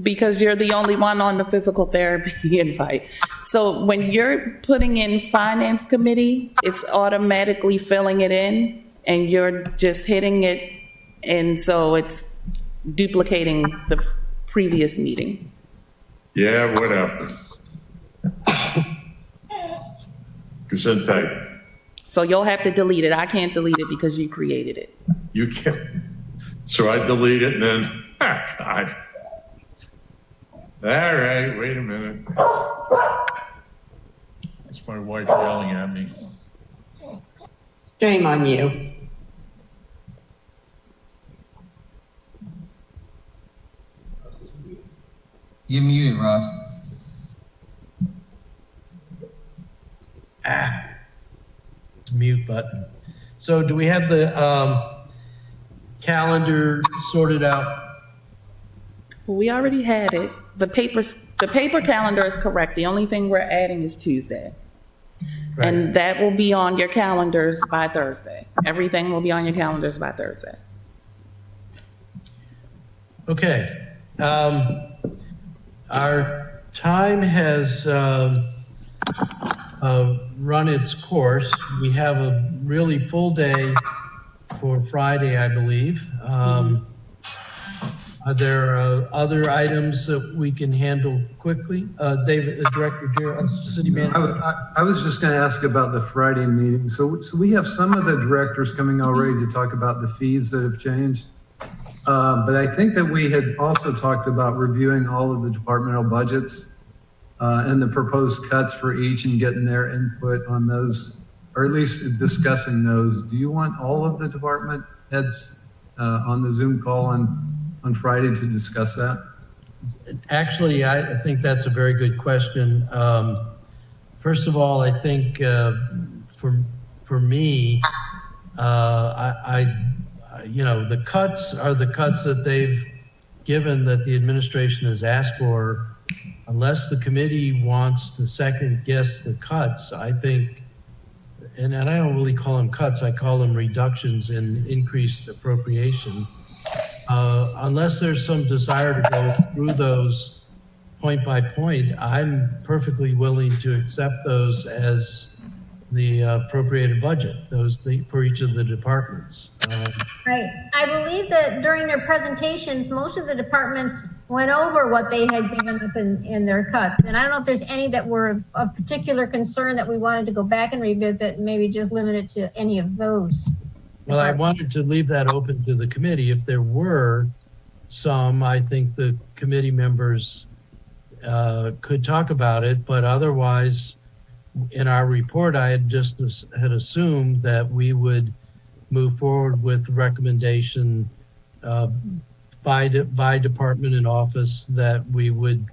[SPEAKER 4] Because you're the only one on the physical therapy invite. So when you're putting in finance committee, it's automatically filling it in and you're just hitting it. And so it's duplicating the previous meeting.
[SPEAKER 2] Yeah, whatever. Gesundheit.
[SPEAKER 4] So you'll have to delete it. I can't delete it because you created it.
[SPEAKER 2] You can't. So I delete it and then, God. All right, wait a minute. That's my wife yelling at me.
[SPEAKER 3] Shame on you.
[SPEAKER 12] You're muted, Ross.
[SPEAKER 1] Mute button. So do we have the calendar sorted out?
[SPEAKER 4] We already had it. The paper calendar is correct. The only thing we're adding is Tuesday.
[SPEAKER 1] Right.
[SPEAKER 4] And that will be on your calendars by Thursday. Everything will be on your calendars by Thursday.
[SPEAKER 1] Okay. Our time has run its course. We have a really full day for Friday, I believe. Are there other items that we can handle quickly? David, Director, City Manager.
[SPEAKER 10] I was just going to ask about the Friday meeting. So we have some of the directors coming already to talk about the fees that have changed. But I think that we had also talked about reviewing all of the departmental budgets and the proposed cuts for each and getting their input on those, or at least discussing those. Do you want all of the department heads on the Zoom call on Friday to discuss that?
[SPEAKER 1] Actually, I think that's a very good question. First of all, I think for me, the cuts are the cuts that they've given that the administration has asked for. Unless the committee wants to second guess the cuts, I think, and I don't really call them cuts, I call them reductions in increased appropriation. Unless there's some desire to go through those point by point, I'm perfectly willing to accept those as the appropriated budget, for each of the departments.
[SPEAKER 5] Right. I believe that during their presentations, most of the departments went over what they had given up in their cuts. And I don't know if there's any that were of particular concern that we wanted to go back and revisit and maybe just limit it to any of those.
[SPEAKER 1] Well, I wanted to leave that open to the committee. If there were some, I think the committee members could talk about it, but otherwise, in our report, I had just assumed that we would move forward with the recommendation by department and office that we would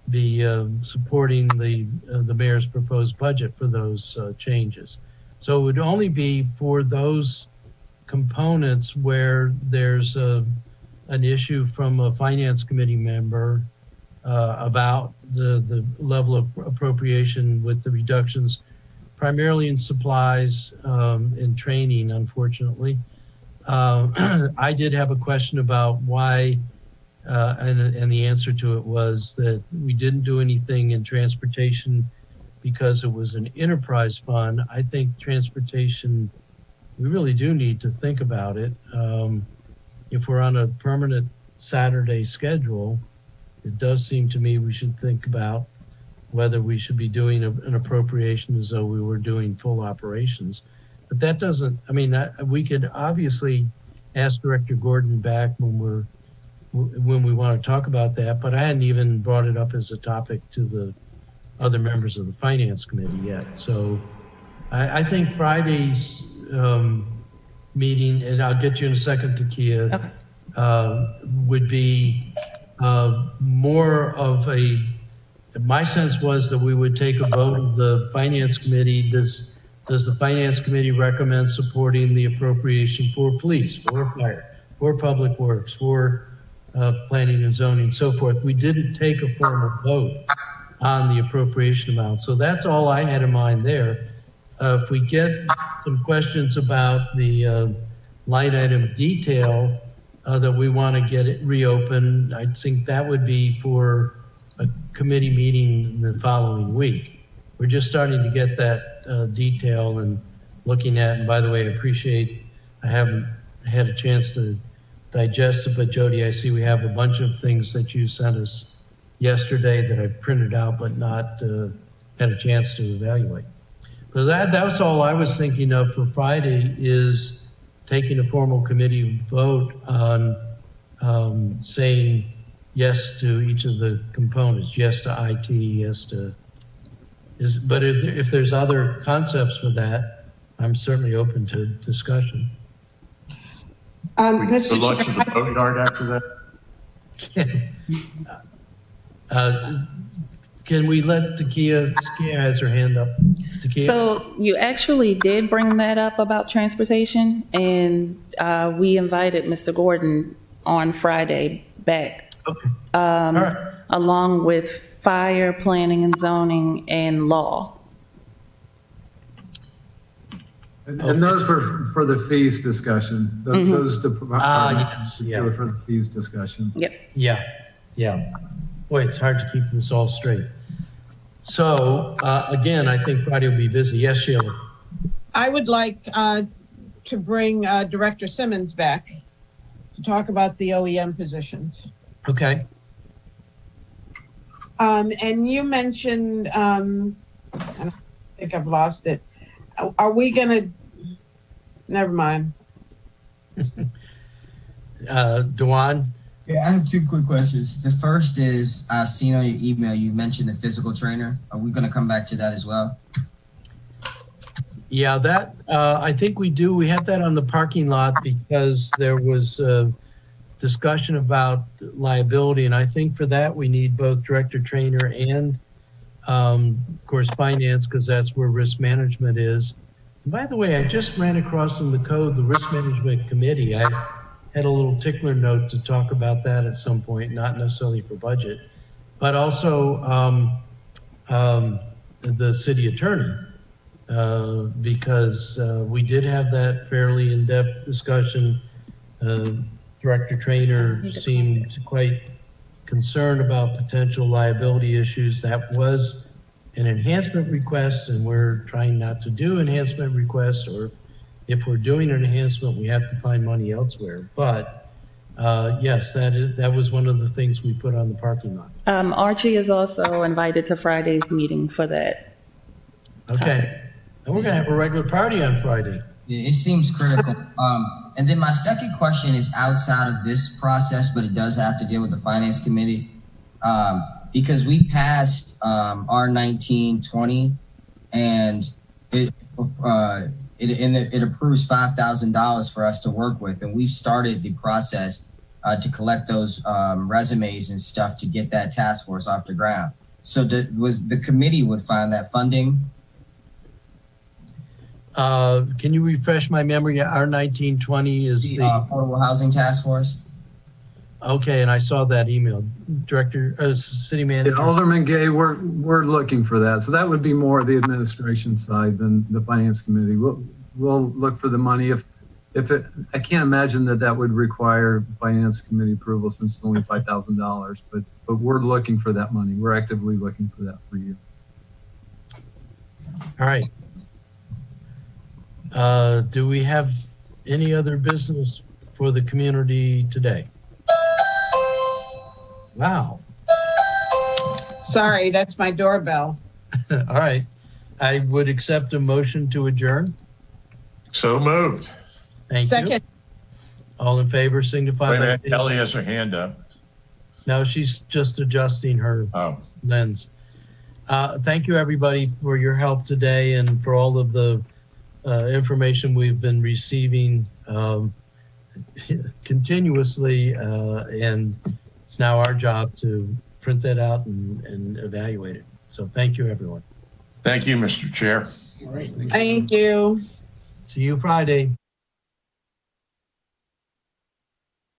[SPEAKER 1] be supporting the mayor's proposed budget for those changes. So it would only be for those components where there's an issue from a finance committee member about the level of appropriation with the reductions, primarily in supplies and training, unfortunately. I did have a question about why, and the answer to it was that we didn't do anything in transportation because it was an enterprise fund. I think transportation, we really do need to think about it. If we're on a permanent Saturday schedule, it does seem to me we should think about whether we should be doing an appropriation as though we were doing full operations. But that doesn't, we could obviously ask Director Gordon back when we want to talk about that, but I hadn't even brought it up as a topic to the other members of the Finance Committee yet. So I think Friday's meeting, and I'll get you in a second, Takia, okay, would be more of my sense was that we would take a vote of the Finance Committee. Does the Finance Committee recommend supporting the appropriation for police, for fire, for public works, for planning and zoning, and so forth? We didn't take a formal vote on the appropriation amount. So that's all I had in mind there. If we get some questions about the line item detail that we want to get it reopened, I think that would be for a committee meeting the following week. We're just starting to get that detail and looking at, and by the way, I appreciate, I haven't had a chance to digest it, but Jody, I see we have a bunch of things that you sent us yesterday that I printed out, but not had a chance to evaluate. So that was all I was thinking of for Friday, is taking a formal committee vote on saying yes to each of the components, yes to IT, yes to, but if there's other concepts for that, I'm certainly open to discussion.
[SPEAKER 2] We get the lunch in the boatyard after that.
[SPEAKER 1] Can we let Takia has her hand up? to keep?
[SPEAKER 4] So you actually did bring that up about transportation, and we invited Mr. Gordon on Friday back.
[SPEAKER 1] Okay. All right.
[SPEAKER 4] Along with fire, planning and zoning, and law.
[SPEAKER 10] And those were for the fees discussion. Those
[SPEAKER 1] yes, yeah.
[SPEAKER 10] were for the fees discussion.
[SPEAKER 4] Yep.
[SPEAKER 1] Yeah. Boy, it's hard to keep this all straight. So, again, I think Friday will be busy. Yes, Sheila?
[SPEAKER 3] I would like to bring Director Simmons back to talk about the OEM positions.
[SPEAKER 1] Okay.
[SPEAKER 3] And you mentioned, I think I've lost it. Are we gonna, never mind.
[SPEAKER 1] Dewan?
[SPEAKER 12] Yeah, I have 2 quick questions. The first is, I seen on your email, you mentioned the physical trainer. Are we gonna come back to that as well?
[SPEAKER 1] Yeah, that, I think we do. We have that on the parking lot because there was a discussion about liability. And I think for that, we need both director trainer and of course, finance, because that's where risk management is. And by the way, I just ran across in the code, the risk management committee. I had a little tickler note to talk about that at some point, not necessarily for budget, but also the city attorney, because we did have that fairly in-depth discussion. Director Trainer seemed quite concerned about potential liability issues. That was an enhancement request, and we're trying not to do enhancement requests, or if we're doing an enhancement, we have to find money elsewhere. But yes, that was one of the things we put on the parking lot.
[SPEAKER 4] Archie is also invited to Friday's meeting for that.
[SPEAKER 1] Okay. And we're gonna have a regular party on Friday.
[SPEAKER 12] Yeah, it seems critical. And then my second question is outside of this process, but it does have to deal with the finance committee. Because we passed R1920 and it approves $5,000 for us to work with. And we started the process to collect those resumes and stuff to get that task force off the ground. So was the committee would find that funding?
[SPEAKER 1] Can you refresh my memory? R1920 is the
[SPEAKER 12] Affordable Housing Task Force.
[SPEAKER 1] Okay, and I saw that email. Director, City Manager.
[SPEAKER 10] Yeah, Alderman Gay, we're looking for that. So that would be more the administration side than the finance committee. We'll look for the money. If I can't imagine that would require finance committee approval since it's only $5,000. But we're looking for that money. We're actively looking for that for you.
[SPEAKER 1] All right. Do we have any other business for the community today? Wow.
[SPEAKER 3] Sorry, that's my doorbell.
[SPEAKER 1] All right. I would accept a motion to adjourn.
[SPEAKER 2] So moved.
[SPEAKER 1] Thank
[SPEAKER 3] Second.
[SPEAKER 1] you. All in favor, signify
[SPEAKER 2] Wait a
[SPEAKER 1] by
[SPEAKER 2] minute, Kelly has her hand up.
[SPEAKER 1] No, she's just adjusting her lens. Thank you, everybody, for your help today and for all of the information we've been receiving continuously, and it's now our job to print that out and evaluate it. So thank you, everyone.
[SPEAKER 2] Thank you, Mr. Chair.
[SPEAKER 1] All right.
[SPEAKER 3] Thank you.
[SPEAKER 1] See you Friday.